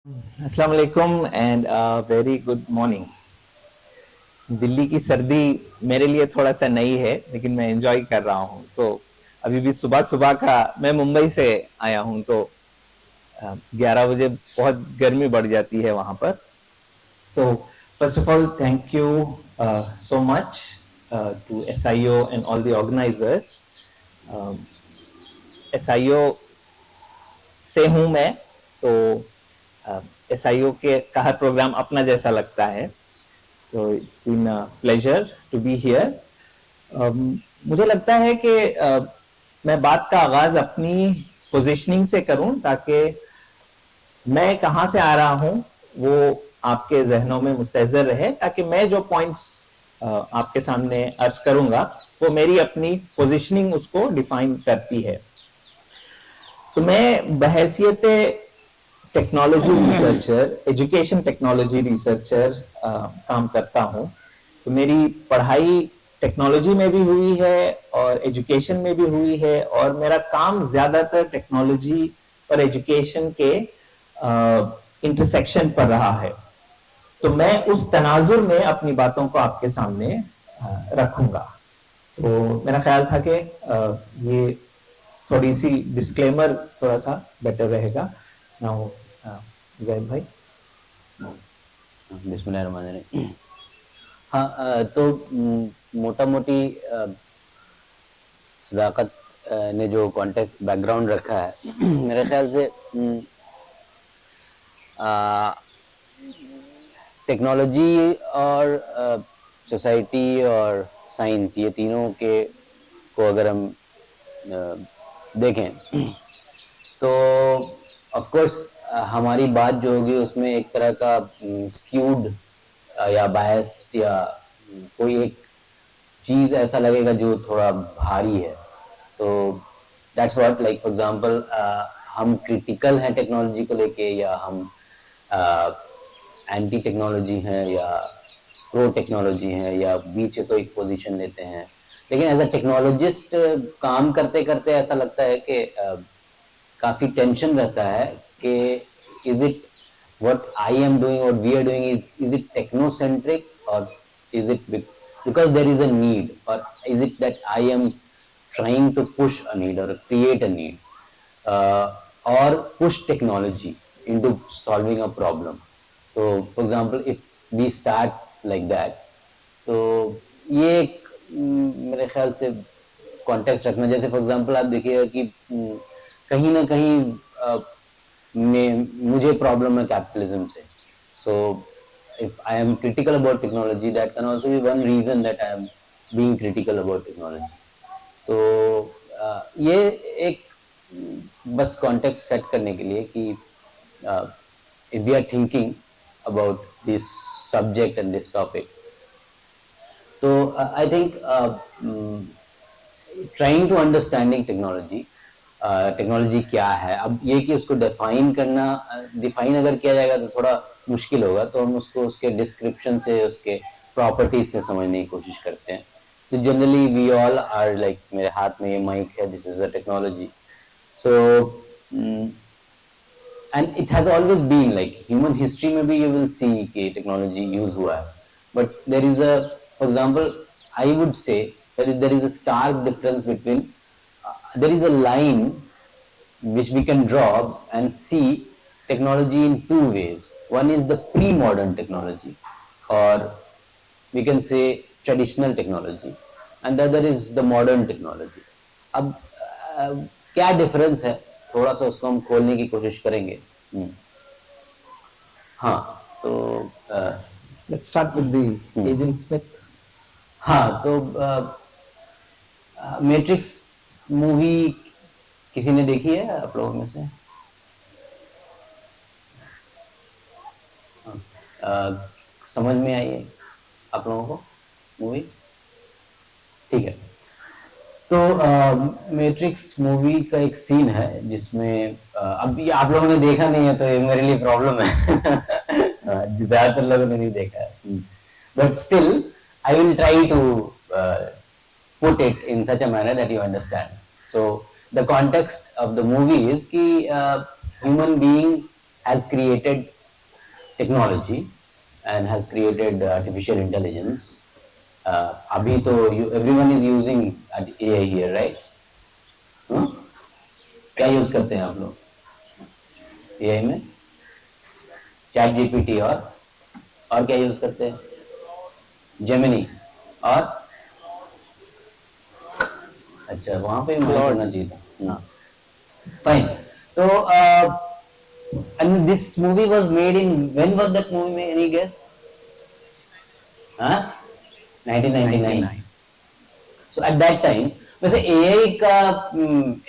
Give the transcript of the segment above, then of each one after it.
अस्सलाम वालेकुम and very good morning. Delhi की सर्दी मेरे लिए थोड़ा सा नई है, लेकिन मैं एंजॉय कर रहा हूँ। तो अभी भी सुबह सुबह का, मैं मुंबई से आया हूँ, तो 11 बजे बहुत गर्मी बढ़ जाती है वहाँ पर। So first of all thank you so much to SIO and all the organisers. SIO से हूँ मैं, तो SIO के का हर प्रोग्राम अपना जैसा लगता है। So it's been a pleasure to be here. मुझे लगता है कि मैं बात का आगाज अपनी पोजीशनिंग से करूं, ताकि मैं कहां से आ रहा हूं वो आपके जहनों में मुस्तहज़र रहे, ताकि मैं जो पॉइंट्स आपके सामने अर्ज करूंगा वो मेरी अपनी पोजीशनिंग उसको डिफाइन करती है। तो मैं बहैसियत technology researcher, education technology researcher काम करता हूँ। तो मेरी पढ़ाई टेक्नोलॉजी में भी हुई है और एजुकेशन में भी हुई है, और मेरा काम ज्यादातर टेक्नोलॉजी और एजुकेशन के इंटरसेक्शन पर रहा है। तो मैं उस तनाजुर में अपनी बातों को आपके सामने रखूंगा। तो मेरा ख्याल था कि ये थोड़ी सी डिस्क्लेमर थोड़ा सा बेटर रहेगा। नाउ जैद भाई। बिस्मिल्लाहिर्रहमानिर्रहीम। हाँ, तो मोटा मोटी सदाकत ने जो कॉन्टेक्स्ट बैकग्राउंड रखा है मेरे ख्याल से टेक्नोलॉजी और सोसाइटी और साइंस, ये तीनों के को अगर हम देखें तो ऑफ कोर्स हमारी बात जो होगी उसमें एक तरह का स्क्यूड या बायस्ड या कोई एक चीज ऐसा लगेगा जो थोड़ा भारी है। तो that's what, like for example हम क्रिटिकल हैं टेक्नोलॉजी को लेके, या हम एंटी टेक्नोलॉजी हैं, या प्रो टेक्नोलॉजी हैं, या बीच में कोई पोजीशन लेते हैं। लेकिन एज अ टेक्नोलॉजिस्ट काम करते करते ऐसा लगता है कि काफी टेंशन रहता है कि is it what I am doing, what we are doing, is it technocentric, or is it because there is a need, or is it that I am trying to push a need or create a need, or push technology into solving a problem. So for example, if we start like that, तो ये एक मेरे ख्याल से context रखना। जैसे for example आप देखिएगा कि कहीं ना कहीं में मुझे प्रॉब्लम है कैपिटलिज्म से। So if I am critical about technology, that can also be one reason that I am being critical about technology. तो ये एक बस कॉन्टेक्स्ट सेट करने के लिए कि if we are thinking about this subject and this topic, तो I think trying to understanding technology, technology क्या है। अब ये कि उसको डिफाइन करना, डिफाइन अगर किया जाएगा तो थोड़ा मुश्किल होगा, तो हम उसको उसके डिस्क्रिप्शन से, उसके प्रॉपर्टीज से समझने की कोशिश करते हैं। तो generally we all are like, मेरे हाथ में ये माइक है, this is a technology. So and it has always been like, human history में भी यू विल सी कि टेक्नोलॉजी यूज हुआ है। But there is a, for example I would say there is a stark difference between, there is a line which we can draw and see technology in two ways. One is the pre-modern technology, or we can say traditional technology, and the other is the modern technology. अब क्या difference है, थोड़ा सा उसको हम खोलने की कोशिश करेंगे। हाँ, तो let's start with the agent Smith. हाँ, तो मैट्रिक्स मूवी किसी ने देखी है आप लोगों में से? समझ में आई है आप लोगों को मूवी? ठीक है। तो मैट्रिक्स मूवी का एक सीन है जिसमें अब ये आप लोगों ने देखा नहीं है तो ये मेरे लिए प्रॉब्लम है। ज्यादातर लोगों ने नहीं देखा है, but still I will try to put it in such a manner that you understand. So the context of the movie is कि human being has created technology and has created artificial intelligence. अभी तो everyone is using AI here, right? huh? क्या use करते हैं आप लोग AI में? Chat GPT और क्या यूज करते हैं? जेमिनी और अच्छा वहां पे मना करना चाहिए था ना. फाइन. तो and this movie was made in, when was that movie made, any guess? 1999. So at that time, वैसे एआई का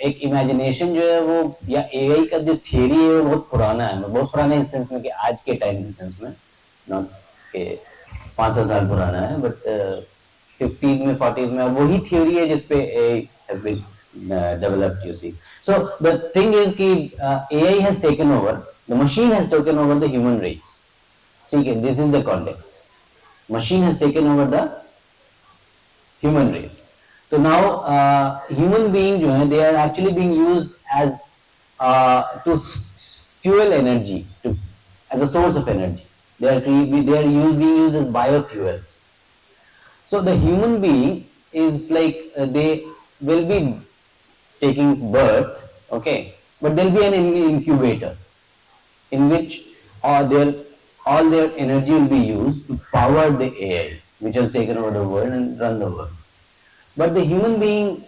एक इमेजिनेशन जो है वो, या एआई का जो थियरी है वो बहुत पुराना है. बहुत पुराना इस सेंस में कि आज के टाइम के सेंस में, नॉट के 500 साल पुराना है, बट 50s में 40s में वही थियरी है जिसपे AI has been developed, you see. So the thing is कि AI has taken over, the machine has taken over the human race. See, this is the context. Machine has taken over the human race. So now human being जो है, they are actually being used as to fuel energy, to as a source of energy. They are being used as biofuels. So the human being is like they will be taking birth, okay, but there will be an incubator in which all their energy will be used to power the AI which has taken over the world and run the world. But the human being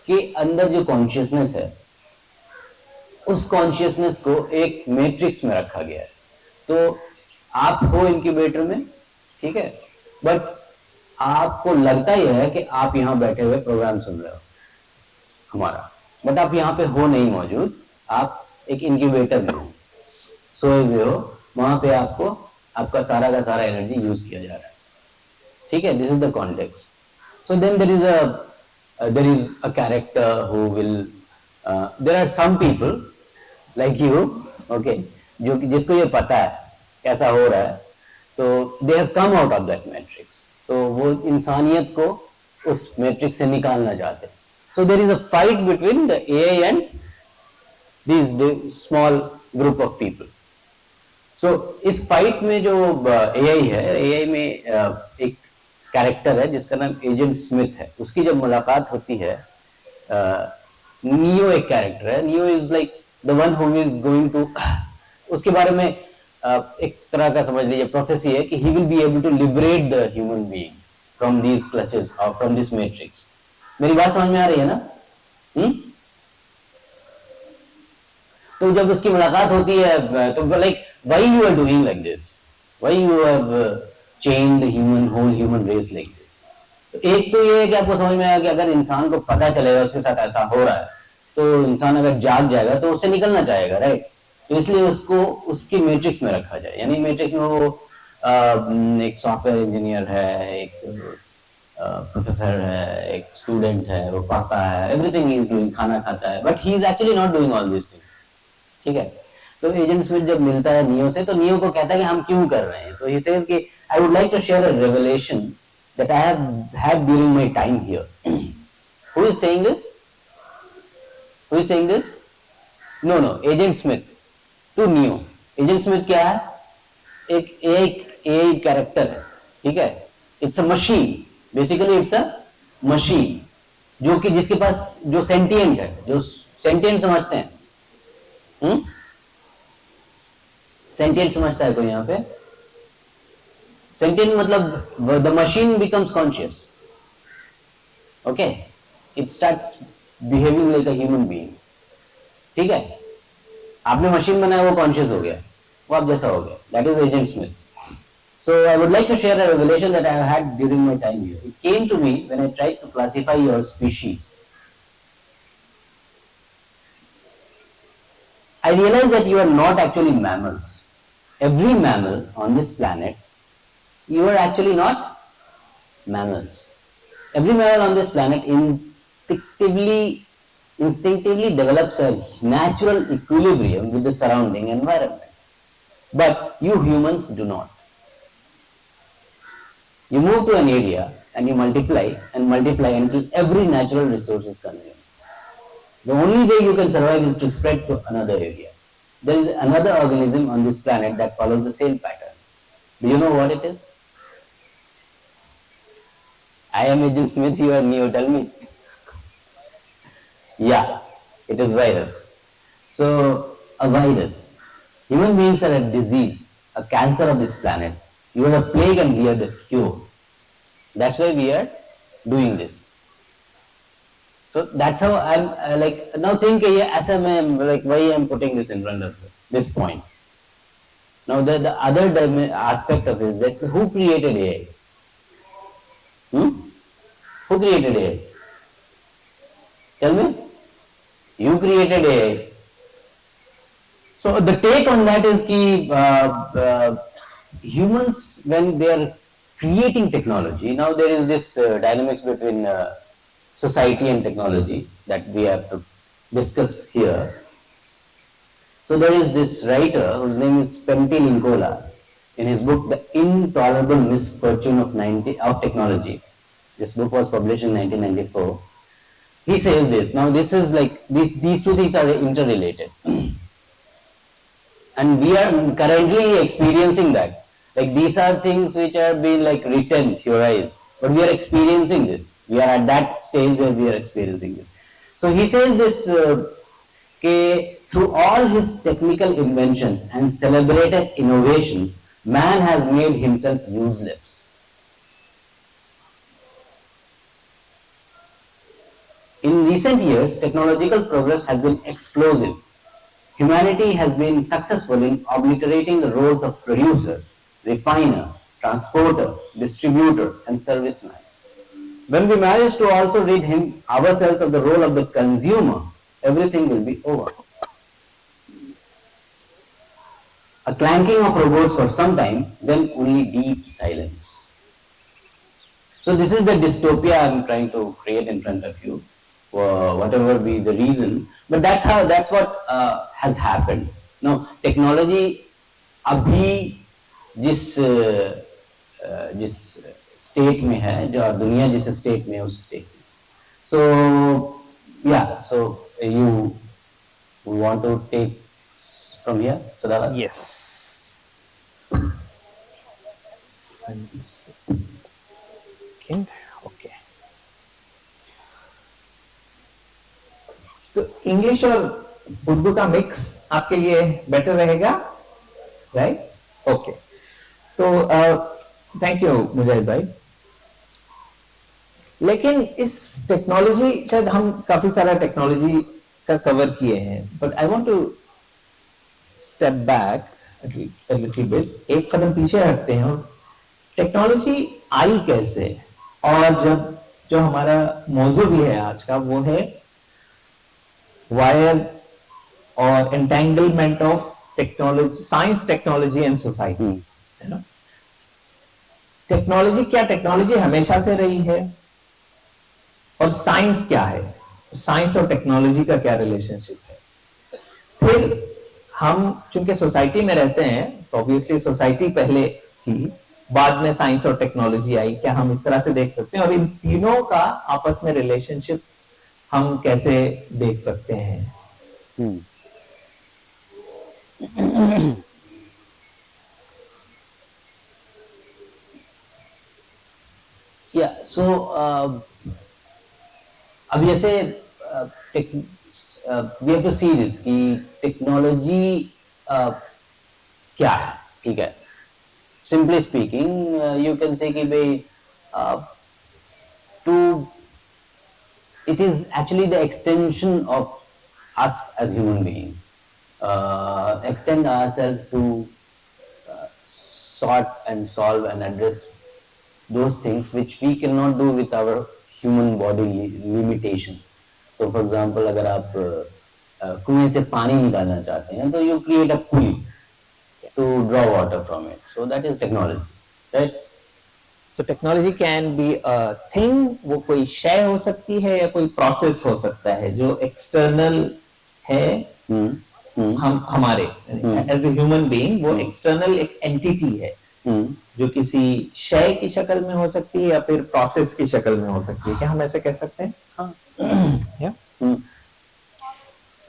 के अंदर जो consciousness है, उस consciousness को एक matrix में रखा गया है. तो आप हो इंक्यूबेटर में, ठीक है, बट आपको लगता यह है कि आप यहाँ बैठे हुए प्रोग्राम सुन रहे हो हमारा, बट आप यहाँ पे हो नहीं मौजूद, आप एक इंक्यूबेटर में हो, सोए हुए हो, वहां पे आपको आपका सारा का सारा एनर्जी यूज किया जा रहा है. ठीक है, this is the context. So then there is a character who will there are some people like you, okay, जो जिसको ये पता है कैसा हो रहा है, so they have come out of that matrix. So वो इंसानियत को उस मैट्रिक्स से निकालना चाहते हैं. So there is a fight between the AI and the small group of people. So इस फाइट में जो AI है, AI में एक कैरेक्टर है जिसका नाम एजेंट स्मिथ है. उसकी जब मुलाकात होती है, नियो एक कैरेक्टर है, Neo is like the one who is going to, उसके बारे में एक तरह का समझ लीजिए प्रोफेसी है कि he will be able to liberate the human being from these clutches और फ्रॉम दिस मैट्रिक्स. मेरी बात समझ में आ रही है ना? तो जब उसकी मुलाकात होती है तो like why you are doing like this, why you have change the whole human race like this. तो एक तो ये है कि आपको समझ में आया कि अगर इंसान को पता चलेगा उसके साथ ऐसा हो रहा है, तो इंसान अगर जाग जाएगा तो उससे निकलना चाहेगा, राइट. तो इसलिए उसको उसकी मैट्रिक्स में रखा जाए. यानी मैट्रिक्स में वो एक सॉफ्टवेयर इंजीनियर है, एक प्रोफेसर है, एक स्टूडेंट है, वो पढ़ता है, एवरीथिंग ही इज डूइंग, खाना खाता है, but he is actually not doing all this things. ठीक है. तो एजेंट स्मिथ जब मिलता है नियो से, तो नियो को कहता है कि हम क्यों कर रहे हैं. तो ही सेज कि I would like to share a revelation that I have had during my time here. Who is saying this? Who is saying this? No, Agent Smith to Neo. Agent Smith क्या है? एक AI character है, ठीक है. It's a machine. Basically, it's a machine जो कि जिसके पास जो sentient है, जो sentient समझते हैं. Sentient समझता है कोई यहाँ पे? Sentient मतलब the machine becomes conscious. Okay, it starts behaving like a human being. ठीक है, आपने मशीन बनाया, वो कॉन्शियस हो गया, वो आप जैसा हो गया. That is Agent Smith. So I would like to share a revelation that I have had during my time here. It came to me when I tried to classify your species. I realized that you are not actually mammals. Every mammal on this planet, you are actually not mammals. Every mammal on this planet instinctively develops a natural equilibrium with the surrounding environment. But you humans do not. You move to an area and you multiply until every natural resource is consumed. The only way you can survive is to spread to another area. there is another organism on this planet that follows the same pattern. Do you know what it is? I am Agent Smith, you are Neo, tell me. Yeah, it is virus. So, a virus. Human beings are a disease, a cancer of this planet. You are a plague and we are the cure. That's why we are doing this. So that's how I'm like now think as I'm like why I'm putting this in front of this point. Now the other aspect of it is that who created AI? Who created AI? Tell me. You created AI. So the take on that is that humans, when they are creating technology, now there is this dynamics between society and technology that we have to discuss here. So there is this writer whose name is Pentti Linkola. In his book, The Intolerable Misfortune of Technology, this book was published in 1994. He says this. Now this is like, these two things are interrelated. And we are currently experiencing that. Like these are things which have been like written, theorized, but we are experiencing this. We are at that stage where we are experiencing this. So he says this, through all his technical inventions and celebrated innovations, man has made himself useless. In recent years, technological progress has been explosive. Humanity has been successful in obliterating the roles of producer, refiner, transporter, distributor, and serviceman. When we manage to also rid ourselves of the role of the consumer, everything will be over. A clanking of robots for some time, then only deep silence. So this is the dystopia I'm trying to create in front of you, whatever be the reason. But that's what has happened. Now technology अभी जिस state में है, जो दुनिया जिस state में है उस स्टेट में. So yeah, so you want to take from here, Sadavat? Yes. Okay. तो इंग्लिश और उर्दू का मिक्स आपके लिए बेटर रहेगा, राइट? ओके. तो थैंक यू मुजाहिद भाई. लेकिन इस टेक्नोलॉजी, शायद हम काफी सारा टेक्नोलॉजी का कवर किए हैं, but I want to step back a little bit, एक कदम पीछे हटते हैं. और टेक्नोलॉजी आई कैसे, और जो हमारा मौजू भी है आज का, वो है वायर और entanglement of technology, science, technology and society. है ना? टेक्नोलॉजी क्या, टेक्नोलॉजी हमेशा से रही है, और साइंस क्या है, साइंस और टेक्नोलॉजी का क्या रिलेशनशिप है. फिर हम चूंकि सोसाइटी में रहते हैं, तो ऑब्वियसली सोसाइटी पहले थी, बाद में साइंस और टेक्नोलॉजी आई. क्या हम इस तरह से देख सकते हैं, और इन तीनों का आपस में रिलेशनशिप हम कैसे देख सकते हैं? या सो अब जैसे we have to see this कि टेक्नोलॉजी क्या है. ठीक है, simply speaking you can say कि भाई to it is actually the extension of us as human beings. Extend ourselves to sort and solve and address those things which we cannot do with our human body limitation. So for example, अगर आप कुएं से पानी निकालना चाहते हैं, तो you create a pulley to draw water from it. So that is technology, right? So technology can be a thing, वो कोई शय हो सकती है या कोई प्रोसेस हो सकता है जो एक्सटर्नल है. हम हमारे एज ए ह्यूमन बीइंग, वो एक्सटर्नल एक एंटिटी है जो किसी शय की शक्ल में हो सकती है या फिर प्रोसेस की शक्ल में हो सकती है. क्या हम ऐसे कह सकते हैं? हाँ.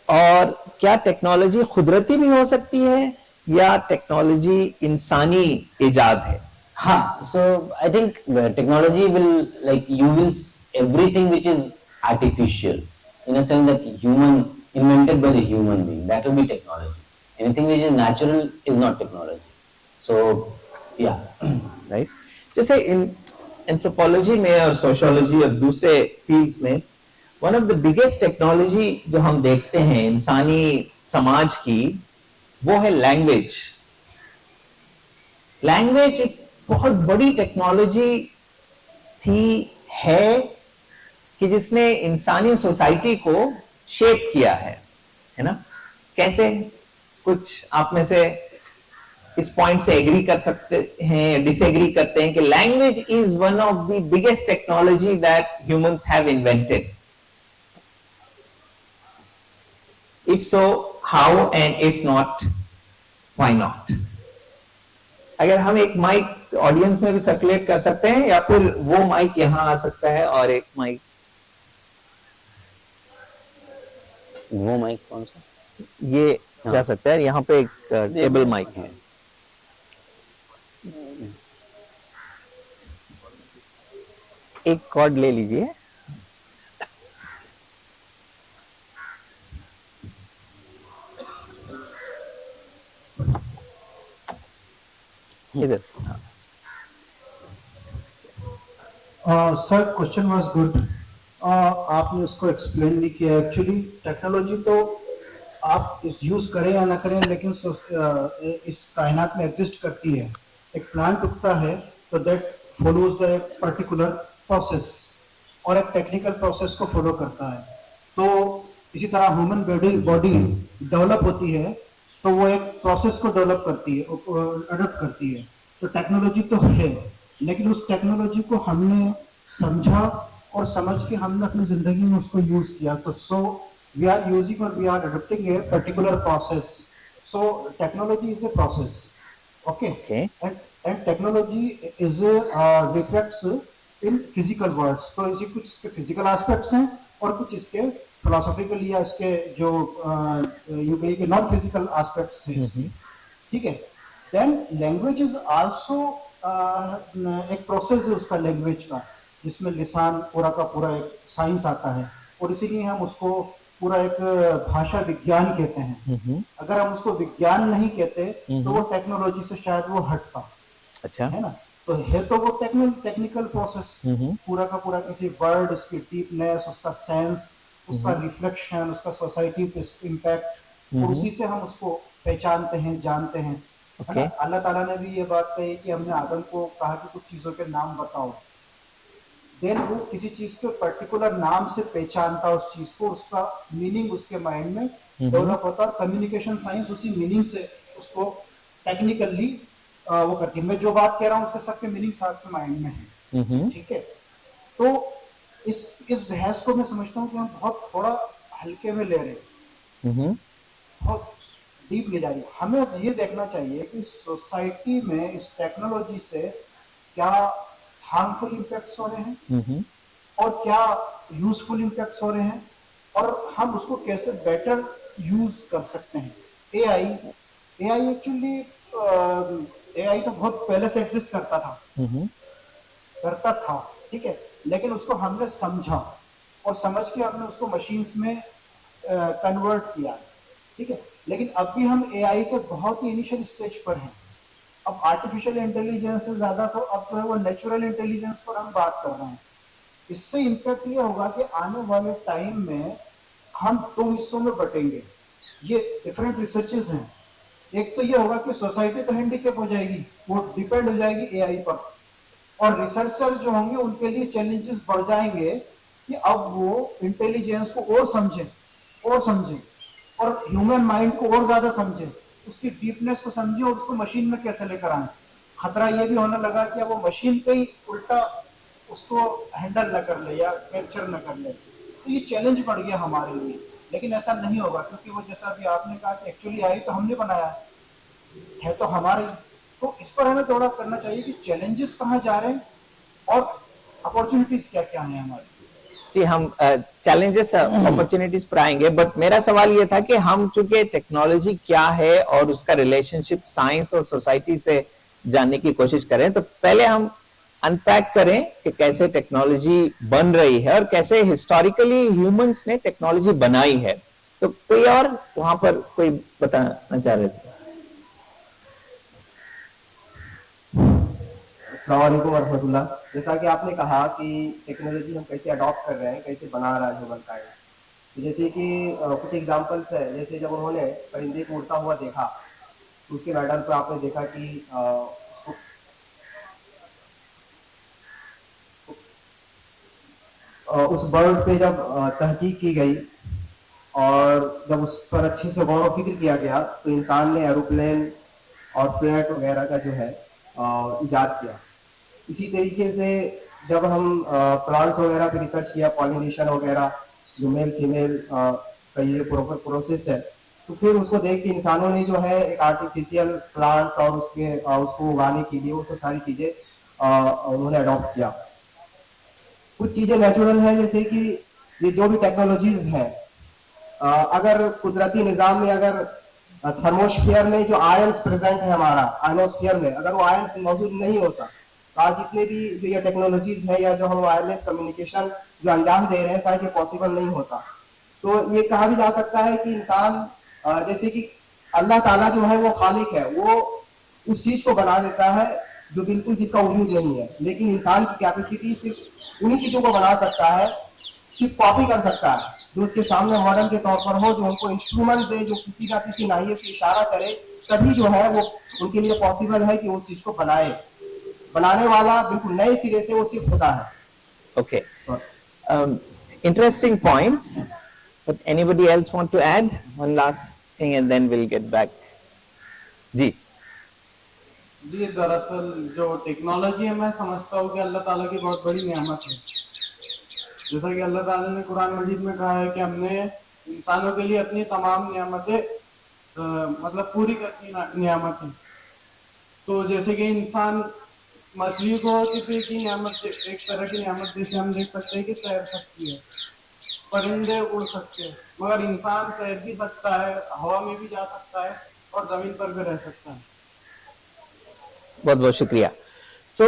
और क्या टेक्नोलॉजी कुदरती भी हो सकती है या टेक्नोलॉजी इंसानी इजाद है? हाँ, so I think technology will, like, you will everything which is artificial, in a sense that human invented by the human being, that will be technology. Anything which is natural is not technology. So yeah. Right, जैसे इन anthropology में और sociology और दूसरे fields में one of the biggest technology जो हम देखते हैं इंसानी समाज की, वो है लैंग्वेज। लैंग्वेज एक बहुत बड़ी टेक्नोलॉजी थी, है, कि जिसने इंसानी सोसाइटी को शेप किया है ना? कैसे? कुछ आप में से इस पॉइंट से एग्री कर सकते हैं, डिसएग्री करते हैं कि language is one of the biggest technology that humans have invented. If so how, and if not why not? अगर हम एक माइक ऑडियंस में भी सर्कुलेट कर सकते हैं, या फिर वो माइक यहां आ सकता है और एक माइक, वो माइक कौन सा? ये जा सकता है, यहाँ पे एक टेबल माइक है। एक कॉर्ड ले लीजिए। इधर। Sir, question was good. आपने उसको एक्सप्लेन भी किया। एक्चुअली टेक्नोलॉजी तो आप इस यूज करें या ना करें, लेकिन इस कायनात में एग्जिस्ट करती है। एक प्लांट उगता है तो that follows the particular process, और एक टेक्निकल प्रोसेस को फॉलो करता है। तो इसी तरह ह्यूमन बॉडी डेवलप होती है तो वो एक प्रोसेस को डेवलप करती है, अडॉप्ट करती है। तो टेक्नोलॉजी तो है, लेकिन उस टेक्नोलॉजी को हमने समझा और समझ के हमने अपनी जिंदगी में उसको यूज किया। तो सो वी आर यूजिंग और we are adopting a particular process. So technology is a process, okay, and technology is reflects in physical words. तो इसी कुछ इसके फिजिकल एस्पेक्ट्स हैं और कुछ इसके फिलोसॉफिकल या इसके जो यू कहिए कि नॉन फिजिकल एस्पेक्ट्स हैं, ठीक है। देन लैंग्वेज इज आल्सो एक प्रोसेस है उसका, लैंग्वेज का, जिसमें लिसान पूरा का पूरा एक साइंस आता है, और इसीलिए हम उसको पूरा एक भाषा विज्ञान कहते हैं। अगर हम उसको विज्ञान नहीं कहते तो वो टेक्नोलॉजी से शायद वो हटता, अच्छा है ना। तो है तो वो टेक्निकल प्रोसेस पूरा का पूरा, किसी वर्ड, उसकी डीपनेस, उसका सेंस, उसका रिफ्लेक्शन, उसका सोसाइटी पे इम्पैक्ट, और उसी से हम उसको पहचानते हैं, जानते हैं। अल्लाह ताला ने भी ये बात कही कि हमने आदम को कहा कि कुछ चीजों के नाम बताओ। देन वो किसी चीज के पर्टिकुलर नाम से पहचानता उस चीज को, उसका मीनिंग उसके माइंड में डेवलप होता है, और कम्युनिकेशन साइंस उसी मीनिंग से उसको टेक्निकली वो करती है। मैं जो बात कह रहा हूँ उसके सबके मीनिंग आपके माइंड में है, ठीक है। तो इस बहस को मैं समझता हूँ कि हम बहुत थोड़ा हल्के में ले रहे हैं, बहुत डीप ले जा रही है। हमें ये देखना चाहिए कि सोसाइटी में इस टेक्नोलॉजी से क्या हार्मफुल इम्पैक्ट्स हो रहे हैं और क्या यूजफुल इम्पैक्ट्स हो रहे हैं, और हम उसको कैसे बेटर यूज कर सकते हैं। एआई एक्चुअली एआई तो बहुत पहले से एग्जिस्ट करता था, ठीक है, लेकिन उसको हमने समझा और समझ के हमने उसको मशीन्स में कन्वर्ट किया, ठीक है। लेकिन अब भी हम एआई के बहुत ही इनिशियल स्टेज पर हैं। अब आर्टिफिशियल इंटेलिजेंस से ज्यादा तो अब जो है वो नेचुरल इंटेलिजेंस पर हम बात कर रहे हैं। इससे इम्पैक्ट ये होगा कि आने वाले टाइम में हम दो हिस्सों में बटेंगे। ये डिफरेंट रिसर्चेस हैं। एक तो ये होगा कि सोसाइटी तो हैंडीकैप हो जाएगी, वो डिपेंड हो जाएगी एआई पर, और रिसर्चर जो होंगे उनके लिए चैलेंजेस बढ़ जाएंगे कि अब वो इंटेलिजेंस को और समझें और ह्यूमन माइंड को और ज्यादा समझें, उसकी डीपनेस को समझें और उसको मशीन में कैसे लेकर आए। खतरा ये भी होने लगा कि अब वो मशीन पे ही उल्टा उसको हैंडल न कर ले या कैप्चर न कर ले। तो ये चैलेंज बढ़ गया हमारे लिए, लेकिन ऐसा नहीं होगा, क्योंकि वो जैसा अभी आपने कहा कि एक्चुअली आई तो हमने बनाया है तो हमारे। तो इस पर हमें थोड़ा करना चाहिए कि चैलेंजेस कहाँ जा रहे हैं और अपॉर्चुनिटीज क्या क्या हैं हमारे। जी हम चैलेंजेस अपॉर्चुनिटीज पर आएंगे, बट मेरा सवाल ये था कि हम चूंकि टेक्नोलॉजी क्या है और उसका रिलेशनशिप साइंस और सोसाइटी से जानने की कोशिश करें, तो पहले हम अनपैक करें कि कैसे टेक्नोलॉजी बन रही है और कैसे हिस्टोरिकली ह्यूमंस ने टेक्नोलॉजी बनाई है। तो कोई और वहां पर कोई बताना चाह रहे थे? अस्सलाम वालेकुम वरहमतुल्लाह। जैसा कि आपने कहा कि टेक्नोलॉजी हम कैसे अडॉप्ट कर रहे हैं, कैसे बना रहा है ह्यूमन काइंड। तो जैसे कि कुछ एग्जांपल्स है, जैसे जब उन्होंने परिंदे को उड़ता हुआ देखा तो उसके मैटर पर आपने देखा कि उस बर्ड पे जब तहकीक की गई और जब उस पर अच्छे से गौर व फिक्र किया गया तो इंसान ने एरोप्लेन और फ्लाइट वगैरह का जो है इजाद किया। इसी तरीके से जब हम प्लांट्स वगैरह पे रिसर्च किया, पॉलिनेशन वगैरह, जो मेल फीमेल का ये प्रोसेस है, तो फिर उसको देख के इंसानों ने जो है एक आर्टिफिशियल प्लांट्स और उसको उगाने के लिए वो सब सारी चीज़ें उन्होंने अडॉप्ट किया। कुछ चीज़ें नेचुरल है, जैसे कि ये जो भी टेक्नोलॉजीज हैं, अगर कुदरती निज़ाम में अगर थर्मोस्फीयर में जो आयंस प्रेजेंट है हमारा आयनोस्फीयर में, अगर वो आयंस मौजूद नहीं होता तो आज जितने भी जो ये टेक्नोलॉजीज है या जो हम वायरलेस कम्युनिकेशन जो अंजाम दे रहे हैं, शायद ये पॉसिबल नहीं होता। तो ये कहा भी जा सकता है कि इंसान जैसे कि अल्लाह ताला जो है वो खालिक है, वो उस चीज को बना देता है जो बिल्कुल जिसका वजूद नहीं है, लेकिन इंसान की कैपेसिटी सिर्फ उन्हीं चीजों को बना सकता है, सिर्फ कॉपी कर सकता है जो उसके सामने मॉडल के तौर पर हो, जो उनको इंस्ट्रूमेंट दे, जो किसी ना किसी नाहिए से इशारा करे, तभी जो है वो उनके लिए पॉसिबल है कि उस चीज को बनाए। बनाने वाला बिल्कुल नए सिरे से वो सिर्फ खुदा है। Okay. Interesting points. But anybody else want to add one last thing and then we'll get back? जी दरअसल जो टेक्नोलॉजी है, मैं समझता हूँ कि अल्लाह ताला की बहुत बड़ी नियामत है। जैसा कि अल्लाह ताला ने कुरान मजीद में कहा है कि हमने इंसानों के लिए अपनी तमाम नियामतें मतलब पूरी करनी नियामत है। तो जैसे कि इंसान मछली को सिर्फ एक ही नियामत, एक तरह की नियामत जैसे हम देख सकते हैं कि तैर सकती है, परिंदे उड़ सकते हैं, मगर इंसान तैर भी सकता है, हवा में भी जा सकता है और जमीन पर भी रह सकता है। बहुत बहुत शुक्रिया। सो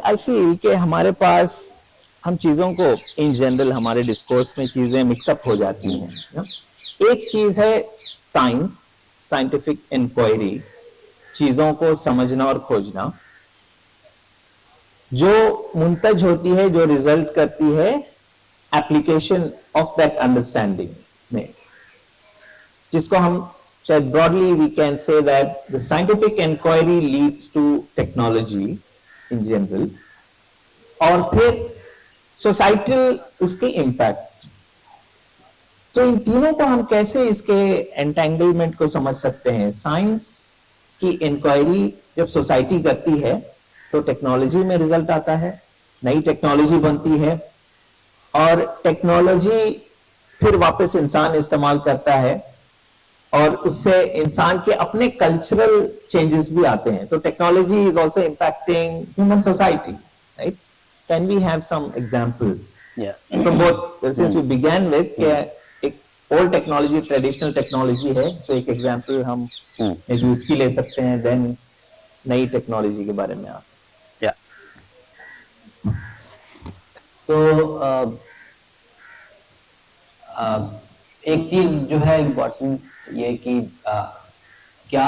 आई फील कि हमारे पास हम चीज़ों को इन जनरल हमारे डिस्कोर्स में चीज़ें मिक्सअप हो जाती हैं। एक चीज़ है साइंस, साइंटिफिक इंक्वायरी, चीज़ों को समझना और खोजना, जो मुंतज होती है, जो रिजल्ट करती है एप्लीकेशन ऑफ दैट अंडरस्टैंडिंग में, जिसको हम शायद broadly we can say that the scientific inquiry leads to technology in general, और फिर सोसाइटल उसके इम्पैक्ट। तो इन तीनों को हम कैसे इसके एंटेंगलमेंट को समझ सकते हैं? साइंस की इंक्वायरी जब सोसाइटी करती है तो टेक्नोलॉजी में रिजल्ट आता है, नई टेक्नोलॉजी बनती है, और टेक्नोलॉजी फिर वापस इंसान इस्तेमाल करता है और उससे इंसान के अपने कल्चरल चेंजेस भी आते हैं। तो technology is also impacting human society, right? Can we have some examples from both, since we began with एक ओल्ड टेक्नोलॉजी, ट्रेडिशनल टेक्नोलॉजी है, तो एक एग्जांपल हम उसकी ले सकते हैं, देन नई टेक्नोलॉजी के बारे में आप। तो एक चीज जो है इम्पोर्टेंट ये कि क्या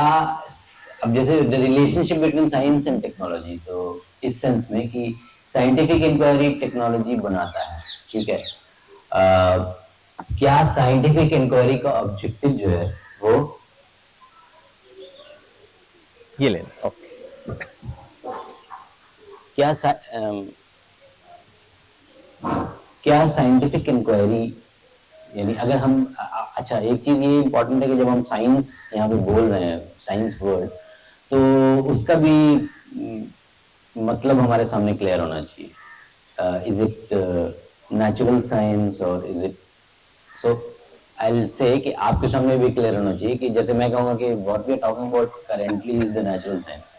अब जैसे relationship between science and technology, तो इस सेंस में कि साइंटिफिक इंक्वायरी टेक्नोलॉजी बनाता है, ठीक है, क्या साइंटिफिक इंक्वायरी का ऑब्जेक्टिव जो है वो ये ले क्या साइंटिफिक इंक्वायरी, यानी अगर हम अच्छा एक चीज ये इम्पोर्टेंट है कि जब हम साइंस यहाँ पे बोल रहे हैं, साइंस वर्ड, तो उसका भी मतलब हमारे सामने क्लियर होना चाहिए। इज इट नेचुरल साइंस और is it, so I will say कि आपके सामने भी क्लियर होना चाहिए कि जैसे मैं कहूँगा कि what we are talking about currently is the natural science.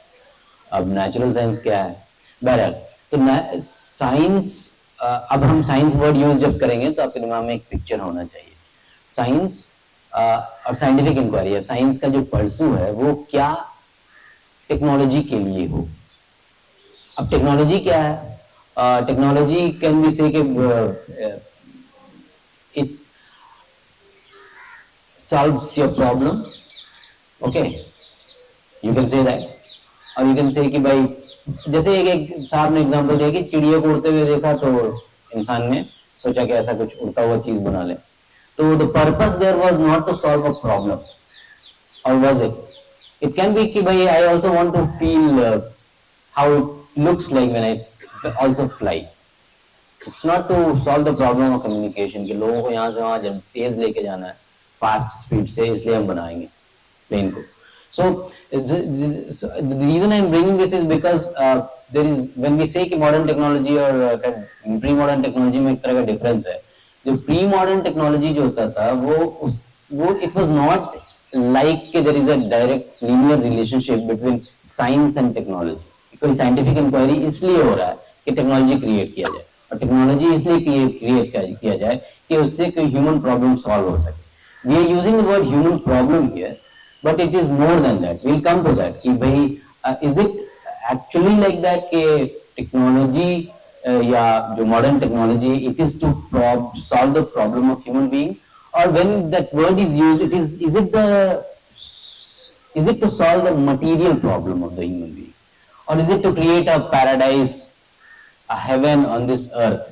अब नेचुरल साइंस क्या है? बहरहाल, तो साइंस अब हम साइंस वर्ड यूज जब करेंगे तो आपके दिमाग में एक पिक्चर होना चाहिए। साइंस और साइंटिफिक इंक्वायरी या साइंस का जो परसू है वो क्या टेक्नोलॉजी के लिए हो। अब टेक्नोलॉजी क्या है? टेक्नोलॉजी कैन बी से it solves your problem, okay, you can say that, और you can say कि भाई जैसे एक साहब ने एग्जांपल दिया कि चिड़िया को उड़ते हुए देखा तो इंसान ने सोचा कि ऐसा कुछ उड़ता हुआ चीज बना ले। तो the purpose there was not to solve a problem, or was it? It can be कि भाई I also want to feel how it looks like when I also fly. It's not to solve the problem of communication कि लोगों को यहाँ से वहाँ जब तेज लेके जाना है फास्ट स्पीड से, इसलिए हम बनाएंगे प्लेन को। So the reason I'm bringing this is because there is, when we say कि modern technology और pre-modern technology में एक तरह का difference है। जो pre-modern technology जो होता था वो it was not like कि there is a direct linear relationship between science and technology। कोई scientific inquiry इसलिए हो रहा है कि technology create किया जाए, और technology इसलिए create किया जाए कि उससे कोई human problem solve हो सके। We are using the word human problem here, but it is more than that. We'll come to that. कि भाई is it actually like that कि technology या जो modern technology it is to solve the problem of human being, or when that word is used it is it to solve the material problem of the human being, or is it to create a paradise, a heaven on this earth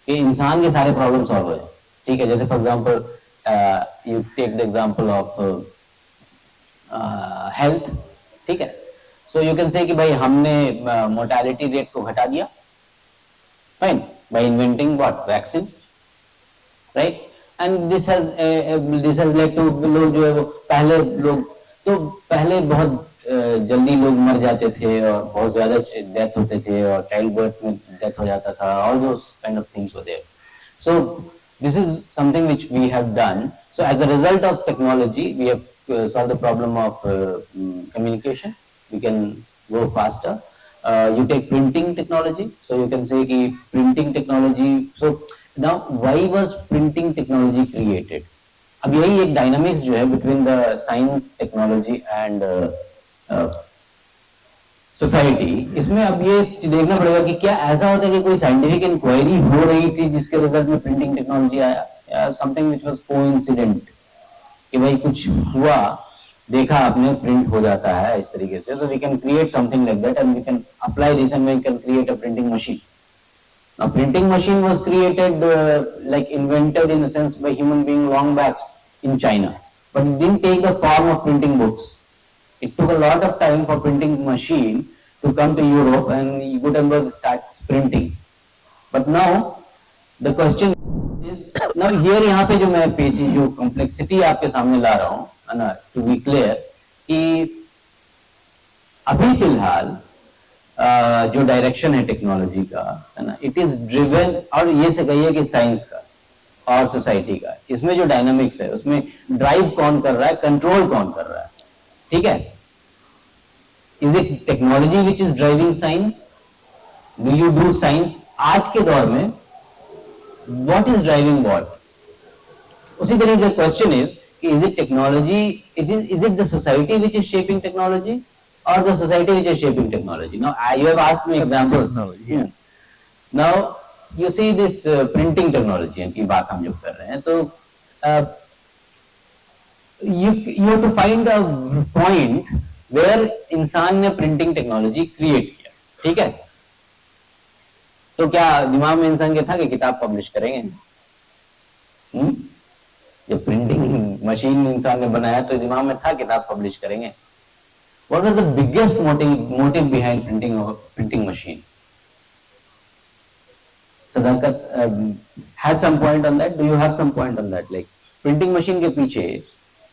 कि इंसान के सारे problem solve हो जाए। ठीक है, जैसे for example you take the example of health, ठीक है, so you can say कि भाई हमने mortality rate को घटा दिया, fine, by inventing what, vaccine, right, and this has led to लोग जो है वो पहले बहुत जल्दी लोग मर जाते थे और बहुत ज्यादा डेथ होते थे और चाइल्ड बर्थ में डेथ हो जाता था, all those kind of things were there. So this is something which we have done. So as a result of technology, we have solved the problem of communication. We can go faster. You take printing technology. So you can say कि printing technology. So now why was printing technology created? अब यही एक dynamics जो है between the science, technology and society, इसमें अब ये देखना पड़ेगा कि क्या ऐसा होता है कि कोई साइंटिफिक इंक्वायरी हो रही थी जिसके रिजल्ट में प्रिंटिंग टेक्नोलॉजी आया, या समथिंग व्हिच वाज कोइंसिडेंट कि भाई कुछ हुआ, देखा आपने प्रिंट हो जाता है इस तरीके से, so we can create something like that and we can apply this and we can create a printing machine. Now printing machine was created like invented in a sense by human being long back in China, but it didn't take the form of printing books. It took a lot of time for printing machine to come to Europe and Gutenberg starts printing. But now the question is, now here यहाँ पे जो मैं page जो complexity आपके सामने ला रहा हूँ, है ना, to be clear कि अभी फिलहाल जो डायरेक्शन है टेक्नोलॉजी का, है ना, इट इज ड्रिवन, और ये से कहिए कि साइंस का और सोसाइटी का, इसमें जो डायनामिक्स है उसमें ड्राइव कौन कर रहा है, कंट्रोल कौन कर रहा है, ठीक है। Is it technology which is driving science? Do you do science? आज के दौर में व्हाट इज ड्राइविंग व्हाट? उसी तरीके का question is is it technology, is it the society which is shaping technology or the society which is shaping technology? Now you have asked me examples. Yeah. Now you see this printing technology की बात हम जो कर रहे हैं, तो you have to find a point where इंसान ने प्रिंटिंग टेक्नोलॉजी क्रिएट किया, ठीक है। तो क्या दिमाग में इंसान के था कि किताब पब्लिश करेंगे? जब प्रिंटिंग मशीन इंसान ने बनाया तो दिमाग में था किताब पब्लिश करेंगे। What was the biggest motive behind printing machine? Sadakat has some point on that. Do you have some point on that? Like printing machine के पीछे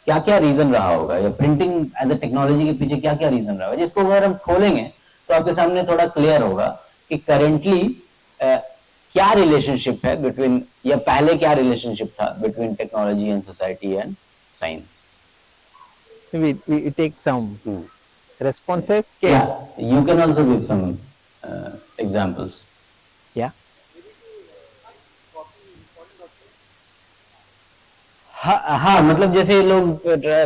क्या क्या रीजन रहा होगा, या प्रिंटिंग एज अ टेक्नोलॉजी के पीछे क्या क्या रीजन रहा होगा, जिसको अगर हम खोलेंगे तो आपके सामने थोड़ा क्लियर होगा कि करेंटली क्या रिलेशनशिप है बिटवीन, या पहले क्या रिलेशनशिप था between technology and society and science. We take some responses. Yeah, you can also give some examples. Yeah. हाँ हाँ, मतलब जैसे लोग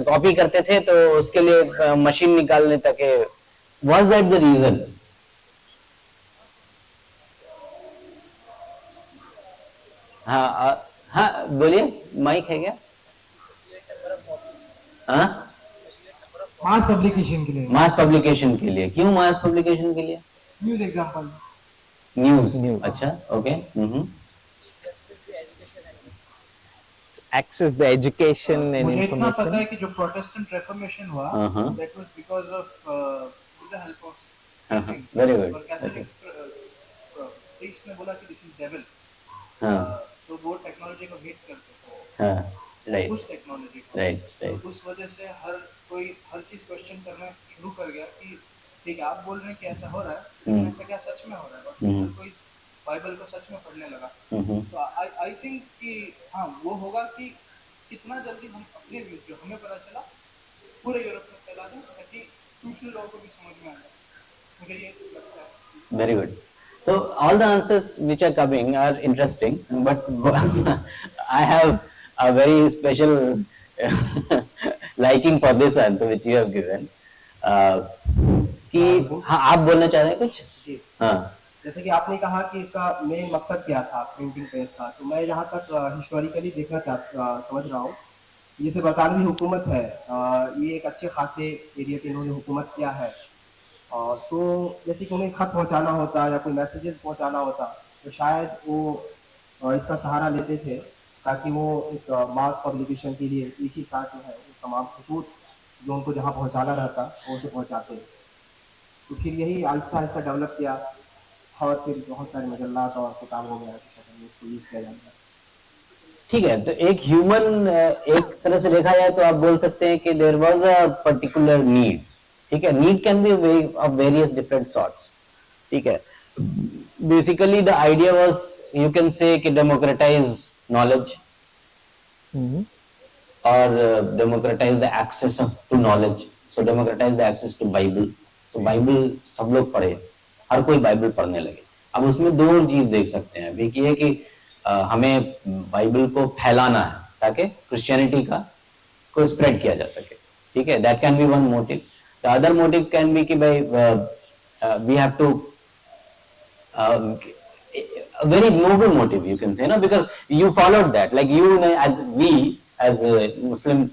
कॉपी करते थे तो उसके लिए मशीन निकालने तक है, वाज दैट द रीजन? हाँ हाँ बोलिए, माइक है क्या? हाँ, मास पब्लिकेशन के लिए, मास पब्लिकेशन के लिए। क्यों मास पब्लिकेशन के लिए? News example. News, News. अच्छा, okay. Access the education and मुझे इतना पता है information. कि जो प्रोटेस्टेंट रेफॉर्मेशन हुआ, Uh-huh. That was because of with the help of Uh-huh. Very good. और कैथोलिक प्रीस्ट ने बोला कि दिस इज डेविल, हाँ तो वो टेक्नोलॉजी को हेट करते थे, हाँ, राइट उस टेक्नोलॉजी को। राइट तो राइट। उस वजह से हर कोई हर चीज क्वेश्चन करना शुरू कर गया कि ठीक है आप बोल रहे हैं कि ऐसा हो रहा है, लेकिन ऐसा क्या सच में हो रहा है? और हर कोई बाइबल को सच में पढ़ने लगा। तो आई थिंक कि हाँ वो होगा कि कितना जल्दी हम अपने व्यूज जो हमें पता चला पूरे यूरोप में फैला दें ताकि दूसरे लोगों को भी समझ में आ जाए, मुझे ये लगता है। Very good. So all the answers which are coming are interesting, but I have a very special liking for this answer which you have given. कि हाँ, आप बोलना चाह रहे हैं कुछ? जी। हाँ जैसे कि आपने कहा कि इसका मेन मकसद क्या था प्रिंटिंग प्रेस का, तो मैं जहाँ तक हिस्टोरिकली देखना समझ रहा हूँ, जैसे बरतानवी हुकूमत है, ये एक अच्छे खासे एरिया पे इन्होंने हुकूमत किया है, और तो जैसे कि उन्हें खत पहुँचाना होता या कोई मैसेजेस पहुँचाना होता तो शायद वो इसका सहारा लेते थे ताकि वो एक मास पब्लिकेशन के लिए एक ही साथ जो है वो तमाम खतूत जो उनको जहाँ पहुँचाना रहता वो उसे पहुँचाते। तो फिर यही आहिस्ता आहिस्ता डेवलप किया और फिर बहुत सारे मजल्लात और किताबों वगैरह की शक्ल में इसको यूज़ किया जाता है। ठीक है, तो एक ह्यूमन, एक तरह से देखा जाए तो आप बोल सकते हैं कि there was a particular need. ठीक है, need can be of various different sorts. ठीक है, basically the idea was, you can say कि डेमोक्रेटाइज नॉलेज और democratise the access to knowledge. So democratise the access to Bible. So Bible सब लोग पढ़े, हर कोई बाइबल पढ़ने लगे। अब उसमें दो चीज देख सकते हैं, एक ये कि हमें बाइबल को फैलाना है ताकि क्रिश्चियनिटी का को स्प्रेड किया जा सके। ठीक है, that can be one motive. The other motive can be कि भाई we have to a very noble motive, you can say, no, because you followed that, like you as we as a Muslim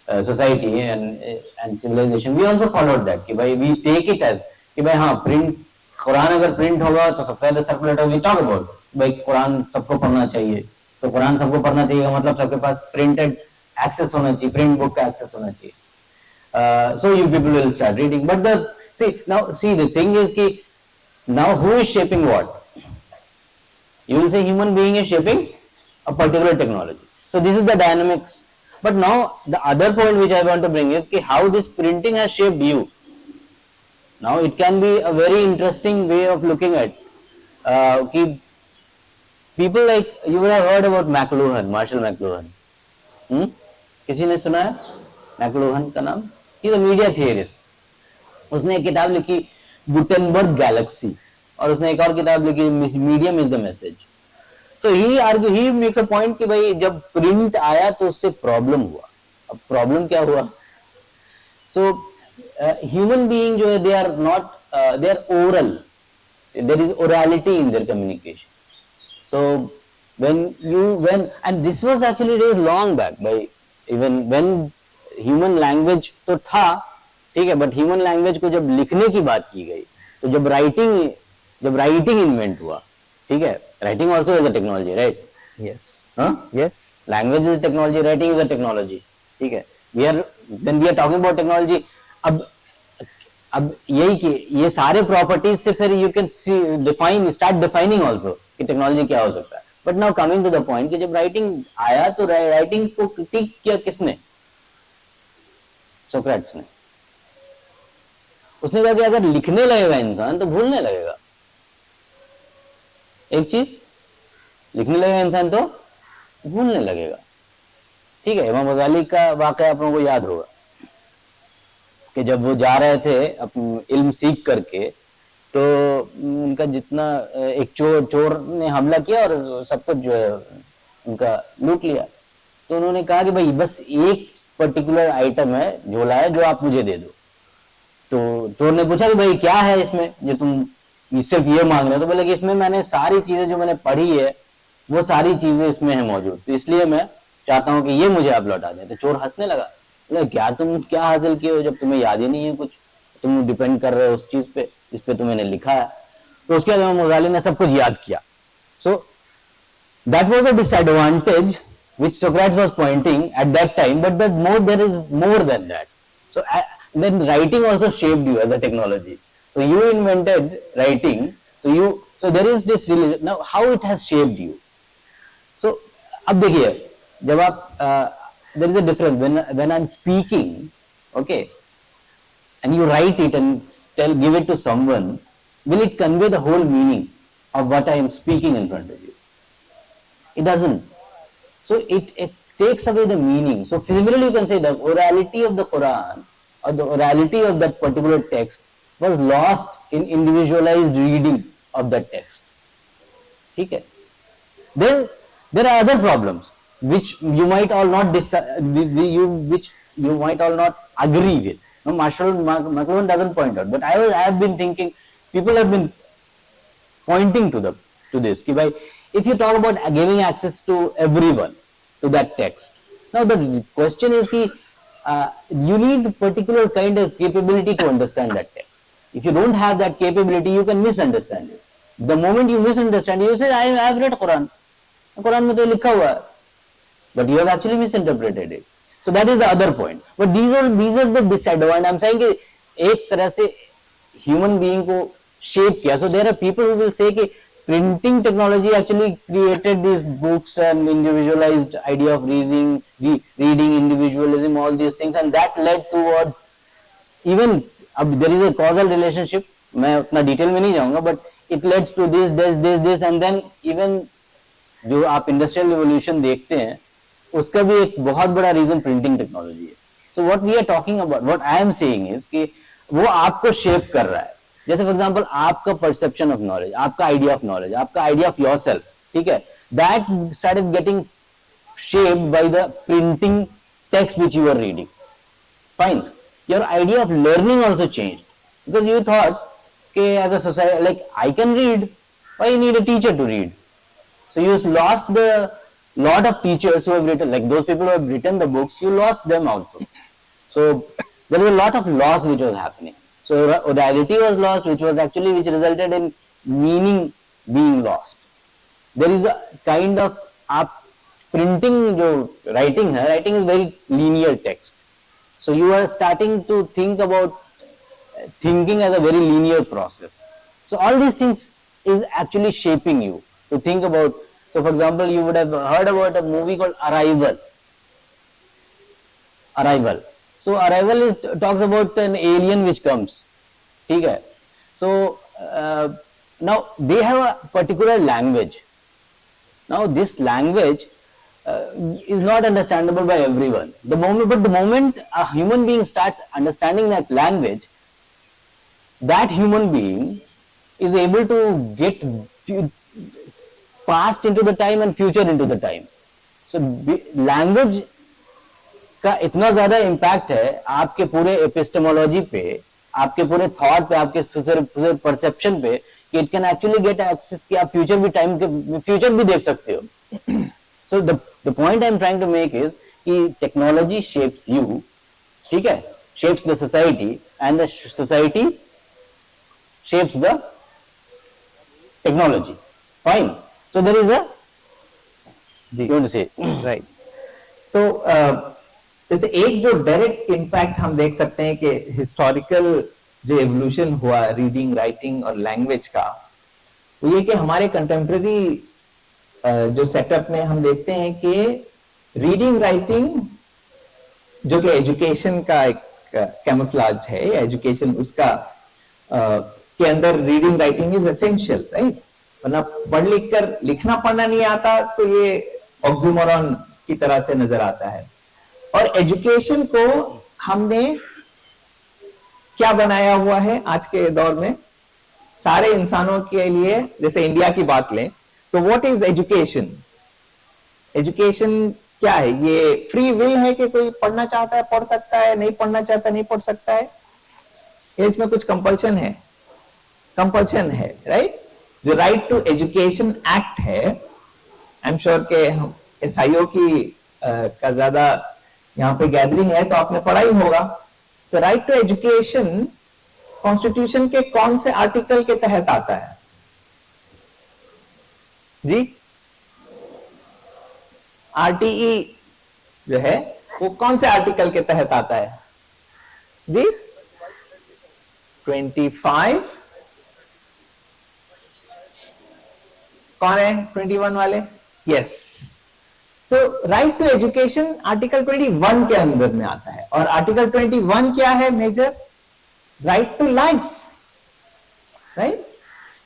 society and civilization, we also followed that कि भाई we take it as कि भाई हाँ print Quran अगर print होगा तो सबसे ज्यादा सर्कुलेट होगी। टॉक अबाउट भाई कुरान सबको पढ़ना चाहिए, तो कुरान सबको पढ़ना चाहिए मतलब सबके पास प्रिंटेड एक्सेस होना चाहिए, प्रिंट बुक का एक्सेस होना चाहिए। So you people will start reading, but the thing is कि now who is shaping what? You will say human being is shaping a particular technology. So this is the dynamics. But now the other point which I want to bring is कि how this printing has shaped you. Now it can be a very interesting way of looking at कि people like you would have heard about McLuhan, Marshall McLuhan. किसी ने सुना है McLuhan का नाम? He is a media theorist. उसने एक किताब लिखी गुटेनबर्ग गैलेक्सी, और उसने एक और किताब लिखी मीडियम इज द मैसेज। तो ही मेक्स अ पॉइंट कि भाई जब प्रिंट आया तो उससे प्रॉब्लम हुआ। अब प्रॉब्लम क्या हुआ? सो ह्यूमन बीइंग जो है they are not, they are oral, there is orality in their communication. So when and this was actually days long back, by even when human language तो था, ठीक है, बट ह्यूमन लैंग्वेज को जब लिखने की बात की गई, तो जब राइटिंग इन्वेंट हुआ, ठीक है, writing also is a technology, right? Yes. Yes, language is technology, writing is a technology. ठीक है, when we are talking about technology, अब यही कि ये सारे प्रॉपर्टीज से फिर you can start defining also कि टेक्नोलॉजी क्या हो सकता है। But now coming to the point कि जब राइटिंग आया तो राइटिंग को क्रिटिक किया किसने? सोक्रेट्स ने। उसने कहा कि अगर लिखने लगेगा इंसान तो भूलने लगेगा। एक चीज, लिखने लगेगा इंसान तो भूलने लगेगा। ठीक है, इमाम गजाली का वाकया आप लोगों को याद होगा कि जब वो जा रहे थे इल्म सीख करके, तो उनका जितना एक चोर ने हमला किया और सब कुछ जो है उनका लूट लिया। तो उन्होंने कहा कि भाई बस एक पर्टिकुलर आइटम है, झोला है, जो आप मुझे दे दो। तो चोर ने पूछा कि भाई क्या है इसमें जो तुम सिर्फ ये मांग रहे हो? तो बोले कि इसमें मैंने सारी चीजें जो मैंने पढ़ी है वो सारी चीजें इसमें है मौजूद, तो इसलिए मैं चाहता हूं कि ये मुझे आप लौटा दें। तो चोर हंसने लगा, बोले क्या तुम क्या हासिल किए हो जब तुम्हें याद ही नहीं है कुछ, तुम डिपेंड कर रहे हो उस चीज पे जिस पे तुम्हें लिखा है। तो उसके बाद इमाम गजाली ने सब कुछ याद किया। सो that was a disadvantage which Socrates was pointing at that time, but there is more than that. So then writing also shaped you as a technology. So you invented writing. So there is this relation. Now how it has shaped you? So अब देखिए, जब आप there is a difference when I'm speaking, okay, and you write it and give it to someone, will it convey the whole meaning of what I am speaking in front of you? It doesn't. So it takes away the meaning. So similarly, you can say the orality of the Quran or the orality of that particular text was lost in individualized reading of that text. ठीक है? Then there are other problems which you might all not which you might all not agree with. No, Marshall McLuhan doesn't point out, but I have been thinking, people have been pointing to this कि भाई, if you talk about giving access to everyone to that text, now the question is कि you need particular kind of capability to understand that text. If you don't have that capability, you can misunderstand it. The moment you misunderstand, you say, I have read Quran. Quran में तो लिखा हुआ है, but you have actually misinterpreted it. So that is the other point. But these are the disadvantages. I'm saying कि एक तरह से human being को shape किया. So there are people who will say कि printing technology actually created these books and individualized idea of reading, individualism, all these things, and that led towards even there is a causal relationship. मैं उतना detail में नहीं जाऊंगा, but it leads to this, and then even जो आप industrial revolution देखते हैं उसका भी एक बहुत बड़ा रीजन प्रिंटिंग टेक्नोलॉजी है. So what we are talking about, what I am saying is कि वो आपको शेप कर रहा है. जैसे फॉर एग्जांपल आपका परसेप्शन ऑफ नॉलेज, आपका आइडिया ऑफ नॉलेज, आपका आइडिया ऑफ योरसेल्फ, ठीक है, that started getting shaped by the printing text which you are reading. Fine, your idea of learning also changed because you thought कि as a society like I can read, why you need a teacher to read. So you lost the lot of teachers who have written, like those people who have written the books, you lost them also. So there was a lot of loss which was happening. So orality was lost, which resulted in meaning being lost. There is a kind of printing, जो writing है, writing is very linear text. So you are starting to think about thinking as a very linear process. So all these things is actually shaping you to think about. So for example, you would have heard about a movie called Arrival. So Arrival talks about an alien which comes. ठीक है? So now they have a particular language. Now this language is not understandable by everyone. The moment a human being starts understanding that language, that human being is able to get past into the time and future into the time. So language का इतना ज्यादा impact है आपके पूरे epistemology पे, आपके पूरे thought पे, आपके पूरे परसेप्शन पे, कि it can actually get access कि आप फ्यूचर भी फ्यूचर भी देख सकते हो. So the point I am trying to make is कि टेक्नोलॉजी शेप्स यू, ठीक है, shapes the society and the society shapes the technology. Fine. So there is a, you want to say, right. तो जैसे एक जो direct impact हम देख सकते हैं कि हिस्टोरिकल जो एवोल्यूशन हुआ रीडिंग, राइटिंग और लैंग्वेज का, वो ये कि हमारे कंटेम्प्रेरी जो सेटअप में हम देखते हैं कि रीडिंग राइटिंग जो कि एजुकेशन का एक कैमोफ्लेज है, एजुकेशन उसका के अंदर reading writing is essential, right. वरना पढ़ लिख कर लिखना पढ़ना नहीं आता तो ये ऑक्सीमोरॉन की तरह से नजर आता है. और एजुकेशन को हमने क्या बनाया हुआ है आज के दौर में सारे इंसानों के लिए. जैसे इंडिया की बात लें तो व्हाट इज एजुकेशन? एजुकेशन क्या है ये? फ्री विल है कि कोई पढ़ना चाहता है पढ़ सकता है, नहीं पढ़ना चाहता नहीं पढ़ सकता है, या इसमें कुछ कंपल्शन है? कंपल्शन है, राइट? जो राइट टू एजुकेशन एक्ट है, आई एम श्योर के हम SIO की का ज्यादा यहाँ पे गैदरिंग है तो आपने पढ़ा ही होगा। तो राइट टू एजुकेशन कॉन्स्टिट्यूशन के कौन से आर्टिकल के तहत आता है जी? RTE जो है वो कौन से आर्टिकल के तहत आता है जी? 25। कौन है 21 वाले? यस। तो राइट टू एजुकेशन आर्टिकल 21 के अंदर में आता है, और आर्टिकल 21 क्या है major? Right to life, right?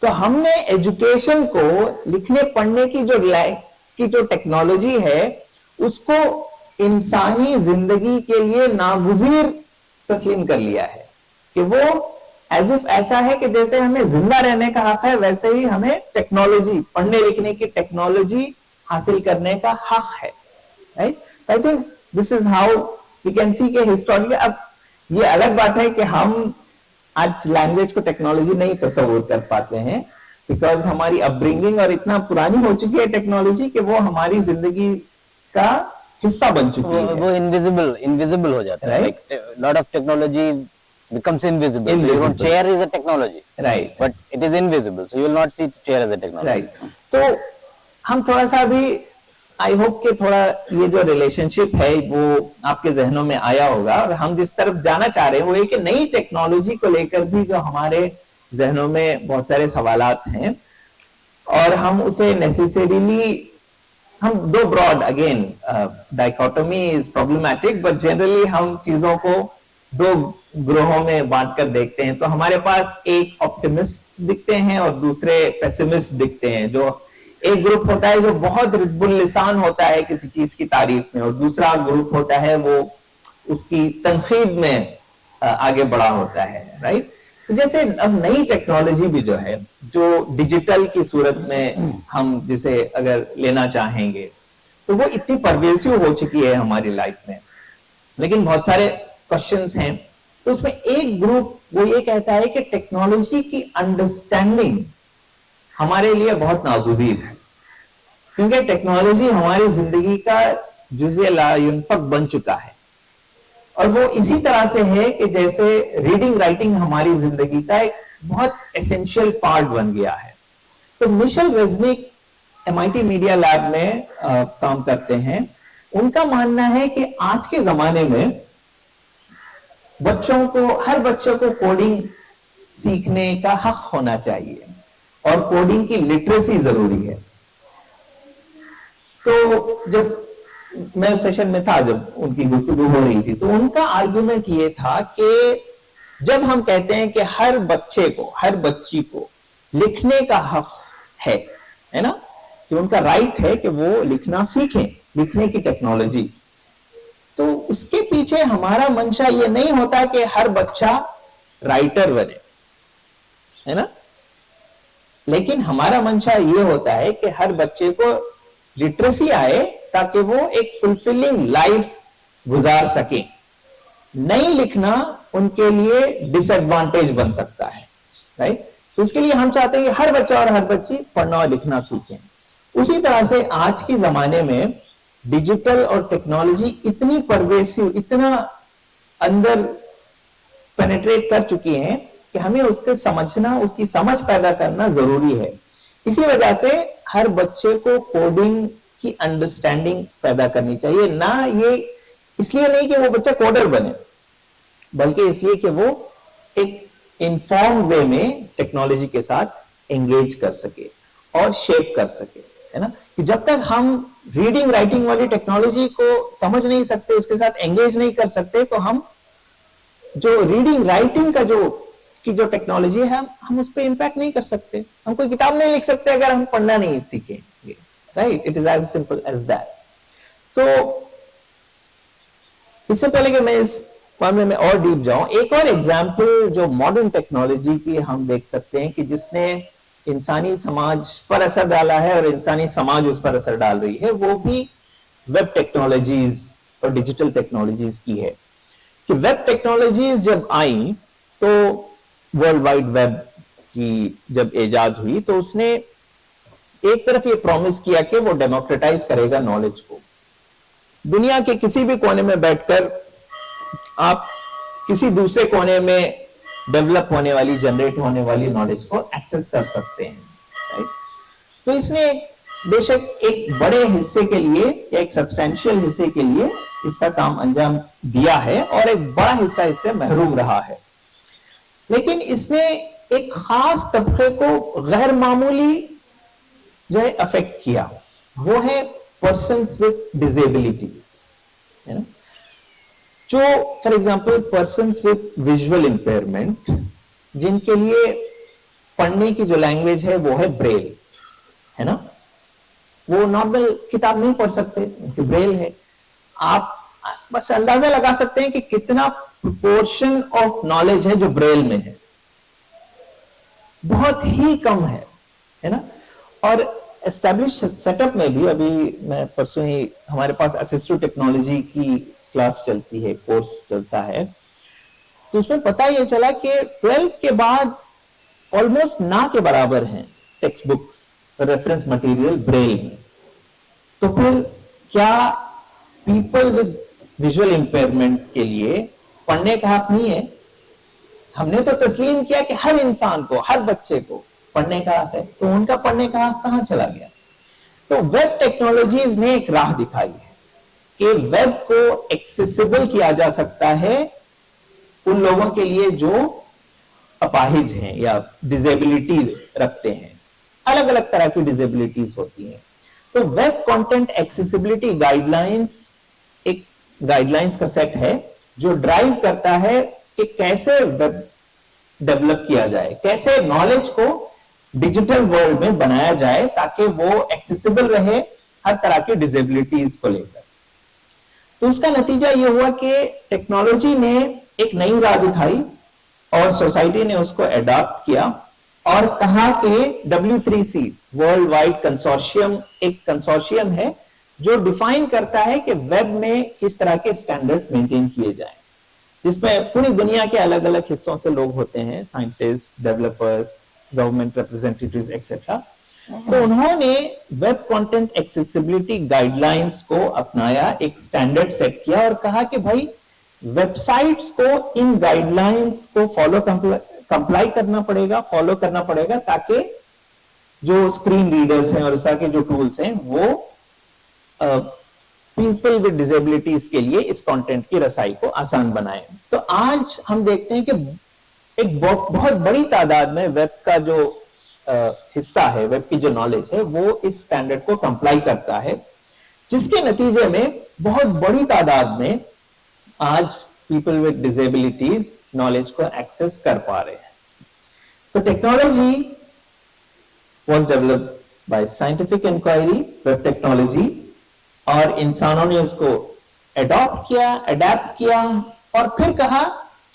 तो हमने एजुकेशन को लिखने पढ़ने की जो टेक्नोलॉजी है उसको इंसानी जिंदगी के लिए नागुज़ीर तस्लीम कर लिया है कि वो एज इफ ऐसा है कि जैसे हमें जिंदा रहने का हक है वैसे ही हमें टेक्नोलॉजी, पढ़ने लिखने की टेक्नोलॉजी हासिल करने का हक है, right? I think this is how we can see के हिस्टोरिकल। अब ये अलग बात है कि हम आज लैंग्वेज को टेक्नोलॉजी नहीं तस्वूर कर पाते हैं बिकॉज हमारी अपब्रिंगिंग और इतना पुरानी हो चुकी है टेक्नोलॉजी कि वो हमारी जिंदगी का हिस्सा बन चुकी है। वो इनविजिबल हो जाता है। Like lot of technology becomes invisible. So your chair is a technology, right? But it is invisible, so you will not see chair as a technology, right? तो हम थोड़ा सा भी आई होप कि थोड़ा ये जो रिलेशनशिप है वो आपके जहनों में आया होगा, और हम जिस तरफ जाना चाह रहे हैं वो है कि नई टेक्नोलॉजी को लेकर भी जो हमारे जहनों में बहुत सारे सवालात हैं और हम उसे नेसेसरीली हम दो broad again dichotomy is problematic, but generally हम चीजों को दो ग्रोहों में बांटकर देखते हैं। तो हमारे पास एक ऑप्टिमिस्ट दिखते हैं और दूसरे पेसिमिस्ट दिखते हैं। जो एक ग्रुप होता है जो बहुत रिद्बुल लिसान होता है किसी चीज की तारीफ में, और दूसरा ग्रुप होता है वो उसकी तनकीद में आगे बढ़ा होता है, राइट? तो जैसे अब नई टेक्नोलॉजी भी जो है, जो डिजिटल की सूरत में हम जिसे अगर लेना चाहेंगे तो वो इतनी परवेसिव हो चुकी है हमारी लाइफ में, लेकिन बहुत सारे क्वेश्चंस हैं। तो उसमें एक ग्रुप वो ये कहता है कि टेक्नोलॉजी की अंडरस्टैंडिंग हमारे लिए बहुत नागुज़ीर है, क्योंकि टेक्नोलॉजी हमारी जिंदगी का जुज़े ला युनफक बन चुका है, और वो इसी तरह से है कि जैसे रीडिंग राइटिंग हमारी जिंदगी का एक बहुत एसेंशियल पार्ट बन गया है। तो मिशेल रेज़निक MIT मीडिया लैब में काम करते हैं। उनका मानना है कि आज के जमाने में हर बच्चों को कोडिंग सीखने का हक होना चाहिए और कोडिंग की लिटरेसी जरूरी है। तो जब मैं सेशन में था, जब उनकी गुफ्तगू हो रही थी, तो उनका आर्गुमेंट ये था कि जब हम कहते हैं कि हर बच्चे को, हर बच्ची को लिखने का हक है ना, कि उनका राइट है कि वो लिखना सीखें, लिखने की टेक्नोलॉजी, तो उसके पीछे हमारा मंशा ये नहीं होता कि हर बच्चा राइटर बने, है ना, लेकिन हमारा मंशा ये होता है कि हर बच्चे को लिटरेसी आए ताकि वो एक फुलफिलिंग लाइफ गुजार सके। नहीं लिखना उनके लिए डिसएडवांटेज बन सकता है, राइट? तो इसके लिए हम चाहते हैं कि हर बच्चा और हर बच्ची पढ़ना और लिखना सीखें। उसी तरह से आज के जमाने में डिजिटल और टेक्नोलॉजी इतनी परवेसिव, इतना अंदर पेनिट्रेट कर चुकी हैं कि हमें उसके समझना, उसकी समझ पैदा करना जरूरी है। इसी वजह से हर बच्चे को कोडिंग की अंडरस्टैंडिंग पैदा करनी चाहिए। ना ये इसलिए नहीं कि वो बच्चा कोडर बने, बल्कि इसलिए कि वो एक इन्फॉर्म वे में टेक्नोलॉजी के साथ एंगेज कर सके और शेप कर सके, है ना। कि जब तक हम रीडिंग राइटिंग वाली टेक्नोलॉजी को समझ नहीं सकते, उसके साथ एंगेज नहीं कर सकते, तो हम जो रीडिंग राइटिंग का जो टेक्नोलॉजी है हम उस पर इंपैक्ट नहीं कर सकते। हम कोई किताब नहीं लिख सकते अगर हम पढ़ना नहीं सीखेंगे, right? It is as simple as that. तो इससे पहले कि मैं इस मामले में और डीप जाऊं, एक और एग्जाम्पल जो मॉडर्न टेक्नोलॉजी की हम देख सकते हैं कि जिसने इंसानी समाज पर असर डाला है और इंसानी समाज उस पर असर डाल रही है, वो भी वेब टेक्नोलॉजीज और डिजिटल टेक्नोलॉजीज की है कि वेब टेक्नोलॉजीज जब आई तो वर्ल्ड वाइड वेब की जब इजाद हुई तो उसने एक तरफ ये प्रॉमिस किया कि वो डेमोक्रेटाइज करेगा नॉलेज को। दुनिया के किसी भी कोने में बैठकर आप किसी दूसरे कोने में डेवलप होने वाली, जनरेट होने वाली नॉलेज को एक्सेस कर सकते हैं, राइट। तो इसने बेशक एक बड़े हिस्से के लिए या एक सब्सटैंशियल हिस्से के लिए इसका काम अंजाम दिया है और एक बड़ा हिस्सा इससे महरूम रहा है, लेकिन इसने एक खास तबके को गैर मामूली जो है अफेक्ट किया, वो है पर्सन्स विद डिसेबिलिटीज, है ना। जो for example persons with visual impairment, जिनके लिए पढ़ने की जो लैंग्वेज है वो है ब्रेल, है ना। वो नॉर्मल किताब नहीं पढ़ सकते क्योंकि ब्रेल है। आप बस अंदाजा लगा सकते हैं कि कितना प्रोपोर्शन ऑफ नॉलेज है जो ब्रेल में है, बहुत ही कम है ना। और एस्टैब्लिश सेटअप में भी अभी मैं परसों ही, हमारे पास असिस्टिव टेक्नोलॉजी की क्लास चलती है, कोर्स चलता है, तो उसमें पता ये चला कि 12th के बाद ऑलमोस्ट ना के बराबर हैं text books, reference material Braille में। तो फिर क्या पीपल विद विजुअल इंपेयरमेंट के लिए पढ़ने का हक नहीं है? हमने तो तस्लीम किया कि हर इंसान को, हर बच्चे को पढ़ने का हक है, तो उनका पढ़ने का हक कहां चला गया? तो वेब टेक्नोलॉजीज ने एक राह दिखाई है कि वेब को एक्सेसिबल किया जा सकता है उन लोगों के लिए जो अपाहिज हैं या डिसेबिलिटीज रखते हैं। अलग अलग तरह की डिसेबिलिटीज होती हैं। तो वेब कंटेंट एक्सेसिबिलिटी गाइडलाइंस एक गाइडलाइंस का सेट है जो ड्राइव करता है कि कैसे वेब डेवलप किया जाए, कैसे नॉलेज को डिजिटल वर्ल्ड में बनाया जाए ताकि वो एक्सेसिबल रहे हर तरह की डिसेबिलिटीज को लेकर। तो उसका नतीजा ये हुआ कि टेक्नोलॉजी ने एक नई राह दिखाई और सोसाइटी ने उसको अडॉप्ट किया और कहा कि W3C वर्ल्ड वाइड कंसोर्शियम एक कंसोर्शियम है जो डिफाइन करता है कि वेब में किस तरह के स्टैंडर्ड्स मेंटेन किए जाएं, जिसमें पूरी दुनिया के अलग अलग हिस्सों से लोग होते हैं, scientist, developers, government representatives etcetera. तो उन्होंने वेब कंटेंट एक्सेसिबिलिटी गाइडलाइंस को अपनाया, एक स्टैंडर्ड सेट किया और कहा कि भाई वेबसाइट्स को इन गाइडलाइंस को कंप्लाई करना पड़ेगा ताकि जो स्क्रीन रीडर्स हैं और इस तरह के जो टूल्स हैं वो पीपल विद डिसेबिलिटीज के लिए इस कंटेंट की रसाई को आसान बनाए। तो आज हम देखते हैं कि एक बहुत बड़ी तादाद में वेब का जो हिस्सा है, वेब की जो नॉलेज है, वो इस स्टैंडर्ड को कंप्लाई करता है, जिसके नतीजे में बहुत बड़ी तादाद में आज पीपल विद डिसेबिलिटीज नॉलेज को एक्सेस कर पा रहे हैं। तो technology was developed by scientific inquiry, web technology, और इंसानों ने उसको अडॉप्ट किया और फिर कहा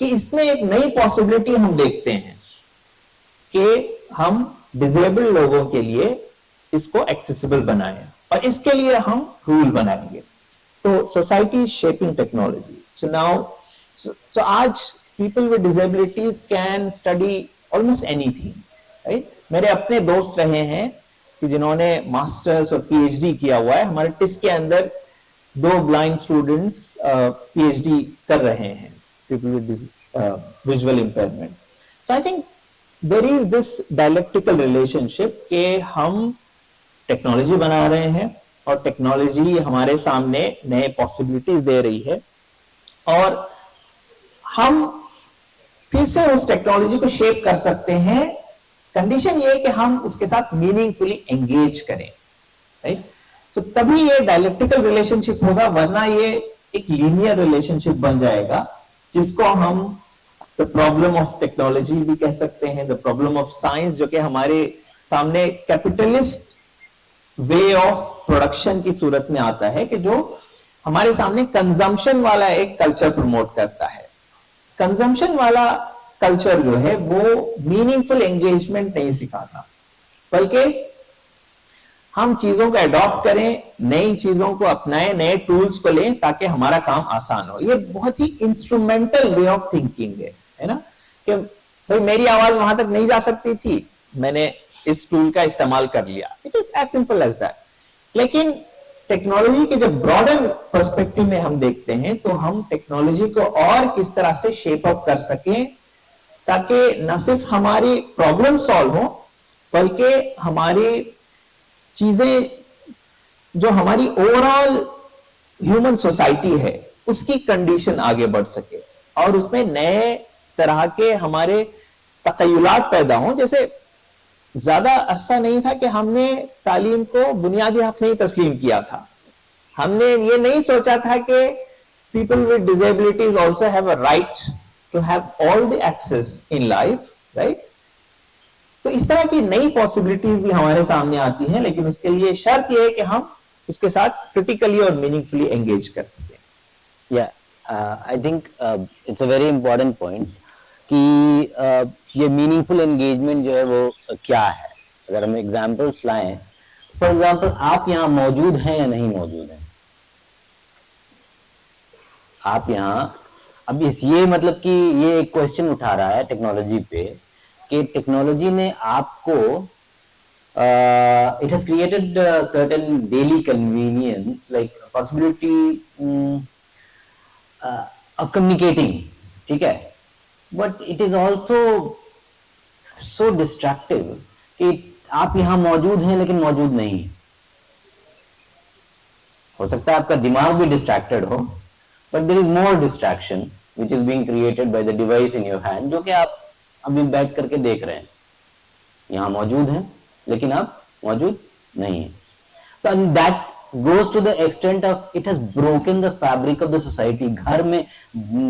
कि इसमें एक नई पॉसिबिलिटी हम देखते हैं कि हम डिसेबल्ड लोगों के लिए इसको एक्सेसिबल बनाएं और इसके लिए हम रूल बनाएंगे। तो सोसाइटी शेपिंग टेक्नोलॉजी। सो आज people with disabilities can study almost anything, right. मेरे अपने दोस्त रहे हैं कि जिन्होंने मास्टर्स और पीएचडी किया हुआ है। हमारे टिस के अंदर 2 ब्लाइंड स्टूडेंट्स पीएचडी कर रहे हैं, people with visual impairment. So I think there is this dialectical relationship कि हम टेक्नोलॉजी बना रहे हैं और टेक्नोलॉजी हमारे सामने नए पॉसिबिलिटीज दे रही है और हम फिर से उस टेक्नोलॉजी को शेप कर सकते हैं। कंडीशन ये है कि हम उसके साथ मीनिंगफुली एंगेज करें, राइट। सो तभी ये डायलेक्टिकल रिलेशनशिप होगा, वरना ये एक लीनियर रिलेशनशिप बन जाएगा जिसको हम द प्रॉब्लम ऑफ टेक्नोलॉजी भी कह सकते हैं, द प्रॉब्लम ऑफ साइंस, जो कि हमारे सामने कैपिटलिस्ट वे ऑफ प्रोडक्शन की सूरत में आता है कि जो हमारे सामने कंजम्पशन वाला एक कल्चर प्रमोट करता है। कंजम्पशन वाला कल्चर जो है वो मीनिंगफुल एंगेजमेंट नहीं सिखाता, बल्कि हम चीजों को अडॉप्ट करें, नई चीजों को अपनाएं, नए टूल्स को लें ताकि हमारा काम आसान हो। ये बहुत ही इंस्ट्रूमेंटल वे ऑफ थिंकिंग है ना, कि भाई मेरी आवाज वहां तक नहीं जा सकती थी, मैंने इस टूल का इस्तेमाल कर लिया। It is as simple as that. लेकिन टेक्नोलॉजी के जब ब्रॉडर पर्सपेक्टिव में हम देखते हैं तो हम टेक्नोलॉजी को और किस तरह से शेप अप कर सकें ताकि न सिर्फ हमारी प्रॉब्लम सॉल्व हो बल्कि हमारी चीजें जो हमारी ओवरऑल ह्यूमन सोसाइटी है उसकी कंडीशन आगे बढ़ सके और उसमें नए तरह के हमारे तखय्युलात पैदा हों। जैसे ज्यादा अरसा नहीं था कि हमने तालीम को बुनियादी हक नहीं तस्लीम किया था। हमने ये नहीं सोचा था कि people with disabilities also have a right to have all the access in life, right. तो इस तरह की नई पॉसिबिलिटीज भी हमारे सामने आती हैं, लेकिन उसके लिए शर्त यह है कि हम उसके साथ क्रिटिकली और मीनिंगफुली एंगेज कर सकें। I think it's a very important point कि ये मीनिंगफुल एंगेजमेंट जो है वो क्या है। अगर हम एग्जांपल्स लाएं, फॉर एग्जांपल आप यहाँ मौजूद हैं या नहीं मौजूद हैं, आप यहाँ अब इस ये मतलब कि ये एक क्वेश्चन उठा रहा है टेक्नोलॉजी पे कि टेक्नोलॉजी ने आपको it has created certain daily convenience like possibility of communicating, ठीक है, but it is also so destructive कि आप यहां मौजूद हैं लेकिन मौजूद नहीं। हो सकता है आपका दिमाग भी डिस्ट्रैक्टेड हो, but there is more distraction which is being created by the device in your hand, जो कि आप अभी बैठ करके देख रहे हैं। यहां मौजूद हैं लेकिन आप मौजूद नहीं है। तो that goes to the extent of it has broken the fabric of the society। घर में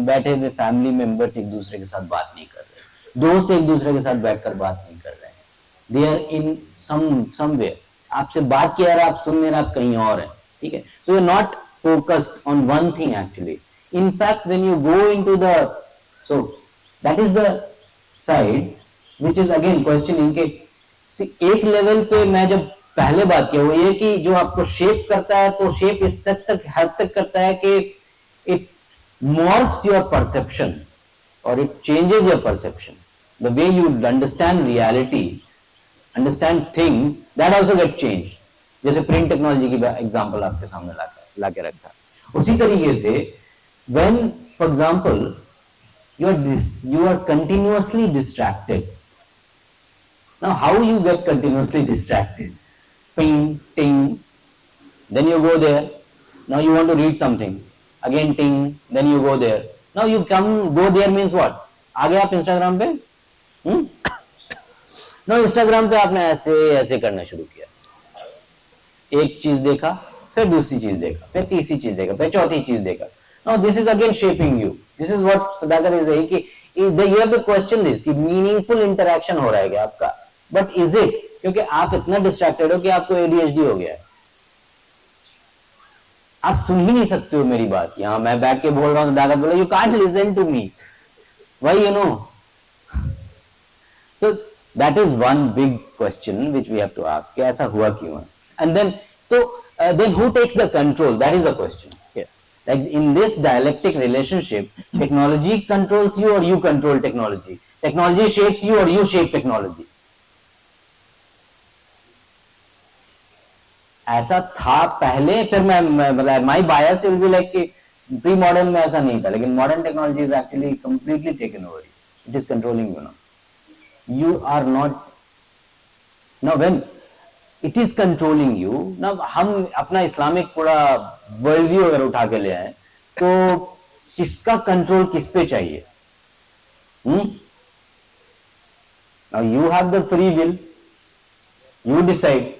बैठे हुए फैमिली मेंबर्स एक दूसरे के साथ बात नहीं कर रहे, दोस्त एक दूसरे के साथ बैठकर बात नहीं कर रहे हैं, दे आर इन समवेयर। आपसे बात किया रहा, आप सुन नहीं रहे, आप कहीं और हैं, ठीक है। So you are not focused on one thing actually. In fact when you go into the so that is the side which is again questioning के एक लेवल पे मैं जब पहले बात किया वो ये कि जो आपको शेप करता है तो शेप इस तक हद तक करता है कि इट मॉर्फ्स योर परसेप्शन और it changes your perception, the way you understand reality, understand things, that also get change. जैसे प्रिंट टेक्नोलॉजी की एग्जांपल आपके सामने लाके रखा, उसी तरीके से when for example you are continuously distracted. Now how you get continuously distracted? Ping, ting, then you go there, now you want to read something, again ting, then you go there, now you go there means what? आ गए आप Instagram पे, now Instagram पे आपने ऐसे ऐसे करना शुरू किया, एक चीज देखा, फिर दूसरी चीज देखा, फिर तीसरी चीज देखा, फिर चौथी चीज देखा। now this is again shaping you, this is what Sudhakar is saying कि you have to question this कि meaningful interaction हो रहा है क्या आपका, but is it? क्योंकि आप इतना डिस्ट्रैक्टेड हो कि आपको ADHD हो गया है, आप सुन ही नहीं सकते हो मेरी बात। यहां मैं बैठ के बोल रहा हूं, सदाकत बोला you can't listen to me, why you know. So that is one big question which we have to ask कि ऐसा हुआ क्यों है, and then then who takes the control, that is a question. Yes, like in this dialectic relationship, technology controls you or you control technology, technology shapes you or you shape technology. ऐसा था पहले, फिर मैं मतलब my bias will be like कि pre modern में ऐसा नहीं था, लेकिन modern technology is actually completely taken over, it is controlling you now, you are not now when it is controlling you. Now हम अपना इस्लामिक पूरा वर्ल्ड व्यू अगर उठा के ले आए तो किसका कंट्रोल किस पे चाहिए? Now you have the free will, you decide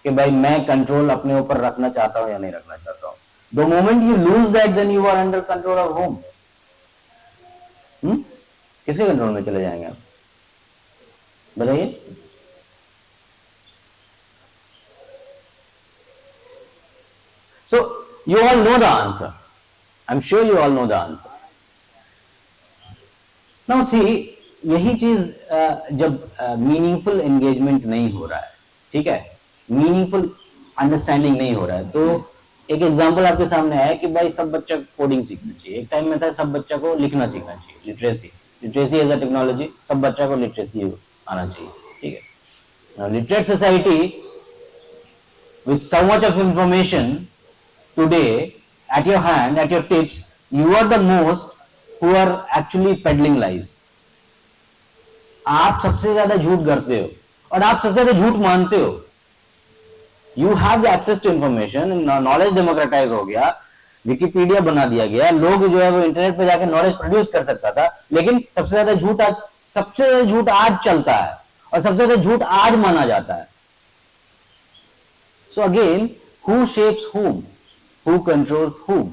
कि भाई मैं कंट्रोल अपने ऊपर रखना चाहता हूं या नहीं रखना चाहता हूं। The moment you lose that then you are under control of home. किसके कंट्रोल में चले जाएंगे आप बताइए? So you all know the answer, I am sure you all know the answer. Now see, यही चीज जब मीनिंगफुल एंगेजमेंट नहीं हो रहा है, ठीक है, मीनिंगफुल अंडरस्टैंडिंग नहीं हो रहा है। तो एक एग्जांपल आपके सामने है कि भाई सब बच्चा कोडिंग सीखना चाहिए, एक टाइम में था सब बच्चा को लिखना सीखना चाहिए, लिटरेसी एज अ टेक्नोलॉजी, सब बच्चा को लिटरेसी आना चाहिए, ठीक है। Literate society with so much of information today at your hand, at your tips, you are the most who are actually peddling lies. आप सबसे ज्यादा झूठ करते हो और आप सबसे ज्यादा झूठ मानते हो। You have the access to information, knowledge democratize हो गया, विकिपीडिया बना दिया गया, लोग जो है वो इंटरनेट पे जाके नॉलेज प्रोड्यूस कर सकता था, लेकिन सबसे ज्यादा झूठ आज चलता है और सबसे ज्यादा झूठ आज माना जाता है। So again, who shapes whom? Who controls whom?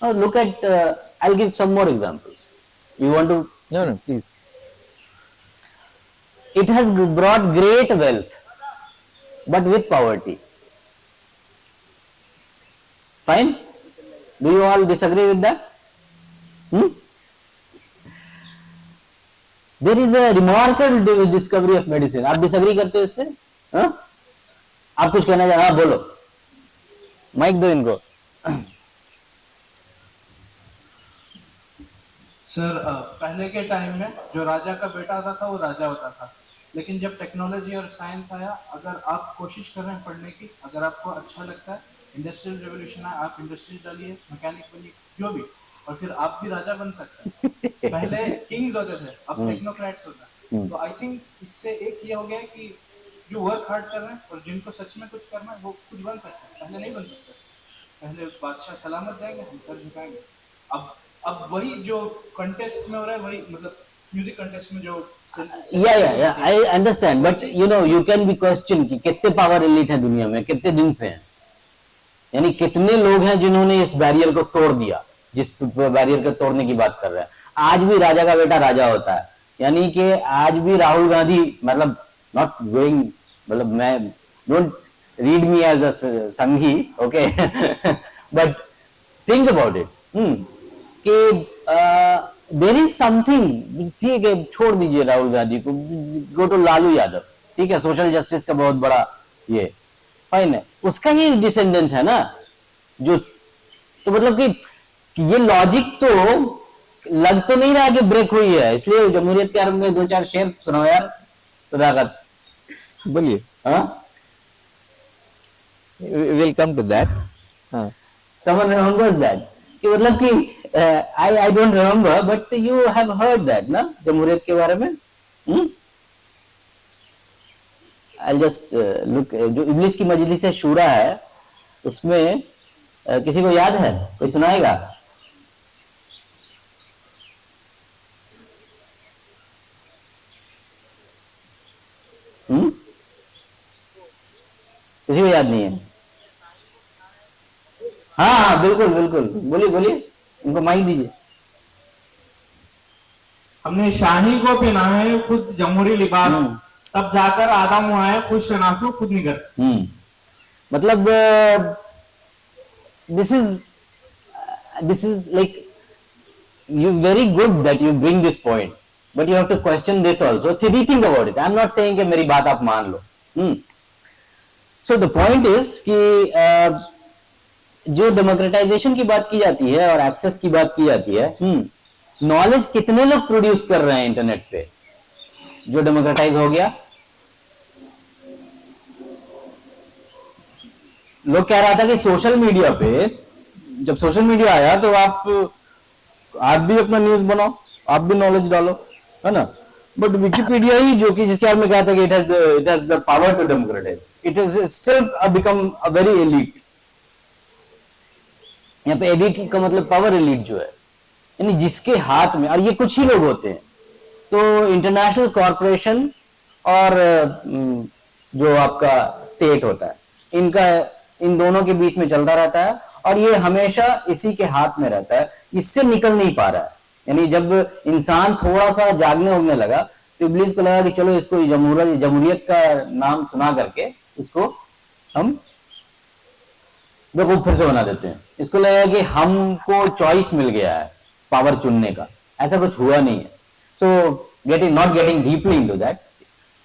Now look at, I'll give some more examples. You want to? No, please. It has brought great wealth, but with poverty. Fine? Do you all disagree with that? There is a remarkable discovery of medicine. आप disagree करते हो इससे? हाँ? आप कुछ कहना चाह, हाँ बोलो, माइक दो इनको। सर पहले के टाइम में जो राजा का बेटा होता था वो राजा होता था, लेकिन जब टेक्नोलॉजी और साइंस आया, अगर आप कोशिश कर रहे हैं पढ़ने की, अगर आपको अच्छा लगता है, इंडस्ट्रियल रेवोल्यूशन आया, आप इंडस्ट्री डालिए, मैकेनिक बनिए, जो भी, और फिर आप भी राजा बन सकते हैं। पहले किंग्स होते थे, अब टेक्नोक्रेट्स होता है। तो आई थिंक इससे एक ये हो गया कि जो वर्क हार्ड कर रहे हैं और जिनको सच में कुछ करना है वो कुछ बन सकते हैं, पहले नहीं बन सकते। पहले बादशाह सलामत जाएंगे, हम सर झुकाएंगे। अब वही जो कंटेस्ट में हो रहा है, वही मतलब म्यूजिक कंटेस्ट में जो I understand, but you know you can be question कि कितने पावर एलिट है दुनिया में, कितने दिन से हैं, यानी कितने लोग हैं जिन्होंने इस बैरियर को तोड़ दिया, जिस बैरियर को तोड़ने की बात कर रहे हैं। आज भी राजा का बेटा राजा होता है, यानी कि आज भी राहुल गांधी, मतलब नॉट गोइंग, मतलब मैं don't read me as a Sanghi, okay, but think about it कि देयर इज समथिंग, ठीक है, छोड़ दीजिए राहुल गांधी को, गो टू लालू यादव, ठीक है, सोशल जस्टिस का बहुत बड़ा ये फाइन है, उसका ही डिसेंडेंट है ना जो, तो मतलब कि ये लॉजिक तो लग तो नहीं रहा कि ब्रेक हुई है। इसलिए जमहूरियत के आरंभ में 2-4 शेर सुनाओ यार, तदाकत बोलिए। हाँ, we'll come to that. हाँ, someone remembers that कि मतलब कि I don't remember, but you have heard that ना जमहूरियत के बारे में। I'll just look, जो इब्लिस की मजलिस से शूरा है उसमें किसी को याद है, कोई सुनाएगा? किसी को याद नहीं है? हाँ बिल्कुल बिल्कुल, बोलिए बोलिए, उनको माइक दीजिए। हमने शाही को पहना है खुद जमहूरी लिबास, तब जाकर आदम हुआ है खुद शनासो खुद निगर। मतलब this is like you very good that you bring this point, but you have to question this also, rethink about it. I'm not saying कि मेरी बात आप मान लो। So the point is कि जो डेमोक्रेटाइजेशन की बात की जाती है और एक्सेस की बात की जाती है, नॉलेज कितने लोग प्रोड्यूस कर रहे हैं इंटरनेट पे जो डेमोक्रेटाइज हो गया? लोग कह रहा था कि सोशल मीडिया पे, जब सोशल मीडिया आया तो आप भी अपना न्यूज बनाओ, आप भी नॉलेज डालो, है ना, बट विकिपीडिया ही जो कि जिसके बारे में कहा था कि it has the power to democratize, it is self become a very elite. यहाँ पे एलिट का मतलब पावर एलिट जो है, यानी जिसके हाथ में, और ये कुछ ही लोग होते हैं, तो इंटरनेशनल कॉरपोरेशन और जो आपका स्टेट होता है, इन दोनों के बीच में चलता रहता है और ये हमेशा इसी के हाथ में रहता है, इससे निकल नहीं पा रहा है। यानी जब इंसान थोड़ा सा जागने उगने लगा तो इब्लीस को लगा कि चलो इसको जमहूरियत का नाम सुना करके इसको हम बेवकूफ फिर से बना देते हैं। इसको लगा कि हमको चॉइस मिल गया है पावर चुनने का, ऐसा कुछ हुआ नहीं है। सो not getting deeply into that,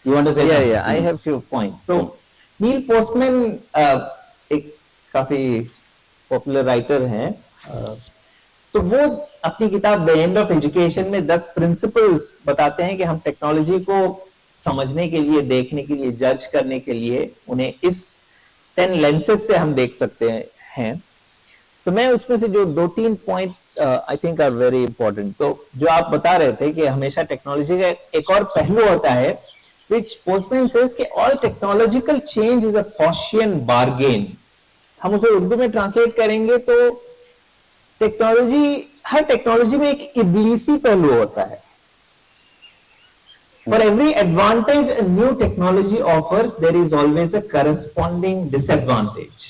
you want to say yeah, I have few points. So Neil Postman एक काफी पॉपुलर राइटर हैं, तो वो अपनी किताब द एंड ऑफ एजुकेशन में 10 प्रिंसिपल्स बताते हैं कि हम टेक्नोलॉजी को समझने के लिए, देखने के लिए, जज करने के लिए उन्हें इस 10 लेंसेज से हम देख सकते हैं। तो मैं उसमें से जो 2-3 point I think are very important, तो जो आप बता रहे थे कि हमेशा टेक्नोलॉजी का एक और पहलू होता है which Postman says कि all technological change is a Faustian bargain। हम उसे उर्दू में ट्रांसलेट करेंगे तो हर टेक्नोलॉजी में एक इब्लीसी पहलू होता है। For every advantage a new technology offers, there is always a corresponding disadvantage,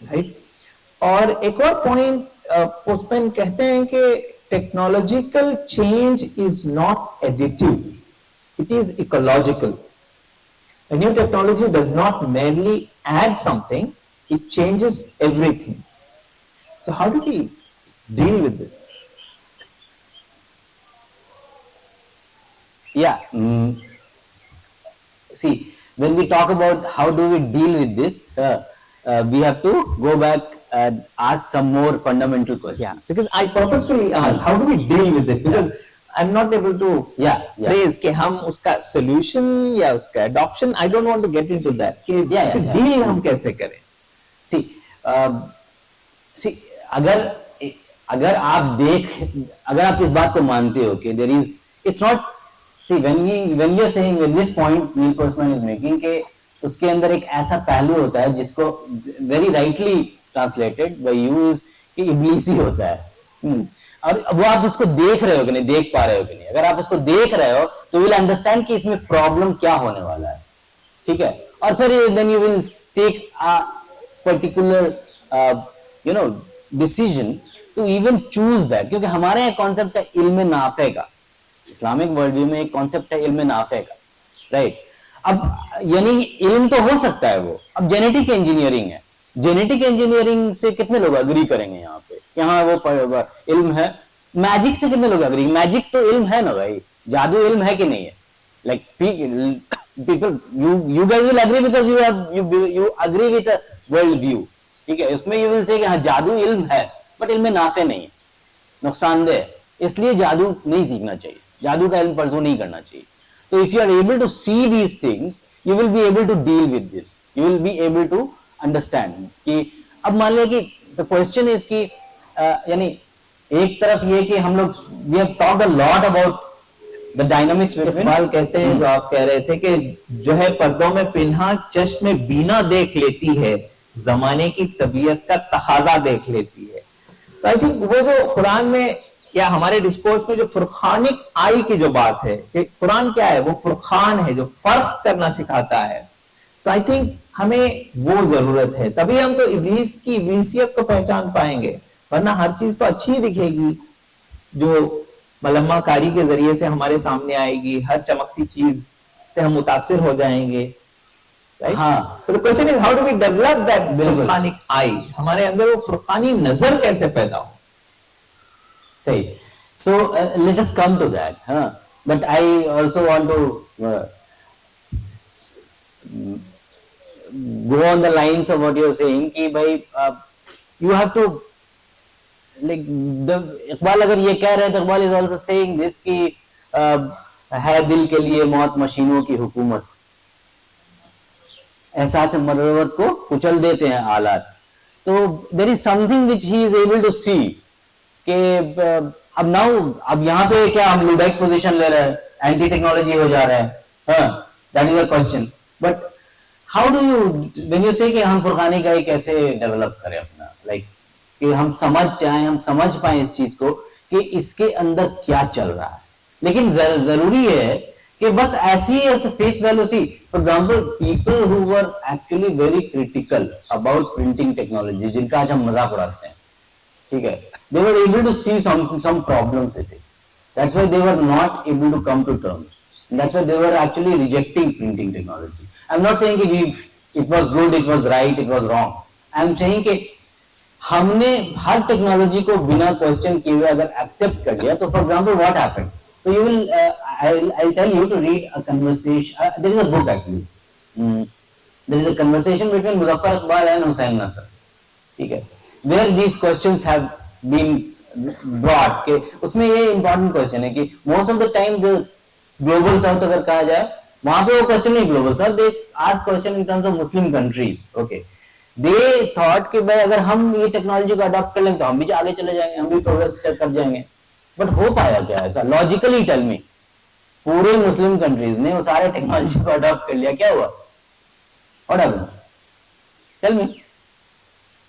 right? और एक और पॉइंट पोस्टमैन कहते हैं कि technological change is not additive, it is ecological. A new technology does not merely add something, it changes everything. So how do we deal with this? Yeah. See, when we talk about how do we deal with this, we have to go back and ask some more fundamental questions. Yeah, because I purposefully asked, how do we deal with it? Because I'm not able to phrase कि हम उसका solution या उसका adoption, I don't want to get into that कि deal हम कैसे करें। See, अगर आप इस बात को मानते हो कि there is, it's not, see when you're saying with this point Neil Postman is making कि उसके अंदर एक ऐसा पहलू होता है जिसको very rightly translated by you is कि इब्लीसी होता है। और वो आप उसको देख रहे हो कि नहीं, देख पा रहे हो कि नहीं। अगर आप उसको देख रहे हो तो यू विल अंडरस्टैंड कि इसमें प्रॉब्लम क्या होने वाला है, ठीक है। और फिर then you will take a particular decision to even choose that, क्योंकि हमारे यहाँ कॉन्सेप्ट है इल्म नाफे का, इस्लामिक वर्ल्ड व्यू में एक कॉन्सेप्ट है इल्म नाफे का, राइट। अब यानी इल्म तो हो सकता है वो, अब जेनेटिक इंजीनियरिंग है, जेनेटिक इंजीनियरिंग से कितने लोग अग्री करेंगे यहाँ पे, यहाँ वो इल्म है। मैजिक से कितने लोग अग्री, मैजिक तो इल्म है ना भाई, जादू इल्म है कि नहीं है। Like people you guys will agree because you agree with a world view, ठीक है। इसमें यू विल से कि हाँ जादू इल्म है, बट इल्म नाफे नहीं है, नुकसानदेह, इसलिए जादू नहीं सीखना चाहिए, जादू का इल्म परसू नहीं करना चाहिए। तो if you are able to see these things you will be able to deal with this, you will be able to understand कि अब मान लिया कि द क्वेश्चन इज कि यानी एक तरफ ये कि हम लोग we have talked a lot about the dynamics between, Iqbal कहते हैं जो आप कह रहे थे कि जो है पर्दों में पिन्हा चश्मे बीना देख लेती है, जमाने की तबीयत का तकाजा देख लेती है। तो आई थिंक वो जो कुरान में या हमारे डिस्कोर्स में जो फुरखानिक आई की जो बात है कि कुरान क्या है, वो फुरखान है जो फर्क करना सिखाता है। सो आई थिंक हमें वो जरूरत है, तभी हम तो इब्लीस की इब्लीसियत को पहचान पाएंगे, वरना हर चीज तो अच्छी दिखेगी जो मलम्माकारी के जरिए से हमारे सामने आएगी, हर चमकती चीज से हम मुतासिर हो जाएंगे, राइट। हाँ, तो the question is how do we develop that फुरखानिक आई, हमारे अंदर वो फुरखानी नजर कैसे पैदा हो। सही। So let us come to that, हाँ, but I also want to go on the lines of what you're saying कि भाई you have to like the Iqbal अगर ये कह रहे हैं तो Iqbal is also saying this कि है दिल के लिए मौत मशीनों की हुकूमत, एहसास मरवत को कुचल देते हैं आलात। तो there is something which he is able to see कि अब नाउ अब यहाँ पे क्या हम लुडाइक पोजीशन ले रहे हैं, एंटी टेक्नोलॉजी हो जा रहा है, हाँ, that is a question, but how do you when you से कि हम फुरखानी का कैसे डेवलप करें अपना, लाइक कि हम समझ पाए इस चीज को कि इसके अंदर क्या चल रहा है। लेकिन जरूरी है कि बस ऐसी फेस वैल्यू सी, for example people who were actually very critical about printing technology, जिनका आज हम मजाक उड़ाते हैं, ठीक है, they were able to see some problems with it, that's why they were not able to come to terms, that's why they were actually rejecting printing technology. I'm not saying कि it was good, it was right, it was wrong. I'm saying कि हमने हर technology को बिना question किए हुए अगर accept कर लिया तो for example what happened, so you will I'll tell you to read a conversation, there is a book actually, there is a conversation between Muzaffar Iqbal and Hussain Nasr, ठीक है, where these questions have been brought, के उसमें ये important question है कि most of the time the global south अगर कहा जाए, वहां पे वो question नहीं global south, they ask question in terms of Muslim countries, okay, they thought कि भाई अगर हम ये टेक्नोलॉजी को अडॉप्ट कर लेंगे तो हम भी आगे चले जाएंगे, हम भी प्रोग्रेस कर जाएंगे, बट हो पाया क्या ऐसा? लॉजिकली टेल मी, पूरे मुस्लिम कंट्रीज ने वो सारे टेक्नोलॉजी को अडॉप्ट कर लिया, क्या हुआ? What happened? Tell me.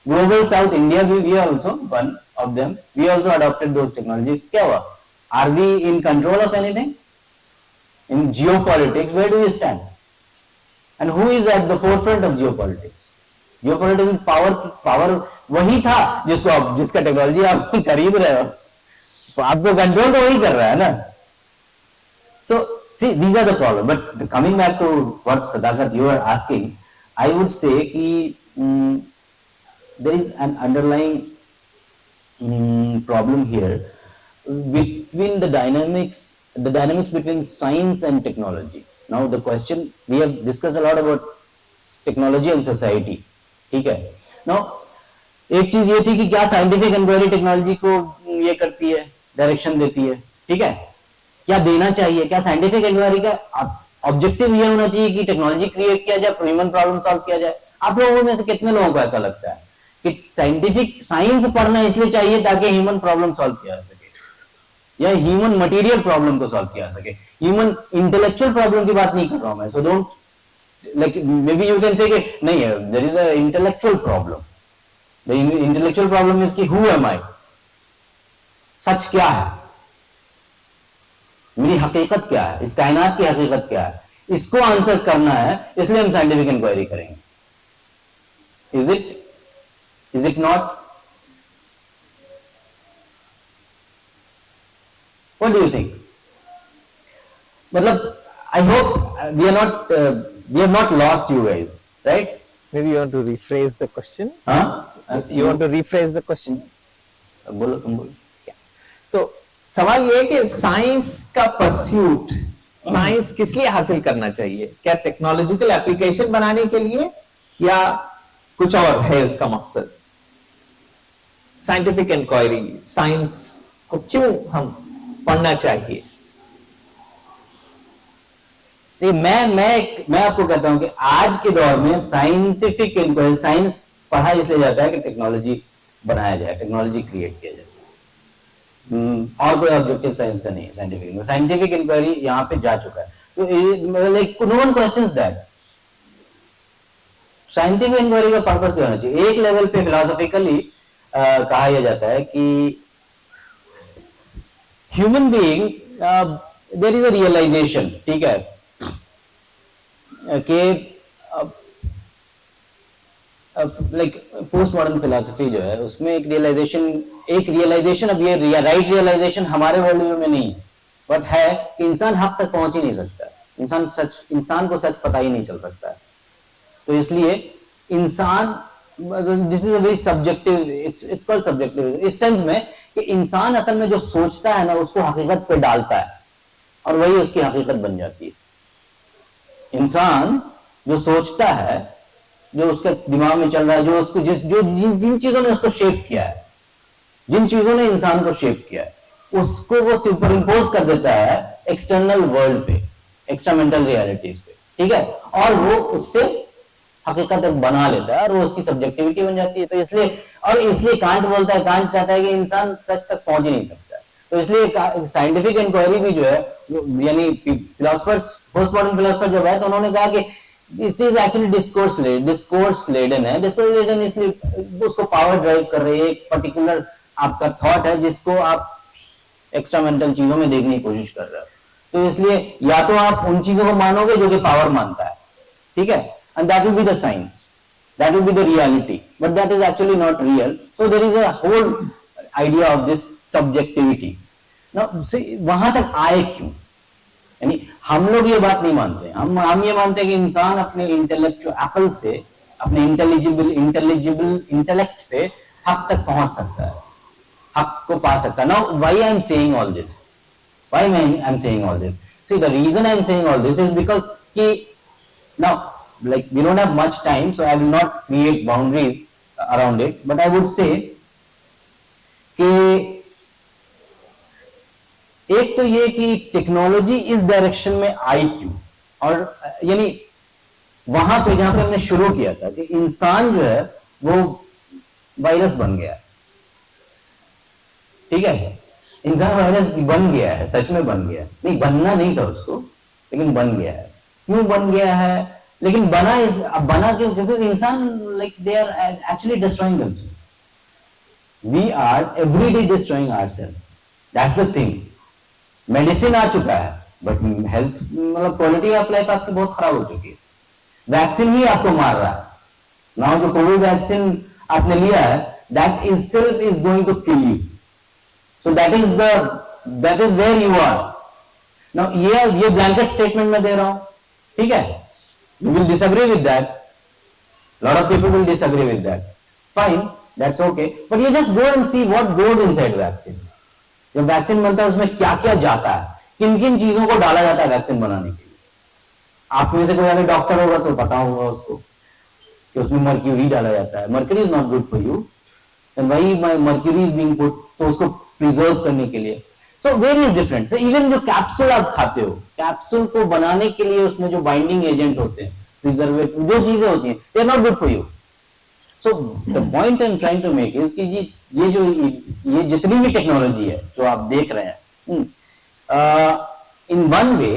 Global South, India, we are also one of them. We also adopted those technologies. क्या हुआ? Are we in control of anything? In geopolitics, where do we stand? And who is at the forefront of geopolitics? Geopolitics में power वही था जिसका technology आप खरीद रहे हो, तो आपको कंट्रोल तो वही कर रहा है ना. So see, these are the problem. But coming back to what Sadakat you are asking, I would say कि there is an underlying problem here between the dynamics between science and technology. Now the question, we have discussed a lot about technology and society, ठीक है. Now एक चीज ये थी कि क्या scientific inquiry technology को ये करती है, डायरेक्शन देती है, ठीक है, क्या देना चाहिए, क्या साइंटिफिक इंक्वायरी का ऑब्जेक्टिव ये होना चाहिए कि टेक्नोलॉजी क्रिएट किया जाए, ह्यूमन प्रॉब्लम सॉल्व किया जाए? आप लोगों में से कितने लोगों को ऐसा लगता है कि साइंटिफिक साइंस पढ़ना इसलिए चाहिए ताकि ह्यूमन प्रॉब्लम सॉल्व किया जा सके, या ह्यूमन मटेरियल प्रॉब्लम को सॉल्व किया जा सके? ह्यूमन इंटेलेक्चुअल प्रॉब्लम की बात नहीं कर रहा हूं मैं, so don't like, may be you can say कि नहीं है, there is a intellectual problem. The intellectual problem is कि हु एम आई, सच क्या है, मेरी हकीकत क्या है, इस कायनात की हकीकत क्या है, इसको आंसर करना है, इसलिए हम साइंटिफिक इंक्वायरी करेंगे. Is it not? What do you think? मतलब I hope we have not lost you guys, right? Maybe you want to rephrase the question. You want to rephrase the question? बोलो, तुम बोलो. तो सवाल ये है कि साइंस का परस्यूट, साइंस किस लिए हासिल करना चाहिए? क्या टेक्नोलॉजिकल एप्लीकेशन बनाने के लिए, या कुछ और है उसका मकसद? साइंटिफिक इंक्वायरी, साइंस को क्यों हम पढ़ना चाहिए? मैं आपको कहता हूं कि आज के दौर में साइंटिफिक इंक्वायरी, साइंस पढ़ा इसलिए जाता है कि टेक्नोलॉजी बनाया जाए, टेक्नोलॉजी क्रिएट किया जाए, और कोई ऑब्जेक्टिव साइंस का नहीं है. साइंटिफिक इंक्वायरी यहाँ पे जा चुका है, तो like no one questions that. Scientific inquiry का पर्पस क्या होना चाहिए? एक लेवल पे फिलोसॉफिकली कहा यह जाता है कि human being, there is a realization, ठीक है, कि लाइक पोस्ट मॉडर्न फिलोसफी जो है उसमें एक रियलाइजेशन, अब ये राइट रियलाइजेशन हमारे वर्ल्ड में नहीं है, बट है कि इंसान हक तक पहुंच ही नहीं सकता, इंसान को सच पता ही नहीं चल सकता है. तो इसलिए इंसान, this is a very subjective, it's called subjective इस सेंस में कि इंसान असल में जो सोचता है ना उसको हकीकत पे डालता है और वही उसकी हकीकत बन जाती है. इंसान जो सोचता है, जो उसके दिमाग में चल रहा है, जो उसको जिन चीजों ने उसको शेप किया है, जिन चीजों ने इंसान को शेप किया है, उसको वो सुपर इम्पोज कर देता है एक्सटर्नल वर्ल्ड पे, एक्स्ट्रामेंटल रियलिटीज पे, ठीक है, और वो उससे हकीकत बना लेता है और वो उसकी सब्जेक्टिविटी बन जाती है. तो इसलिए कांट बोलता है, कांट कहता है कि इंसान सच तक पहुंच ही नहीं सकता. तो इसलिए साइंटिफिक इंक्वायरी भी जो है, यानी फिलोसफर्स, पोस्ट मॉडर्न फिलोसफर जब है तो उन्होंने कहा कि it is actually discourse laden है. डिस्कोर्स लेडन इसलिए उसको पावर ड्राइव कर रही है, एक पर्टिकुलर आपका थॉट है जिसको आप एक्स्ट्रामेंटल चीजों में देखने की कोशिश कर रहे हो. तो इसलिए या तो आप उन चीजों को मानोगे जो कि पावर मानता है, ठीक है, and that will be the science, that will be the reality, but that is actually not real. So there is a whole idea of this subjectivity. Now see, वहां तक आए क्यों? यानी हम लोग ये बात नहीं मानते, हम ये मानते हैं कि इंसान अपने इंटेलेक्चुअल अकल से, अपने इंटेलिजिबल इंटेलेक्ट से हक तक पहुंच सकता है, हक को पा सकता है. Now why I am saying all this? Why I am saying all this? See, the reason I am saying all this is because कि now like we don't have much time, so I will not create boundaries around it, but I would say कि एक तो ये कि technology इस direction में आई क्यों, और यानी वहां पे जहां पे हमने शुरू किया था कि इंसान जो है वो वायरस बन गया, ठीक है, इंसान वायरस बन गया है, सच में बन गया, नहीं बनना नहीं था उसको, लेकिन बन गया है। क्यों बन गया है, लेकिन बना क्यों, क्योंकि इंसान like they are actually destroying themselves, we are every day destroying ourselves, that's the thing. Medicine आ चुका है, बट हेल्थ मतलब क्वालिटी ऑफ लाइफ आपकी बहुत खराब हो चुकी है, वैक्सीन ही आपको मार रहा है। नाउ जो कोविड वैक्सीन आपने लिया है, that is self is going to kill you, so that is where you are now. ये ब्लैंकेट स्टेटमेंट मैं दे रहा हूं, ठीक है, you will disagree with that, lot of people will disagree with that, fine, that's okay, but you just go and see what goes inside vaccine. जब vaccine बनता है उसमें क्या क्या जाता है, किन किन चीजों को डाला जाता है वैक्सीन बनाने के लिए। आप में से कोई अगर डॉक्टर होगा तो पता होगा उसको कि उसमें मर्क्यूरी डाला जाता है, mercury is not good for you, and वही मर्क्यूरी इज बीइंग पुट, तो उसको प्रिजर्व करने के लिए। So various different, so even जो कैप्सूल आप खाते हो, कैप्सूल को बनाने के लिए उसमें जो बाइंडिंग एजेंट होते हैं, प्रिजर्वेटिव जो चीजें होती हैं, they are not good for you. So the point I am trying to make is कि ये जितनी भी टेक्नोलॉजी है जो आप देख रहे हैं, इन वन वे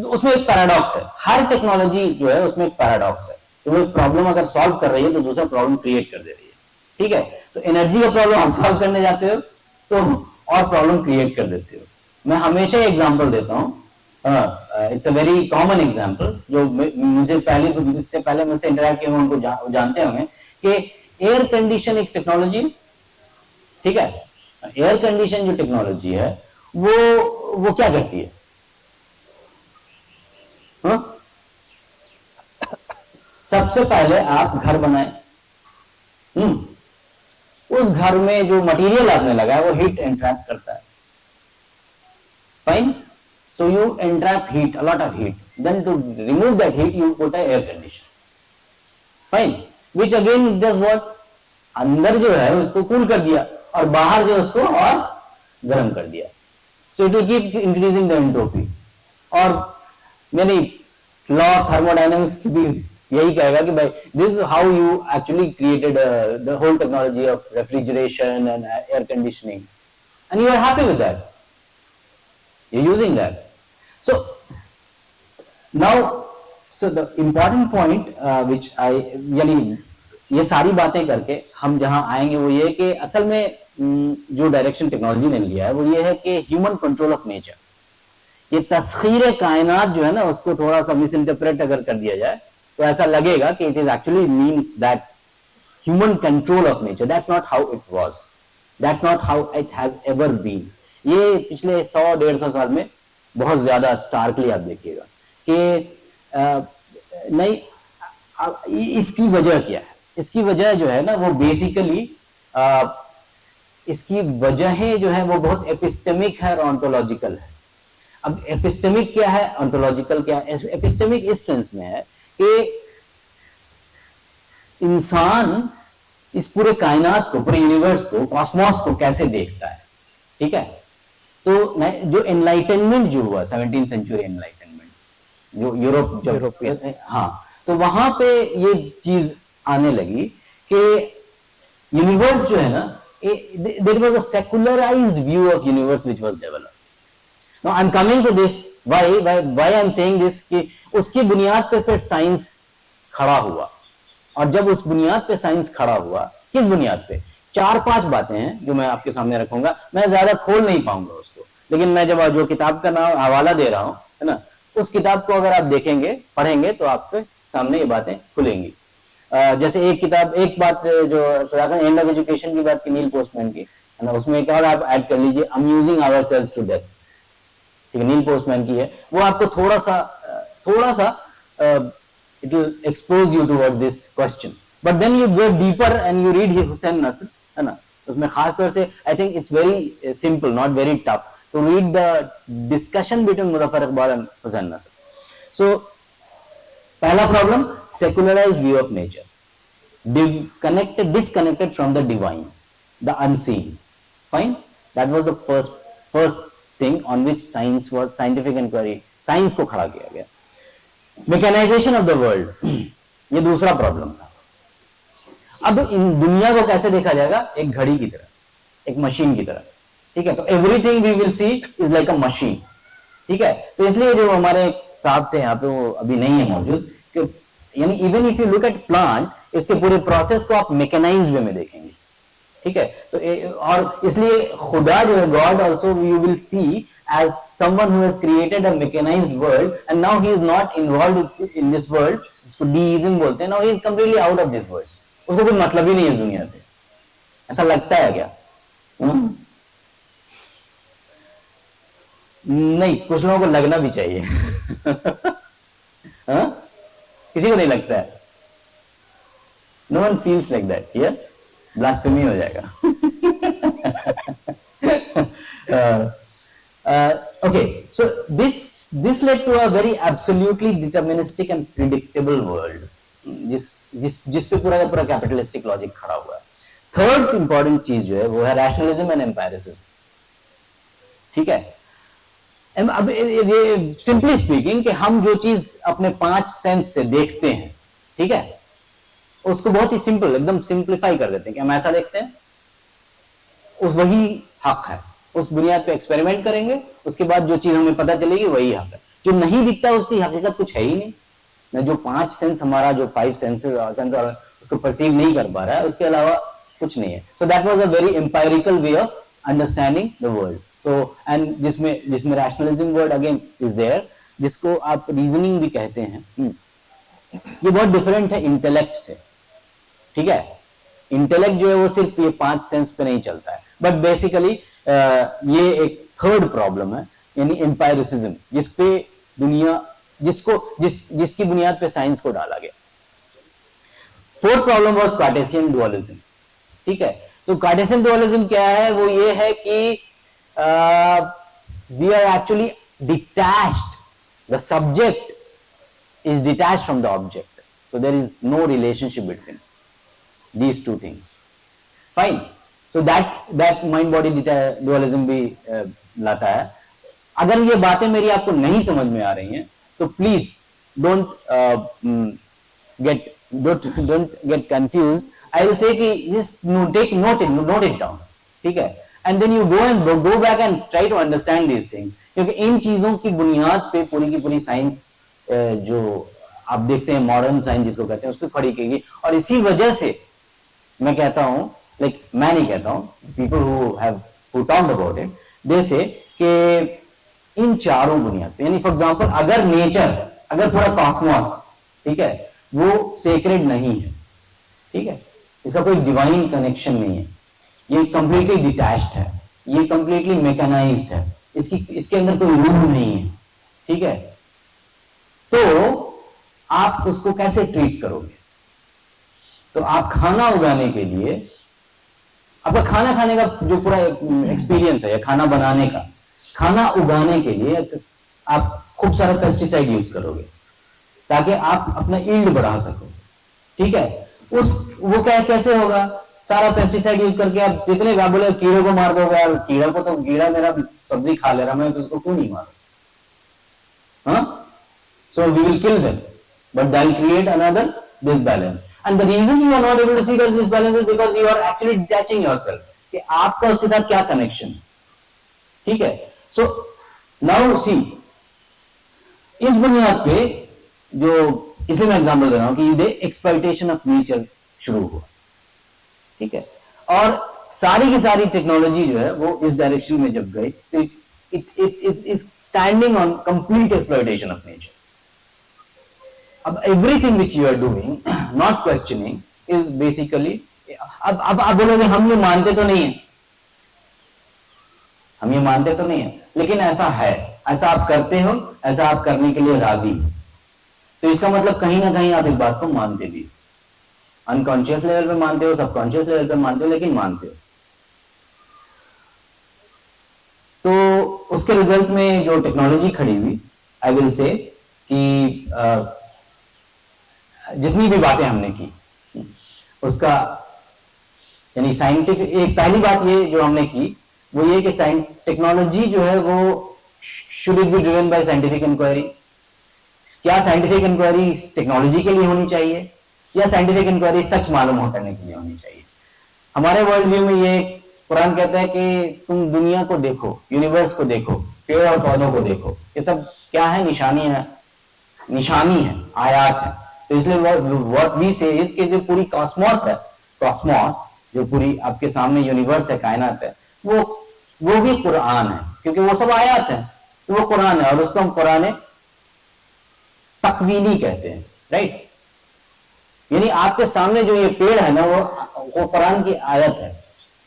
उसमें एक पैराडॉक्स है। हर टेक्नोलॉजी जो है उसमें एक पैराडॉक्स है, तो वो एक प्रॉब्लम अगर सॉल्व कर रही है तो दूसरा प्रॉब्लम क्रिएट कर दे रही है, ठीक है। तो एनर्जी का प्रॉब्लम आप सॉल्व करने जाते हो तो और प्रॉब्लम क्रिएट कर देते हो। मैं हमेशा एग्जांपल देता हूं, it's a very common example, जो मुझे इससे पहले मुझसे इंटरेक्ट किए उनको जानते होंगे कि एयर कंडीशन एक टेक्नोलॉजी, ठीक है। एयर कंडीशन जो टेक्नोलॉजी है वो क्या करती है, सबसे पहले आप घर बनाए, उस घर में जो मटेरियल आपने लगाया वो हीट एंट्रैप करता है, fine, so you entrap heat, a lot of heat, then to remove that heat you put a air condition, fine, which again does what, अंदर जो है उसको कूल कर दिया और बाहर जो उसको और गर्म कर दिया, so it will keep increasing the entropy. और मैंने लॉ ऑफ थर्मोडायनेमिक्स भी यही कहेगा कि भाई this is how you actually created the whole technology of refrigeration and air conditioning, and you are happy with that, you using that. So now so the important point which I, यानी ये सारी बातें करके हम जहां आएंगे वो ये कि असल में जो डायरेक्शन टेक्नोलॉजी ने लिया है वो ये है कि ह्यूमन कंट्रोल ऑफ नेचर। ये तस्खीर कायनात जो है ना, उसको थोड़ा सा मिस इंटरप्रेट अगर कर दिया जाए तो ऐसा लगेगा कि it is actually means that human control of nature, that's not how it was, that's not how it has ever been. ये पिछले 100-150 साल में बहुत ज्यादा स्टार्कली आप देखिएगा कि नहीं, इसकी वजह क्या है, इसकी वजह जो है ना वो बेसिकली इसकी वजहें जो है वो बहुत एपिस्टेमिक है और ऑन्टोलॉजिकल है। अब एपिस्टेमिक क्या है, ऑन्टोलॉजिकल क्या है? एपिस्टेमिक इस सेंस में है कि इंसान इस पूरे कायनात को, पूरे यूनिवर्स को, कॉस्मोस को कैसे देखता है, ठीक है। तो जो एनलाइटनमेंट जो हुआ 17वीं सेंचुरी एनलाइटनमेंट, जो यूरोप, हाँ, तो वहां पे ये चीज आने लगी कि यूनिवर्स जो है ना, there was a secularised view of universe which was developed. Now I am coming to this, why I am saying this, कि उसकी बुनियाद पे फिर साइंस खड़ा हुआ। और जब उस बुनियाद पे साइंस खड़ा हुआ, किस बुनियाद पे? 4-5 बातें हैं जो मैं आपके सामने रखूंगा, मैं ज्यादा खोल नहीं पाऊंगा उसको, लेकिन मैं जब जो किताब का नाम हवाला दे रहा हूं, है ना, उस किताब को अगर आप देखेंगे, पढ़ेंगे, तो आपके सामने ये बातें खुलेंगी। जैसे एक बात जो एंड ऑफ एजुकेशन की बात की, नील पोस्टमैन की, है ना, उसमें एक और आप ऐड कर लीजिए, अम्यूजिंग आवरसेल्व्स टू डेथ, ठीक है, नील पोस्टमैन की है। वो आपको थोड़ा सा it will expose you towards this question, but then you go deeper and you read Hussain Nasr, है ना, उसमें खास तौर से I think it's very simple, not very tough to read the discussion between Muzaffar Iqbal and Hussain Nasr. So पहला problem, secularised view of nature, disconnected from the divine, the unseen. Fine, that was the first thing on which scientific inquiry, science को खड़ा किया गया. Mechanization of the world, ये दूसरा problem था. अब इन दुनिया को कैसे देखा जाएगा? एक घड़ी की तरह, एक मशीन की तरह. ठीक है, तो everything we will see is like a machine. ठीक है, तो इसलिए जो हमारे साहब थे यहाँ पे, वो अभी नहीं है मौजूद, यानी even if you look at plant, इसके पूरे प्रोसेस को आप मैकेनाइज्ड वे में देखेंगे. ठीक है, तो और इसलिए खुदा जो है, God also you will C as someone who has created a mechanized world and now he is not involved in this world, जिसको deism बोलते हैं. now he is completely out of this world, उसको कोई मतलब ही नहीं है इस दुनिया से. ऐसा लगता है क्या? नहीं, कुछ लोगों को लगना भी चाहिए. किसी को नहीं लगता है. No one feels like that. Yeah, blasphemy हो जाएगा. Okay, so this led to a very absolutely deterministic and predictable world. जिस पे पूरा का पूरा कैपिटलिस्टिक लॉजिक खड़ा हुआ है. थर्ड इंपॉर्टेंट चीज जो है वो है रैशनलिज्म एंड एम्पायरिसिज्म. ठीक है, अब ये सिंपली स्पीकिंग कि हम जो चीज अपने 5 सेंस से देखते हैं, ठीक है, उसको बहुत ही सिंपल, एकदम सिंप्लीफाई कर देते हैं कि हम ऐसा देखते हैं, उस वही हक है. उस बुनियाद पे एक्सपेरिमेंट करेंगे, उसके बाद जो चीज हमें पता चलेगी वही हक है. जो नहीं दिखता उसकी हकीकत कुछ है ही नहीं. ना जो 5 सेंस हमारा, जो 5 सेंसेस उसको परसीव नहीं कर पा रहा है, उसके अलावा कुछ नहीं है. तो that was a very empirical way of understanding the world. So and जिसमें rationalism word again is there, जिसको आप रीजनिंग भी कहते हैं. ये बहुत डिफरेंट है इंटेलेक्ट से. ठीक है, इंटेलेक्ट जो है वो सिर्फ ये 5 सेंस पे नहीं चलता है, बट बेसिकली ये एक थर्ड प्रॉब्लम है, यानी एम्पायरिसिज्म, जिसपे दुनिया, जिसकी बुनियाद पे साइंस को डाला गया. Fourth problem was Cartesian dualism. ठीक है, तो कार्टेशियन डुअलिज्म क्या है? वो ये है कि we are actually detached, the subject is detached from the object, so there is no relationship between these two things. Fine, so that mind body dualism भी लाता है. अगर ये बातें मेरी आपको नहीं समझ में आ रही हैं तो please don't get confused. I will say कि just note it down. ठीक है, and then you go back and try to understand these things, क्योंकि इन चीजों की बुनियाद पे पूरी की पूरी साइंस जो आप देखते हैं, मॉडर्न साइंस जिसको कहते हैं, उसको खड़ी की गई. और इसी वजह से मैं कहता हूं, मैं नहीं कहता हूं, people who talked about it, they say कि इन चारों बुनियाद पे, यानी फॉर एग्जांपल अगर नेचर, अगर पूरा कॉस्मोस, ठीक है, वो सेक्रेड नहीं है, ठीक है, इसका कोई डिवाइन कनेक्शन नहीं है, ये कंप्लीटली डिटैच्ड है, ये कंप्लीटली मैकेनाइज्ड है, इसके अंदर कोई रूह नहीं है. ठीक है, तो आप उसको कैसे ट्रीट करोगे? तो आप खाना उगाने के लिए, आपका खाना खाने का जो पूरा एक्सपीरियंस है, या खाना बनाने का, खाना उगाने के लिए आप खूब सारा पेस्टिसाइड यूज करोगे ताकि आप अपना यील्ड बढ़ा सको. ठीक है, वो क्या कैसे होगा? सारा पेस्टिसाइड यूज करके आप जितने बोले कीड़े को मार दोगे, यार कीड़ा को तो कीड़ा मेरा सब्जी खा ले रहा, मैं तो उसको क्यों नहीं मारूं? हाँ, so we will kill them, but they'll create another disbalance. And the reason you are not able to see that disbalance is because you are actually detaching yourself. कि आपका उसके साथ क्या कनेक्शन? ठीक है, so now see, इस बुनियाद पे जो, इसलिए मैं एग्जांपल दे रहा हूं कि ये एक्सप्लॉइटेशन ऑफ नेचर शुरू हुआ. ठीक है, और सारी की सारी टेक्नोलॉजी जो है वो इस डायरेक्शन में जब गई, तो it is standing on complete exploitation of nature. अब everything which you are doing, not questioning, is basically, अब आप बोलोगे हम ये मानते तो नहीं है, हम ये मानते तो नहीं है, लेकिन ऐसा है, ऐसा आप करते हो, ऐसा आप करने के लिए राजी, तो इसका मतलब कहीं ना कहीं आप इस बात को मानते भी, अनकॉन्शियस लेवल पे मानते हो, सबकॉन्शियस लेवल पे मानते हो, लेकिन मानते हो. तो उसके रिजल्ट में जो टेक्नोलॉजी खड़ी हुई, आई विल से कि जितनी भी बातें हमने की उसका यानी साइंटिफिक, एक पहली बात ये जो हमने की वो ये कि टेक्नोलॉजी जो है वो should it be driven by scientific inquiry. क्या साइंटिफिक इंक्वायरी टेक्नोलॉजी के लिए होनी चाहिए या साइंटिफिक इंक्वायरी सच मालूम हो करने के लिए होनी चाहिए? हमारे वर्ल्ड व्यू में ये कुरान कहता है कि तुम दुनिया को देखो, यूनिवर्स को देखो, पेड़ और पौधों को देखो, ये सब क्या है? निशानी है, आयात है। तो इसलिए व्हाट वी से इज कि जो पूरी कॉस्मॉस जो पूरी आपके सामने यूनिवर्स है, कायनात है, वो भी कुरान है, क्योंकि वो सब आयात है, तो वो कुरान है और उसको हम कुरान तकवीनी कहते हैं, राइट? यानी आपके सामने जो ये पेड़ है ना वो कुरान की आयत है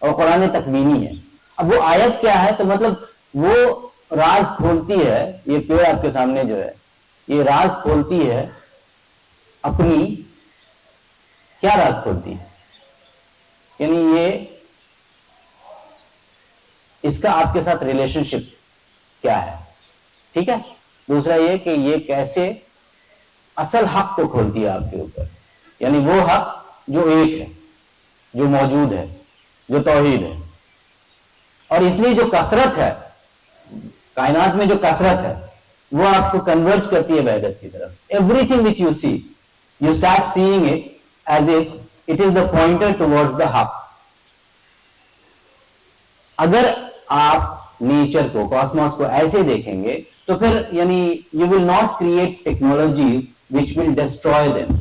और कुरान तकवीनी है। अब वो आयत क्या है? तो मतलब वो राज खोलती है, ये पेड़ आपके सामने जो है ये राज खोलती है अपनी, क्या राज खोलती है? यानी ये इसका आपके साथ रिलेशनशिप क्या है, ठीक है? दूसरा ये कि ये कैसे असल हक को खोलती है आपके ऊपर, यानी वो हक जो एक है, जो मौजूद है, जो तौहीद है। और इसलिए जो कसरत है कायनात में, जो कसरत है वो आपको कन्वर्ज करती है वहदत की तरफ। Everything which you see, you start seeing it as if it is the pointer towards the हक। अगर आप नेचर को, कॉस्मोस को ऐसे देखेंगे तो फिर यानी you will not create technologies which will destroy them,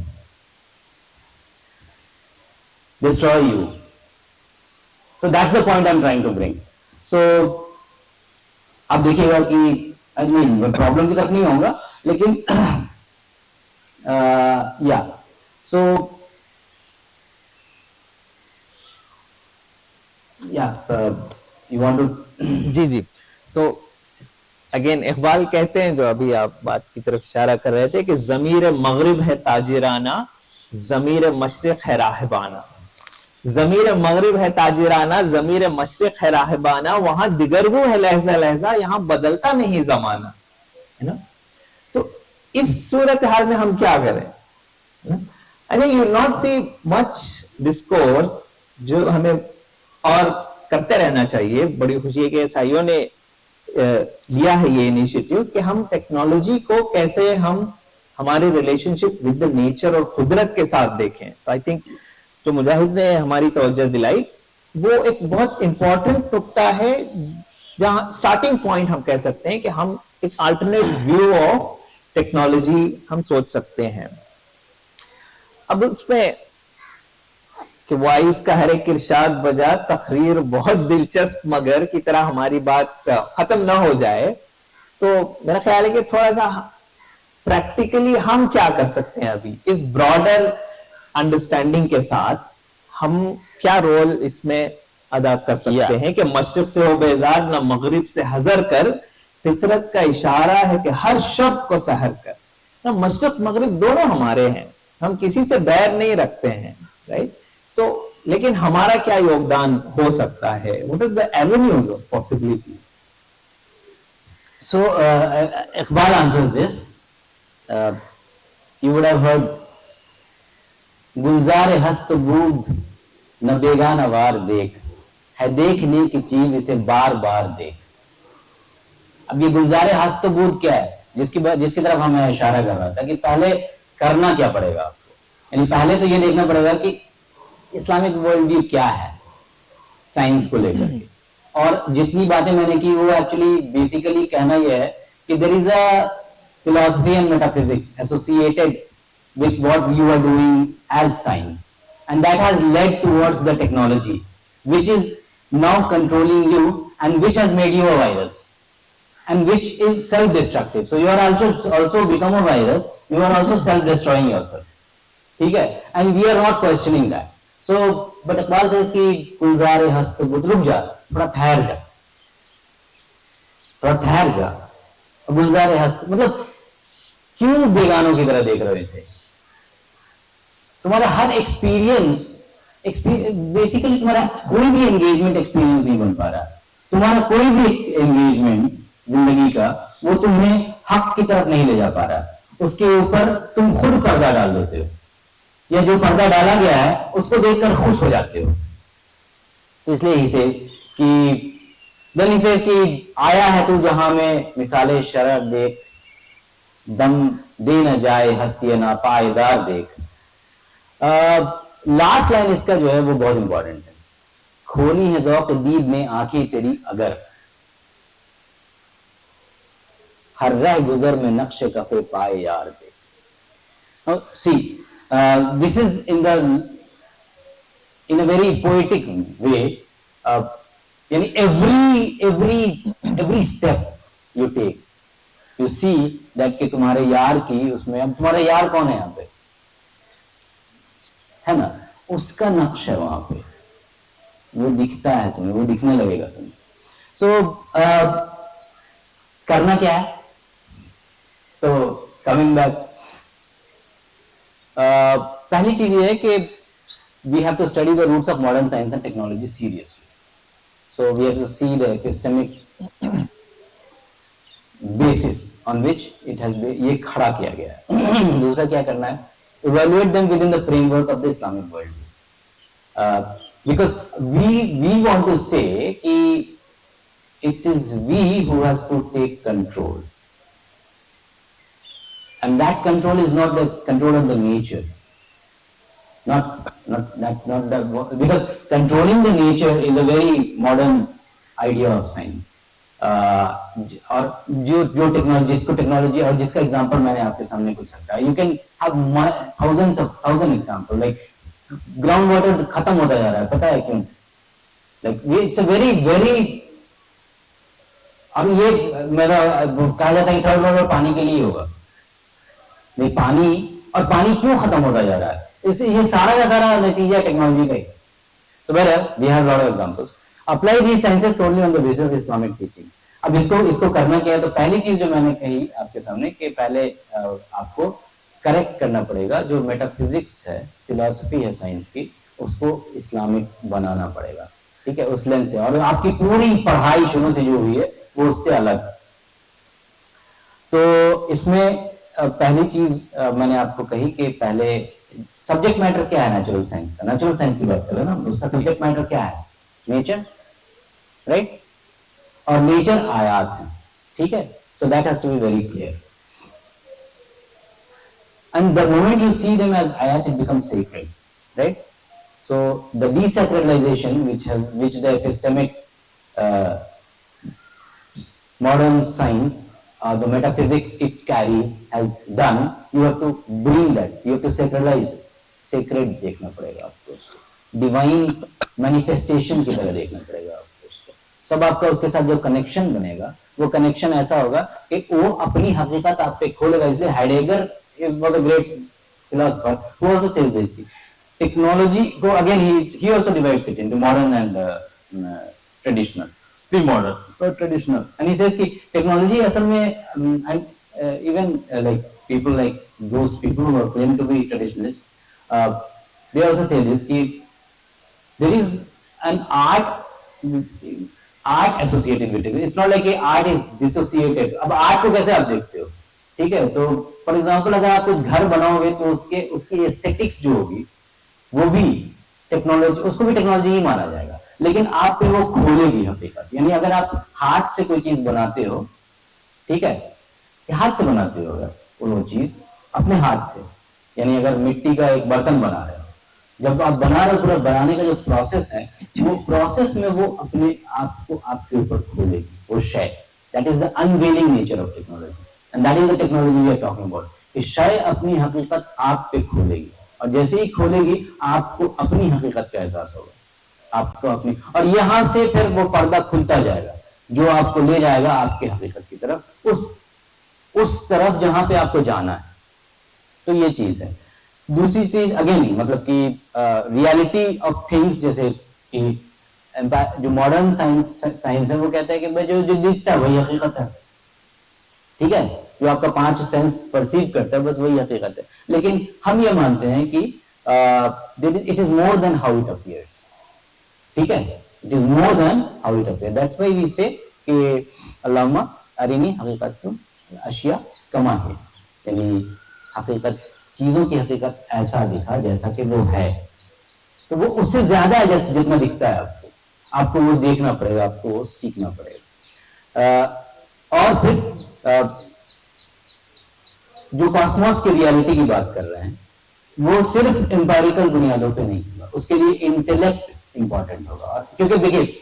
destroy you. So that's the point I'm trying to bring. So आप देखिएगा कि मैं प्रॉब्लम की तरफ नहीं आऊंगा, लेकिन या सो या यू वांट टू? जी जी, तो अगेन इकबाल कहते हैं, जो अभी आप बात की तरफ इशारा कर रहे थे, कि जमीर मगरिब है ताजिराना, जमीर मशरिक है राहबाना। जमीर मगरिब है ताजिराना, जमीर मशरिक है राहबाना, वहां दिगरगू है लहजा लहजा, यहां बदलता नहीं जमाना, है ना? तो इस सूरत हाल में हम क्या करें? I think you not see much discourse जो हमें और करते रहना चाहिए। बड़ी खुशी है कि एसआईओ ने लिया है ये इनिशिएटिव कि हम टेक्नोलॉजी को कैसे हम हमारे रिलेशनशिप विद द नेचर और कुदरत के साथ देखें। तो आई थिंक जो मुजाहिद ने हमारी तवज्जो दिलाई वो एक बहुत इंपॉर्टेंट नुकता है, जहां स्टार्टिंग पॉइंट हम कह सकते हैं कि हम एक अल्टरनेट व्यू ऑफ टेक्नोलॉजी हम सोच सकते हैं। अब उसमें कि वाइस का हर एक इरशाद बजा, तकरीर बहुत दिलचस्प मगर की तरह हमारी बात खत्म ना हो जाए, तो मेरा ख्याल है कि थोड़ा सा प्रैक्टिकली हम क्या कर सकते हैं अभी इस ब्रॉडर अंडरस्टैंडिंग के साथ, हम क्या रोल इसमें अदा कर सकते हैं कि मशरिक से हो बेजार ना मगरिब से हजर कर, फितरत का इशारा है कि हर शब को सहर कर। ना मशरिक मगरिब दोनों हमारे हैं, हम किसी से बैर नहीं रखते हैं, राइट? तो लेकिन हमारा क्या योगदान हो सकता है? What is the avenues of possibilities? So Iqbal answers this. You would have heard गुलजार हस्त बूद न बेगाना वार देख, है देखने की चीज इसे बार बार देख। अब ये गुलजार हस्त बूद क्या है, जिसकी तरफ हमें इशारा कर रहा था कि पहले करना क्या पड़ेगा आपको, यानी पहले तो ये देखना पड़ेगा कि इस्लामिक वर्ल्ड व्यू क्या है साइंस को लेकर के। और जितनी बातें मैंने की वो एक्चुअली बेसिकली कहना यह है कि there is a philosophy and metaphysics associated with what you are doing as science, and that has led towards the technology which is now controlling you and which has made you a virus and which is self-destructive. So you are also become a virus, you are also self-destroying yourself, ठीक है? And we are not questioning that. So but Iqbal says कि गुलजार हस्त बुद, रुक जा, थोड़ा ठहर जा। गुलजार हस्त मतलब क्यों बेगानों की तरह देख रहे हो इसे? तुम्हारा हर एक्सपीरियंस बेसिकली तुम्हारा कोई भी एंगेजमेंट एक्सपीरियंस नहीं बन पा रहा। तुम्हारा कोई भी एंगेजमेंट जिंदगी का वो तुम्हें हक की तरफ नहीं ले जा पा रहा। उसके ऊपर तुम खुद पर्दा डाल देते हो, या जो पर्दा डाला गया है उसको देखकर खुश हो जाते हो। तो इसलिए ही सेज कि देन ही सेज कि आया है तू जहां में मिसाले शरर देख, दम दे न जाए हस्ती ना पायदार देख। लास्ट लाइन इसका जो है वो बहुत इंपॉर्टेंट है। खोली है ज़ौक़ दीद में आंखें तेरी अगर, हर रह गुजर में नक्शे कफे पाए यार देख। See this is in a very poetic way, yani every step you take, you see that कि तुम्हारे यार की उसमें, अब तुम्हारा यार कौन है यहाँ पे, है ना, उसका नक्श है वहां पे, वो दिखता है तुम्हें, वो दिखने लगेगा तुम्हें। सो करना क्या है, तो कमिंग बैक, पहली चीज ये है कि we have to study the roots of modern science and technology seriously. So we have to see the epistemic basis on which it has been ये खड़ा किया गया है। दूसरा क्या करना है, evaluate them within the framework of the Islamic world, because we want to say कि it is we who has to take control, and that control is not the control of the nature. Not that, because controlling the nature is a very modern idea of science. और जो technology, जिसको technology, और जिसका example मैंने आपके सामने कुछ रखा है, you can have thousand example, like ground water खत्म होता जा रहा है, पता है क्यों, लाइक इट्स अ वेरी अब ये मेरा कहा जाता है कि थर्ड वर्ल्ड पानी के लिए होगा, नहीं पानी, और पानी क्यों खत्म होता जा रहा है, इससे ये सारा का सारा नतीजा टेक्नोलॉजी का ही। तो बहरहाल we have lot of examples, apply these sciences solely on the basis of Islamic teachings. अब इसको करना क्या है, तो पहली चीज जो मैंने कही आपके सामने कि पहले आपको करेक्ट करना पड़ेगा, जो मेटाफिजिक्स है, फिलॉसफी है साइंस की, उसको इस्लामिक बनाना पड़ेगा, ठीक है, उस लेंस से, और आपकी पूरी पढ़ाई शुरू से जो हुई है वो उससे अलग। तो इसमें पहली चीज मैंने आपको कही कि पहले सब्जेक्ट मैटर क्या है नेचुरल साइंस का, नेचुरल साइंस की बात करें ना, उसका सब्जेक्ट मैटर क्या है, नेचर, राइट, और नेचर आयात है, ठीक है, so that has to be very clear, and the moment you see them as आयात it becomes sacred, right, so the desacralisation which the epistemic modern science, the metaphysics it carries has done, you have to bring that, you have to sacralize it, sacred देखना पड़ेगा आपको उसको, divine manifestation की तरह देखना पड़ेगा आपको उसको, तब आपका उसके साथ जो कनेक्शन बनेगा वो कनेक्शन ऐसा होगा कि वो अपनी हकीकत आप पे खोलेगा। इसलिए Heidegger was a great philosopher who also says this, technology को again he also divides it into modern and traditional, pre-modern or traditional, and he says कि technology असल में and even like people like those people who are claimed to be traditionalists, they also say this कि there is an art associated with it, it's not like art is dissociated। अब art को कैसे आप देखते हो, ठीक है, तो फॉर एग्जाम्पल अगर आप कुछ घर बनाओगे तो उसकी एस्थेटिक्स जो होगी वो भी टेक्नोलॉजी, उसको भी टेक्नोलॉजी ही माना जाएगा, लेकिन आप पे वो खोलेगी हकीकत। यानी अगर आप हाथ से कोई चीज बनाते हो, ठीक है, हाथ से बनाते हो अगर वो चीज अपने हाथ से, यानी अगर मिट्टी का एक बर्तन बना रहे हो, जब आप बना रहे हो पूरा बनाने का जो प्रोसेस है, वो प्रोसेस में वो अपने आप को आपके ऊपर खोलेगी वो शय। That is the unveiling nature of technology and that is the technology we are talking about. कि शय अपनी हकीकत आप पे खोलेगी, और जैसे ही खोलेगी आपको अपनी हकीकत का एहसास होगा, आपको अपनी, और यहां से फिर वो पर्दा खुलता जाएगा जो आपको ले जाएगा आपके हकीकत की तरफ, उस तरफ जहां पे आपको जाना है। तो ये चीज है। दूसरी चीज अगेन मतलब कि रियलिटी ऑफ थिंग्स, जैसे जो मॉडर्न साइंस है वो कहता है कि भाई जो दिखता है वही हकीकत है, ठीक है, जो आपका 5 सेंस परसीव करता है बस वही हकीकत है। लेकिन हम ये मानते हैं कि it is more than how it appears, ठीक है, it is more than how it appears. That's why we say कि अल्लाहुम्मा अरिनी हकीकतुम अशिया कमा है, यानी हकीकत, चीजों की हकीकत ऐसा दिखा जैसा कि वो है, तो वो उससे ज्यादा है जैसे जितना दिखता है आपको वो देखना पड़ेगा, आपको वो सीखना पड़ेगा। और फिर जो कॉस्मोस की रियलिटी की बात कर रहे हैं वो सिर्फ एम्पायरिकल बुनियादों पे नहीं होगा, उसके लिए इंटेलेक्ट इंपॉर्टेंट होगा। और क्योंकि देखिए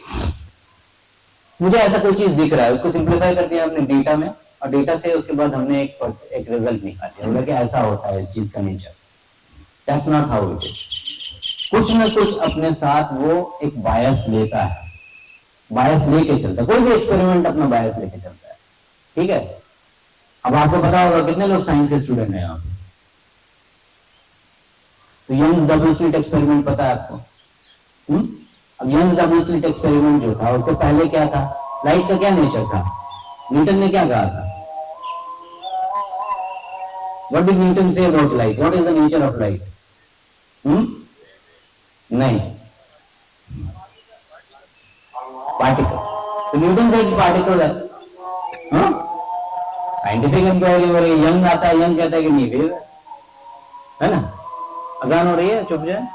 मुझे ऐसा कोई चीज दिख रहा है, उसको सिंप्लीफाई कर दिया हमने डेटा में, और डेटा से उसके बाद हमने एक रिजल्ट निकाल लिया, बोला कि ऐसा होता है इस चीज का nature. That's not how it is. कुछ ना कुछ अपने साथ वो एक बायस लेता है, बायस लेके चलता है, कोई भी एक्सपेरिमेंट अपना बायस लेके चलता है, ठीक है। अब आपको पता होगा कितने लोग साइंस के स्टूडेंट हैं यहाँ पे, तो यंग्स डबल स्लिट एक्सपेरिमेंट पता है आपको? अब यंग्स डबल स्लिट एक्सपेरिमेंट जो था उससे पहले क्या था, लाइट का क्या नेचर था, न्यूटन ने क्या कहा था? What did Newton say about light? What is the nature of light? नहीं, पार्टिकल। तो न्यूटन से पार्टिकल है। साइंटिफिक इंक्वायरी हो रही है, यंग आता है, यंग कहता है कि नहीं फिर है ना, अजान हो रही है, चुप जाए।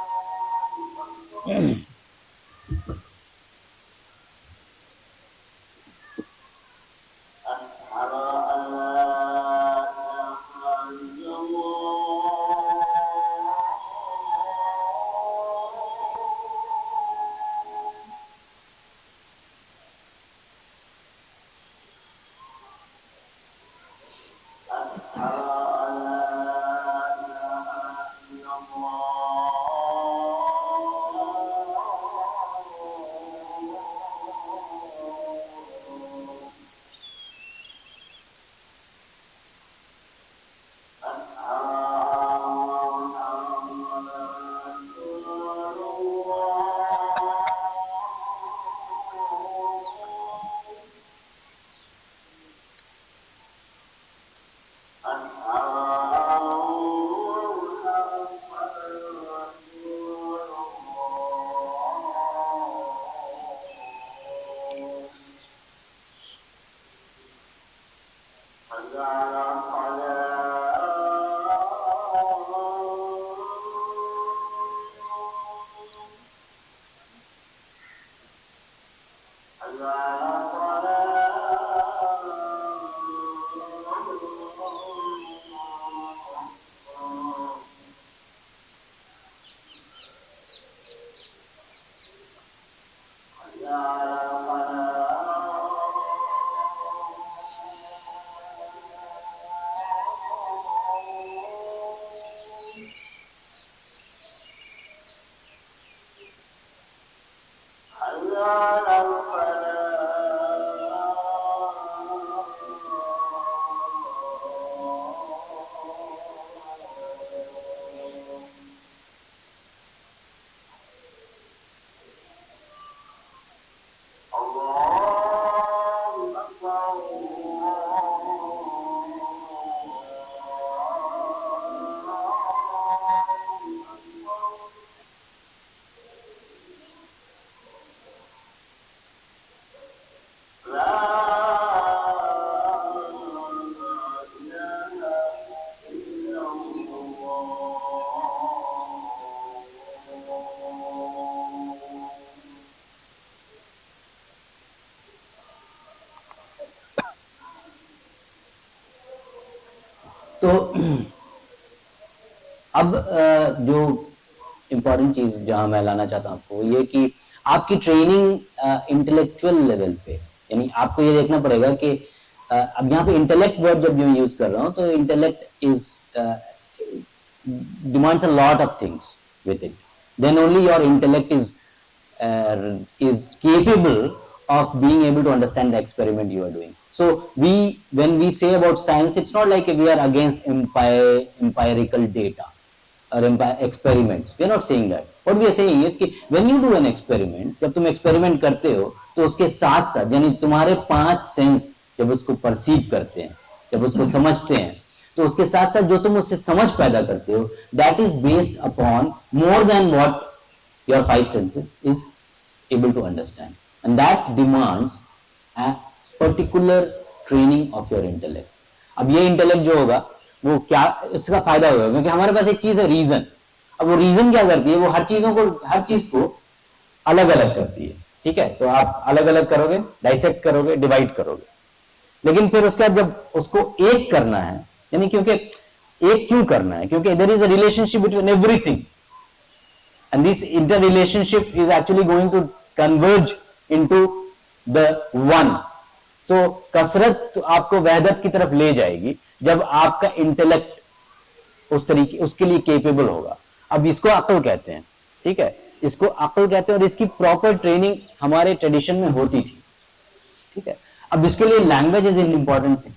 तो अब जो इम्पोर्टेंट चीज जहां मैं लाना चाहता हूं आपको ये कि आपकी ट्रेनिंग इंटेलेक्चुअल लेवल पे, यानी आपको ये देखना पड़ेगा कि अब यहाँ पे इंटेलेक्ट वर्ड जब मैं यूज कर रहा हूं तो intellect is demands a lot of things with it, then only your intellect is capable of being able to understand the experiment you are doing. So when we say about science, it's not like we are against empirical data or experiments. We are not saying that. What we are saying is कि when you do an experiment, जब तुम experiment करते हो तो उसके साथ साथ यानी तुम्हारे 5 सेंस जब उसको परसीव करते हैं, जब उसको समझते हैं, तो उसके साथ साथ जो तुम उससे समझ पैदा करते हो, that is based upon more than what your 5 senses is able to understand, and that demands a particular training of your intellect. अब ये intellect जो होगा वो क्या इसका फायदा होगा, क्योंकि हमारे पास एक चीज है रीजन। अब वो रीजन क्या करती है, वो हर चीज को अलग अलग करती है, ठीक है। तो आप अलग अलग करोगे, डाइसेक्ट करोगे, डिवाइड करोगे, लेकिन फिर उसके बाद जब उसको एक करना है, यानी क्योंकि एक क्यों करना है, क्योंकि there is a relationship between everything and this interrelationship is actually going to converge into the one. So कसरत तो आपको वहदत की तरफ ले जाएगी जब आपका इंटेलेक्ट उस तरीके उसके लिए केपेबल होगा। अब इसको अक्ल कहते हैं, ठीक है, इसको अक्ल कहते हैं, और इसकी प्रॉपर ट्रेनिंग हमारे ट्रेडिशन में होती थी, ठीक है। अब इसके लिए language is an important thing,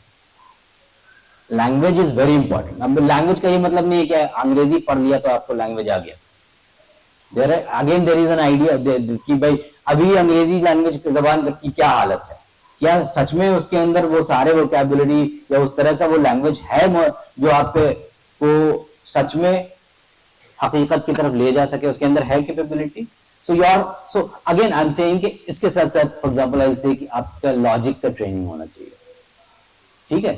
language is very important. अब लैंग्वेज का ये मतलब नहीं है कि अंग्रेजी पढ़ लिया तो आपको लैंग्वेज आ गया। देयर इज एन आइडिया कि भाई अभी अंग्रेजी लैंग्वेज जबान की क्या हालत है, क्या सच में उसके अंदर वो सारे वोकैबुलरी या उस तरह का वो लैंग्वेज है जो आप पे को सच में हकीकत की तरफ ले जा सके, उसके अंदर है capability. So again I am saying कि इसके साथ साथ फॉर एग्जांपल आई से कि आपका लॉजिक का ट्रेनिंग होना चाहिए, ठीक है।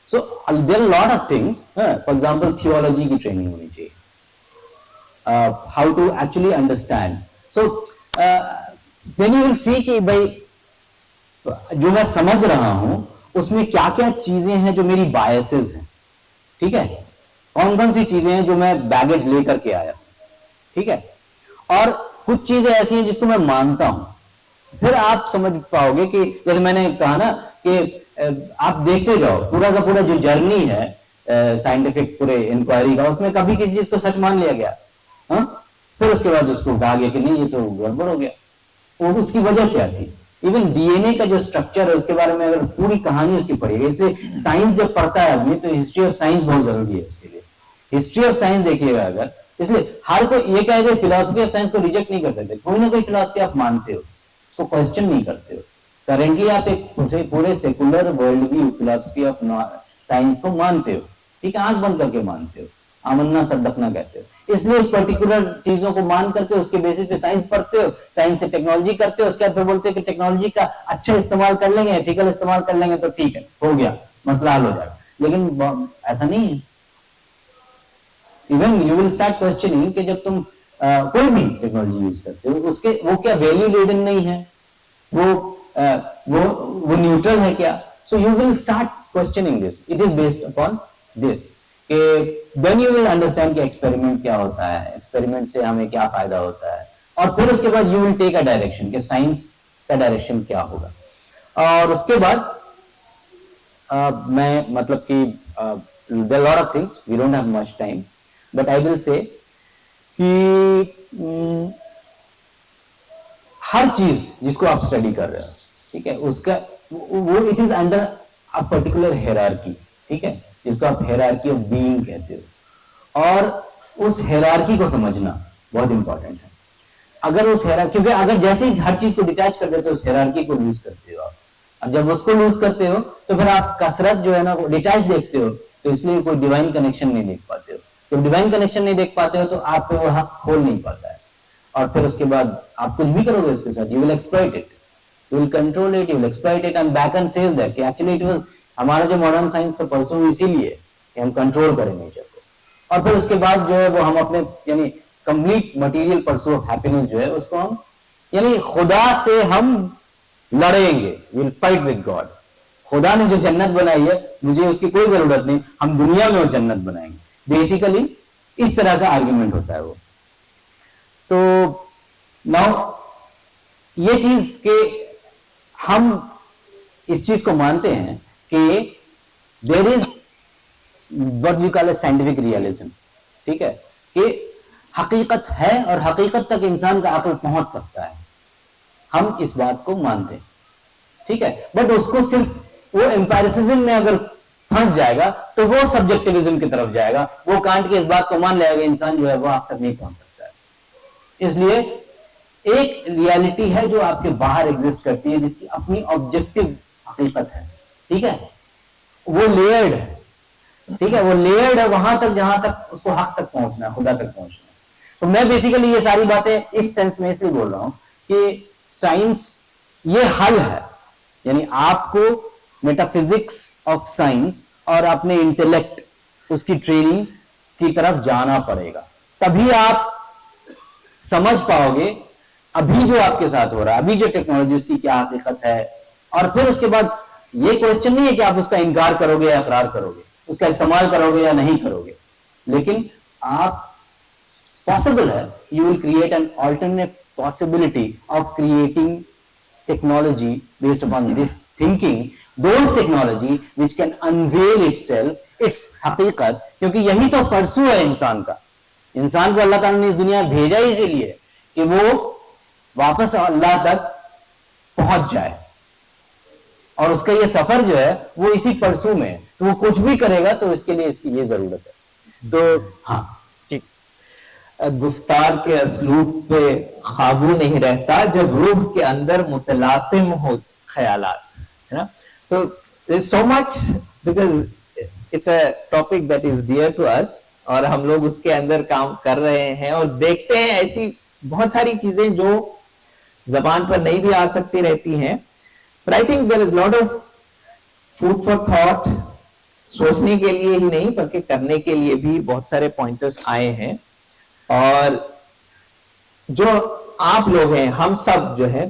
So there are lot of things, for example theology की ट्रेनिंग होनी चाहिए, how to actually understand. So then you will see कि भाई जो मैं समझ रहा हूं उसमें क्या क्या चीजें हैं जो मेरी बायसेस हैं, ठीक है, कौन कौन सी चीजें हैं जो मैं बैगेज लेकर के आया, ठीक है, और कुछ चीजें ऐसी हैं जिसको मैं मानता हूं। फिर आप समझ पाओगे कि जैसे मैंने कहा ना कि आप देखते जाओ पूरा का पूरा जो जर्नी है साइंटिफिक पूरे इंक्वायरी का, उसमें कभी किसी चीज को सच मान लिया गया, हाँ, फिर उसके बाद उसको कहा गया कि नहीं ये तो गड़बड़ हो गया। वो उसकी वजह क्या थी? इवन डीएनए का जो स्ट्रक्चर है उसके बारे में अगर पूरी कहानी उसकी पढ़िएगा, इसलिए साइंस जब पढ़ता है आदमी तो हिस्ट्री ऑफ साइंस बहुत जरूरी है उसके लिए। हिस्ट्री ऑफ साइंस देखिएगा अगर, इसलिए हर कोई ये कहेगा फिलॉसफी ऑफ साइंस को रिजेक्ट नहीं कर सकते, कोई ना कोई फिलॉसफी आप मानते हो, उसको क्वेश्चन नहीं करते हो। करेंटली आप एक पूरे secular world view philosophy of science को मानते हो, ठीक है, आंख बंद करके मानते हो, आमन्ना सद्दकना कहते हो। इसलिए उस पर्टिकुलर चीजों को मान करके उसके बेसिस पे साइंस पढ़ते हो, साइंस से टेक्नोलॉजी करते हो, उसके बाद फिर बोलते हो कि टेक्नोलॉजी का अच्छा इस्तेमाल कर लेंगे, एथिकल इस्तेमाल कर लेंगे तो ठीक है, हो गया, मसला हल हो जाएगा। लेकिन ऐसा नहीं है। Even you will start questioning कि जब तुम कोई भी टेक्नोलॉजी यूज करते हो उसके वो क्या वैल्यू लेडन नहीं है, वो न्यूट्रल है क्या? So you will start questioning this, it is based upon this कि देन यू विल अंडरस्टैंड कि एक्सपेरिमेंट क्या होता है, एक्सपेरिमेंट से हमें क्या फायदा होता है, और फिर उसके बाद you will take a direction कि साइंस का डायरेक्शन क्या होगा। और उसके बाद मैं मतलब कि there are lot of things, we don't have much time, but I will say कि हर चीज जिसको आप स्टडी कर रहे हो, ठीक है, उसका वो it is under a particular hierarchy, ठीक है, जिसको आप हायरार्की ऑफ बीइंग कहते हो, और उस हायरार्की को समझना बहुत इंपॉर्टेंट है। अगर उस क्योंकि अगर जैसे ही हर चीज को डिटैच कर देते हो उस हायरार्की को लूज करते हो आप, और जब उसको लूज करते हो तो फिर आप कसरत जो है ना वो डिटैच देखते हो, तो इसलिए कोई डिवाइन कनेक्शन नहीं देख पाते हो। तो डिवाइन कनेक्शन नहीं देख पाते हो तो आप पे वो हक खोल नहीं पाता है, और फिर उसके बाद आप कुछ भी करोगे उसके साथ, you will exploit it, you will control it, you will exploit it, and bacon says that कि एक्चुअली इट वाज हमारा जो मॉडर्न साइंस का परसू इसीलिए कि हम कंट्रोल करें नेचर को, और फिर उसके बाद जो है वो हम अपने यानी complete material pursuit of happiness जो है उसको हम यानी खुदा से हम लड़ेंगे, विल फाइट विद गॉड। खुदा ने जो जन्नत बनाई है मुझे उसकी कोई जरूरत नहीं, हम दुनिया में वो जन्नत बनाएंगे, बेसिकली इस तरह का आर्ग्यूमेंट होता है वो। तो नाउ ये चीज के हम इस चीज को मानते हैं कि there is what we call a scientific realism, ठीक है, कि हकीकत है और हकीकत तक इंसान का अक्ल पहुंच सकता है, हम इस बात को मानते हैं, ठीक है, बट उसको सिर्फ वो एम्पायरिसिज्म में अगर फंस जाएगा तो वो सब्जेक्टिविज्म की तरफ जाएगा, वो कांट के इस बात को मान लेगा इंसान जो है वो आप तक नहीं पहुंच सकता है। इसलिए एक रियलिटी है जो आपके बाहर एग्जिस्ट करती है, जिसकी अपनी ऑब्जेक्टिव हकीकत है, ठीक है, वो लेयर्ड है, ठीक है, वो लेयर्ड है वहां तक जहां तक उसको हक तक पहुंचना है, खुदा तक पहुंचना है। तो मैं बेसिकली ये सारी बातें इस सेंस में इसलिए बोल रहा हूं कि साइंस ये हल है, यानी आपको मेटाफिजिक्स ऑफ साइंस और अपने इंटेलेक्ट उसकी ट्रेनिंग की तरफ जाना पड़ेगा, तभी आप समझ पाओगे अभी जो आपके साथ हो रहा है, अभी जो टेक्नोलॉजी उसकी क्या हकीकत है। और फिर उसके बाद ये क्वेश्चन नहीं है कि आप उसका इनकार करोगे या इकरार करोगे, उसका इस्तेमाल करोगे या नहीं करोगे, लेकिन आप पॉसिबल है, you will create an alternate possibility of creating technology based upon this thinking, those technology which can unveil itself it's हकीकत, क्योंकि यही तो परसू है इंसान का। इंसान को अल्लाह ताला ने इस दुनिया में भेजा ही इसीलिए कि वो वापस अल्लाह तक पहुंच जाए, और उसका ये सफर जो है वो इसी परसू में है। तो वो कुछ भी करेगा तो इसके लिए इसकी ये जरूरत है। तो हाँ जी, गुफ्तार के असलूब पे काबू नहीं रहता जब रूह के अंदर मुतलातिम हो ख्यालात, है ना। तो so much because it's a topic that is dear to us, और हम लोग उसके अंदर काम कर रहे हैं और देखते हैं ऐसी बहुत सारी चीजें जो जबान पर नहीं भी आ सकती रहती हैं। But I think there is lot of food for thought, सोचने के लिए ही नहीं बल्कि करने के लिए भी बहुत सारे पॉइंटर्स आए हैं। और जो आप लोग हैं, हम सब जो है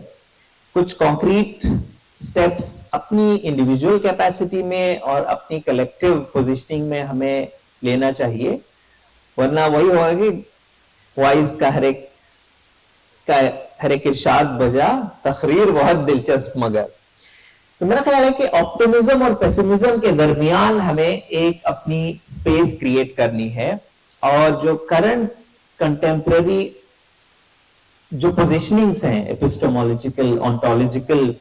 कुछ कॉन्क्रीट स्टेप्स अपनी इंडिविजुअल कैपेसिटी में और अपनी कलेक्टिव पोजिशनिंग में हमें लेना चाहिए, वरना वही होगा कि वाइज का हर एक इरशाद बजा, तकरीर बहुत दिलचस्प मगर। तो मेरा ख्याल है कि ऑप्टिमिज्म और पेसिमिज्म के दरमियान हमें एक अपनी स्पेस क्रिएट करनी है, और जो करंट कंटेम्पररी जो पोजिशनिंग्स हैं, एपिस्टेमोलॉजिकल, ऑन्टोलॉजिकल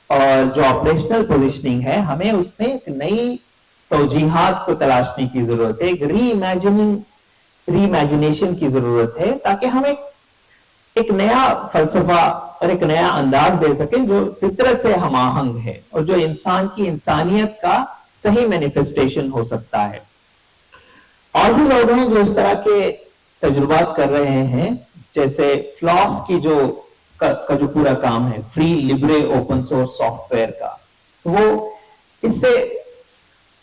और जो ऑपरेशनल पोजिशनिंग है, हमें उसमें एक नई तौजीहात को तलाशने की जरूरत है, एक रीइमेजिनेशन की जरूरत है, ताकि हम एक नया फलसफा और एक नया अंदाज दे सके जो फितरत से हमाहंग है और जो इंसान की इंसानियत का सही मैनिफेस्टेशन हो सकता है। और भी लोग हैं जो इस तरह के तजुर्बात कर रहे हैं, जैसे फ्लॉस की जो पूरा काम है, free Libre open source software का, वो इससे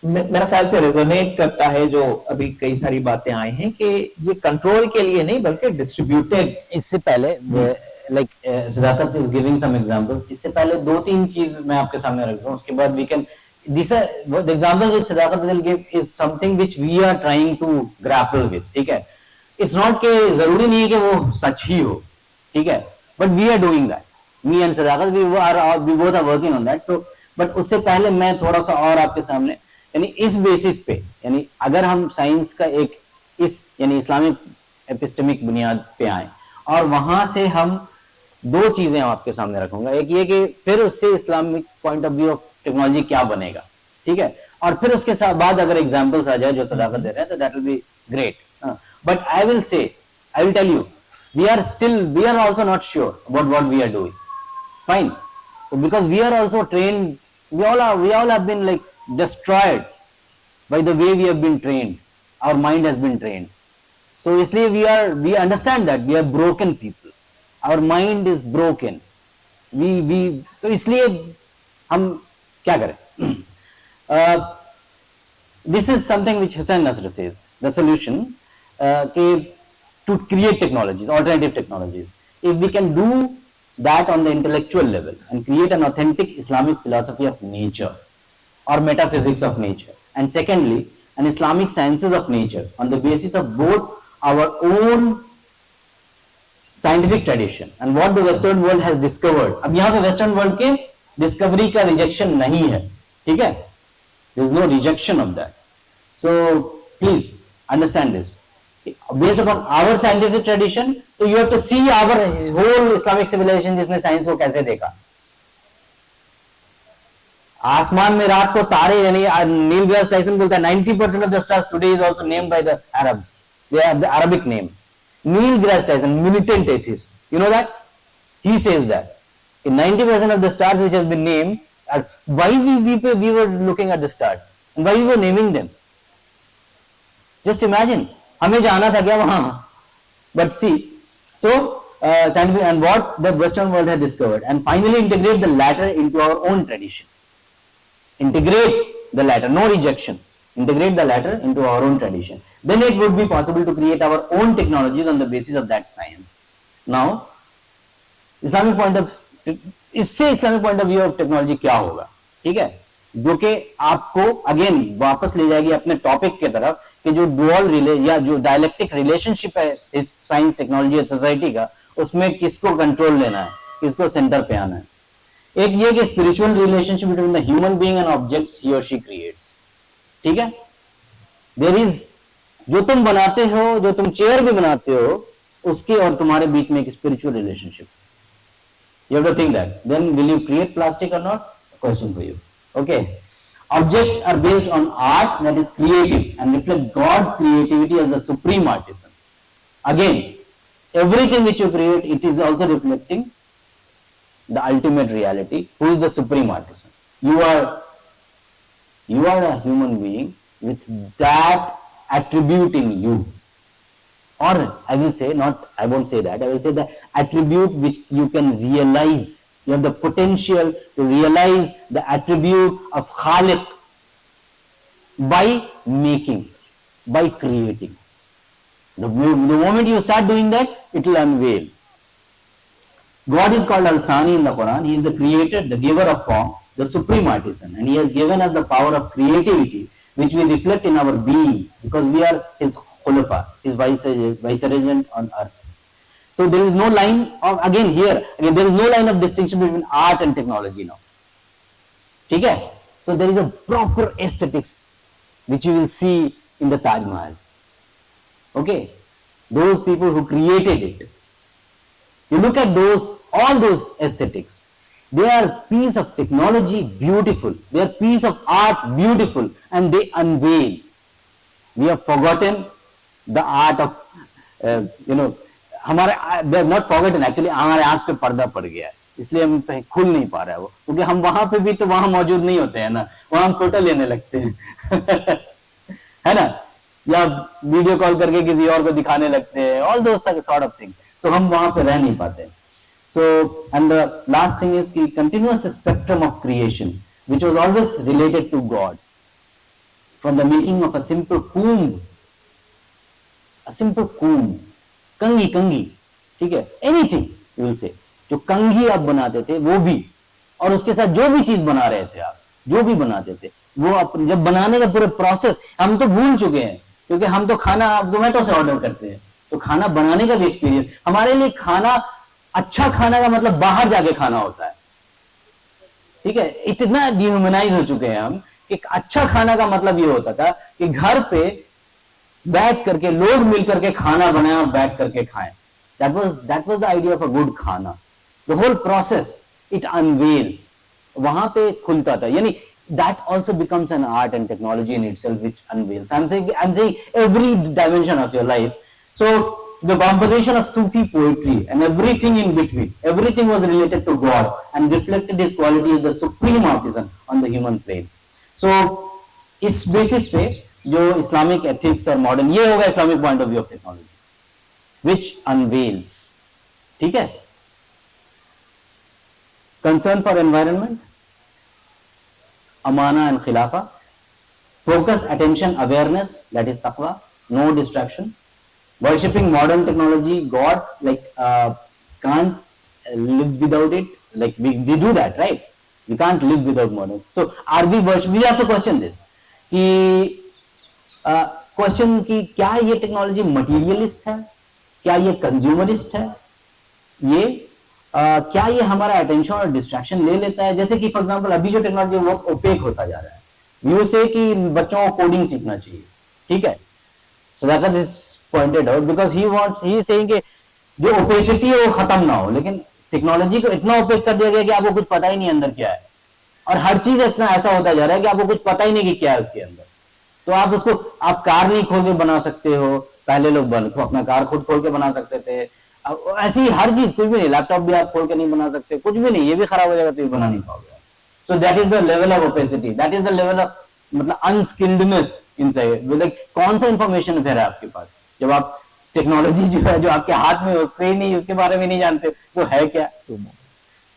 मेरा ख्याल से रेजोनेट करता है जो अभी कई सारी बातें आई हैं कि ये कंट्रोल के लिए नहीं बल्कि डिस्ट्रीब्यूटेड। इससे पहले like Sadaqat is giving some examples, इससे पहले दो तीन चीज मैं आपके सामने रख दूं, उसके बाद we can this the examples which Sadaqat will give is something which we are trying to grapple with, ठीक है। इट्स नॉट के जरूरी नहीं है कि वो सच ही हो, ठीक है, but we are doing that, me and Sadaqat we both are working on that. So but उससे पहले मैं थोड़ा सा और आपके सामने, यानी इस बेसिस पे, यानी अगर हम साइंस का एक इस यानी इस्लामिक एपिस्टेमिक बुनियाद पे आए और वहां से हम दो चीजें आपके सामने रखूंगा, एक ये कि फिर उससे Islamic point of view of technology क्या बनेगा, ठीक है, और फिर उसके साथ बाद अगर एग्जांपल्स आ जाए जो सदाकत दे रहे हैं तो that will be great. But I will tell you we are also not sure about what we are doing, fine, so because we are also trained, we all have been like destroyed by the way we have been trained, our mind has been trained, so isliye we understand that we are broken people, our mind is broken, we तो इसलिए हम क्या करें। this is something which Hussain Nasr says, the solution to create technologies, alternative technologies. If we can do that on the intellectual level and create an authentic Islamic philosophy of nature or metaphysics of nature, and secondly, an Islamic sciences of nature on the basis of both our own scientific tradition and what the Western world has discovered. अब यहाँ पे Western world के discovery का rejection नहीं है, ठीक है? There is no rejection of that. So please understand this. Based upon our scientific tradition, so you have to see our whole Islamic civilization जिसने साइंस को कैसे देखा। आसमान में रात को तारे, यानी नील ग्रास टाइसन बोलता है 90% of the stars today is also named by the Arabs. They have the Arabic name. Neil deGrasse Tyson, militant atheist, you know that? He says that in 90% of the stars which has been named, why we were looking at the stars and why we were naming them? Just imagine. हमें जाना था क्या वहां? But see, so scientific and what the Western world has discovered, and finally integrate the latter into our own tradition. Integrate the latter, no rejection. integrate the latter into our own tradition. Then it would be possible to create our own technologies on the basis of that science. Now, Islamic point of इससे Islamic point of view of technology क्या होगा, ठीक है, जो कि आपको again वापस ले जाएगी अपने टॉपिक के तरफ कि जो डुअल रिले या जो डायलेक्टिक रिलेशनशिप है साइंस टेक्नोलॉजी और सोसाइटी का, उसमें किसको कंट्रोल लेना है, किसको सेंटर पे आना है. एक ये कि spiritual relationship between the human being and objects ही और शी क्रिएट्स. ठीक है, देयर इज, जो तुम बनाते हो, जो तुम चेयर भी बनाते हो, उसके और तुम्हारे बीच में एक spiritual relationship. You have to think that. Then will you create plastic or not? Question for you. Okay, objects are based on art that is creative and reflect God's creativity as the supreme artisan. Again, everything which you create, it is also reflecting the ultimate reality, who is the supreme artisan. You are a human being with that attribute in you, or I will say not, I won't say that, I will say the attribute which you can realize. You have the potential to realize the attribute of Khaliq by making, by creating. The moment you start doing that, it will unveil. God is called Al-Sani in the Quran. He is the creator, the giver of form, the supreme artisan, and he has given us the power of creativity, which we reflect in our beings, because we are his khulafa, his viceregent on earth. So there is no line of, again there is no line of distinction between art and technology now. ठीक है? So there is a proper aesthetics which you will see in the Taj Mahal. Okay, those people who created it, you look at all those aesthetics, they are piece of technology beautiful, they are piece of art beautiful, and they unveil. We have forgotten the art of हमारे not forgotten, actually हमारे आंख पे पर्दा पड़ गया है, इसलिए हम खुल नहीं पा रहा है वो, क्योंकि हम वहां पे भी तो वहां मौजूद नहीं होते हैं ना, वहां हम फोटो लेने लगते हैं है ना, या वीडियो कॉल करके किसी और को दिखाने लगते हैं, all those sort of thing, तो हम वहां पे रह नहीं पाते. So and the last thing is की continuous spectrum of creation which was always related to God, from the making of a simple comb, कंगी, ठीक है, एनीथिंग यू विल से, जो कंघी आप बनाते थे वो भी, और उसके साथ जो भी चीज बना रहे थे आप, जो भी बनाते थे वो जब बनाने का पूरे प्रोसेस हम तो भूल चुके हैं, क्योंकि हम तो खाना जोमेटो से ऑर्डर करते हैं, तो खाना बनाने का भी एक्सपीरियंस, हमारे लिए खाना, अच्छा खाना का मतलब बाहर जाके खाना होता है. ठीक है, इतना डिह्यूमनाइज हो चुके हैं हम कि अच्छा खाना का मतलब ये होता था कि घर पे बैठ करके लोग मिल करके खाना बनाए और बैठ करके खाएं. That was the idea of a good खाना. The whole process it unveils. वहां पे खुलता था, यानी that also becomes an art and technology in itself which unveils. I'm saying every dimension of your life. So the composition of Sufi poetry and everything in between, everything was related to God and reflected his quality as the supreme artisan on the human plane. So इस basis पे जो Islamic ethics और modern, ये होगा Islamic point of view of technology which unveils. ठीक है, concern for environment, अमाना and खिलाफा, focus, attention, awareness, that is तकवा, no distraction, worshipping modern technology, God, like can't live without it, like we do that, right? We can't live without modern. So are we worship, we have to question this, कि question की क्या ये technology materialist है, क्या ये consumerist है, ये क्या ये हमारा अटेंशन और डिस्ट्रैक्शन ले लेता है. जैसे कि फॉर एग्जांपल अभी जो टेक्नोलॉजी वो ओपेक होता जा रहा है, व्यू से कि बच्चों को कोडिंग सीखना चाहिए, ठीक है, so that is pointed out because he is saying कि जो ओपेसिटी है वो खत्म ना हो, लेकिन टेक्नोलॉजी को इतना ओपेक कर दिया गया कि आपको कुछ पता ही नहीं अंदर क्या है, और हर चीज इतना ऐसा होता जा रहा है कि आपको कुछ पता ही नहीं कि क्या है उसके अंदर. तो आप कार नहीं खोल के बना सकते हो, पहले लोग अपना कार खुद खोल के बना सकते थे, ऐसी हर चीज, कुछ भी नहीं, लैपटॉप भी आप खोल के नहीं बना सकते, कुछ भी नहीं, ये भी खराब हो जाएगा तो ये बना नहीं पाओगे. सो that is the level of opacity, that is the level of मतलब अनस्किल्डनेस इनसाइड. कौन सा इंफॉर्मेशन फिर है आपके पास जब आप टेक्नोलॉजी जो है जो आपके हाथ में उसको ही नहीं, उसके बारे में नहीं जानते, वो है क्या?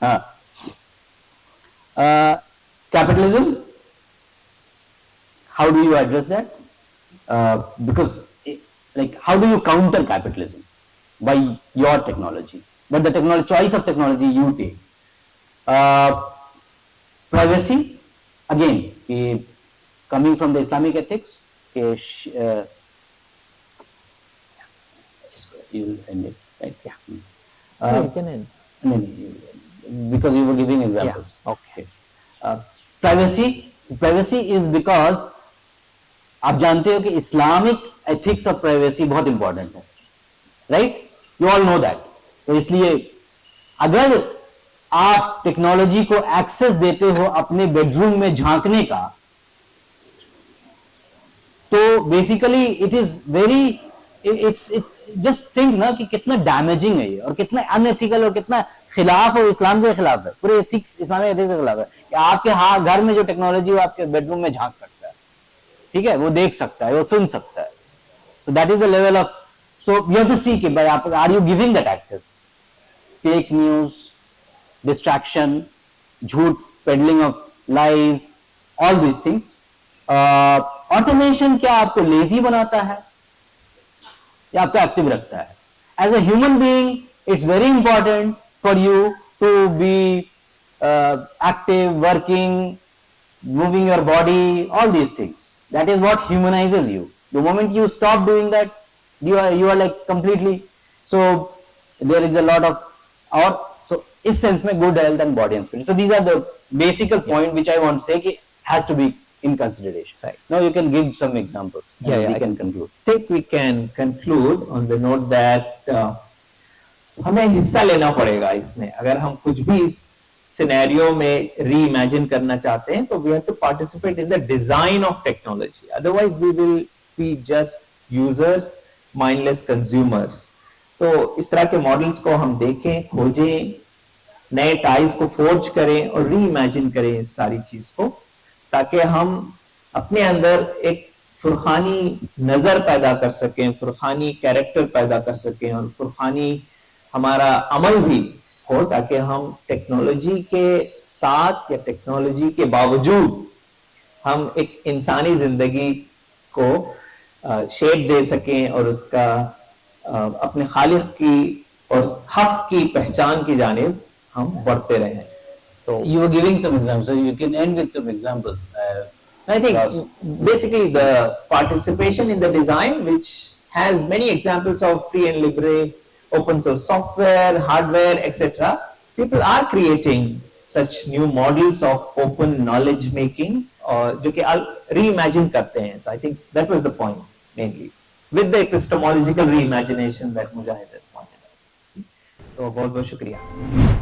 हाँ, capitalism, how do you address that? Because like how do you counter capitalism? By your technology, but the choice of technology you take. Privacy, again, coming from the Islamic ethics, you'll end it, right? Yeah. You can end. No, because you were giving examples. Yeah, okay. Privacy is because आप जानते हो कि Islamic ethics of privacy बहुत important है, right? You all know that. तो इसलिए अगर आप टेक्नोलॉजी को एक्सेस देते हो अपने बेडरूम में झांकने का, तो basically it is very, it's just think ना कि कितना डैमेजिंग है ये, और कितना अनएथिकल और कितना खिलाफ है, इस्लाम के खिलाफ है, पूरे एथिक्स, इस्लामिक एथिक्स के खिलाफ है कि आपके घर में जो टेक्नोलॉजी वो आपके बेडरूम में झांक सकता है, ठीक है, वो देख सकता है, वो सुन सकता है. तो that is the level of, so you have to see कि भाई आप are you giving that access. Fake news, distraction, झूठ, peddling of lies, all these things. Automation क्या आपको लेजी बनाता है या आपको एक्टिव रखता है? As a human being it's very important for you to be active, working, moving your body, all these things. That is what humanizes you. The moment you stop doing that, you are like completely, so there is a lot of, or so is sense mein good health and body and spirit. So these are the basic point which I want to say ki has to be in consideration. Right. Now you can give some examples. Yeah, we can conclude. I think we can conclude on the note that हमें हिस्सा लेना पड़ेगा इसमें. अगर हम कुछ भी इस सिनेरियो में रीइमेजिन करना चाहते हैं तो we have to participate in the design of technology. Otherwise we will be just users, mindless consumers. तो इस तरह के मॉडल्स को हम देखें, खोजें, नए टाइज को फोर्ज करें और रीइमेजिन करें इस सारी चीज को, ताकि हम अपने अंदर एक फुरखानी नजर पैदा कर सकें, फुरखानी कैरेक्टर पैदा कर सकें और फुरखानी हमारा अमल भी हो, ताकि हम टेक्नोलॉजी के साथ या टेक्नोलॉजी के बावजूद हम एक इंसानी जिंदगी को शेप दे सकें और उसका अपने खालिक की और हक की पहचान की जानिब हम बढ़ते रहें. So you were giving some examples, so you can end with some examples. I think basically the participation in the design, which has many examples of free and liberal open source software, hardware, etc. People are creating such new models of open knowledge making, और जो कि reimagine करते हैं. So I think that was the point mainly with the epistemological reimagination that Mujahid has pointed out. तो बहुत बहुत शुक्रिया.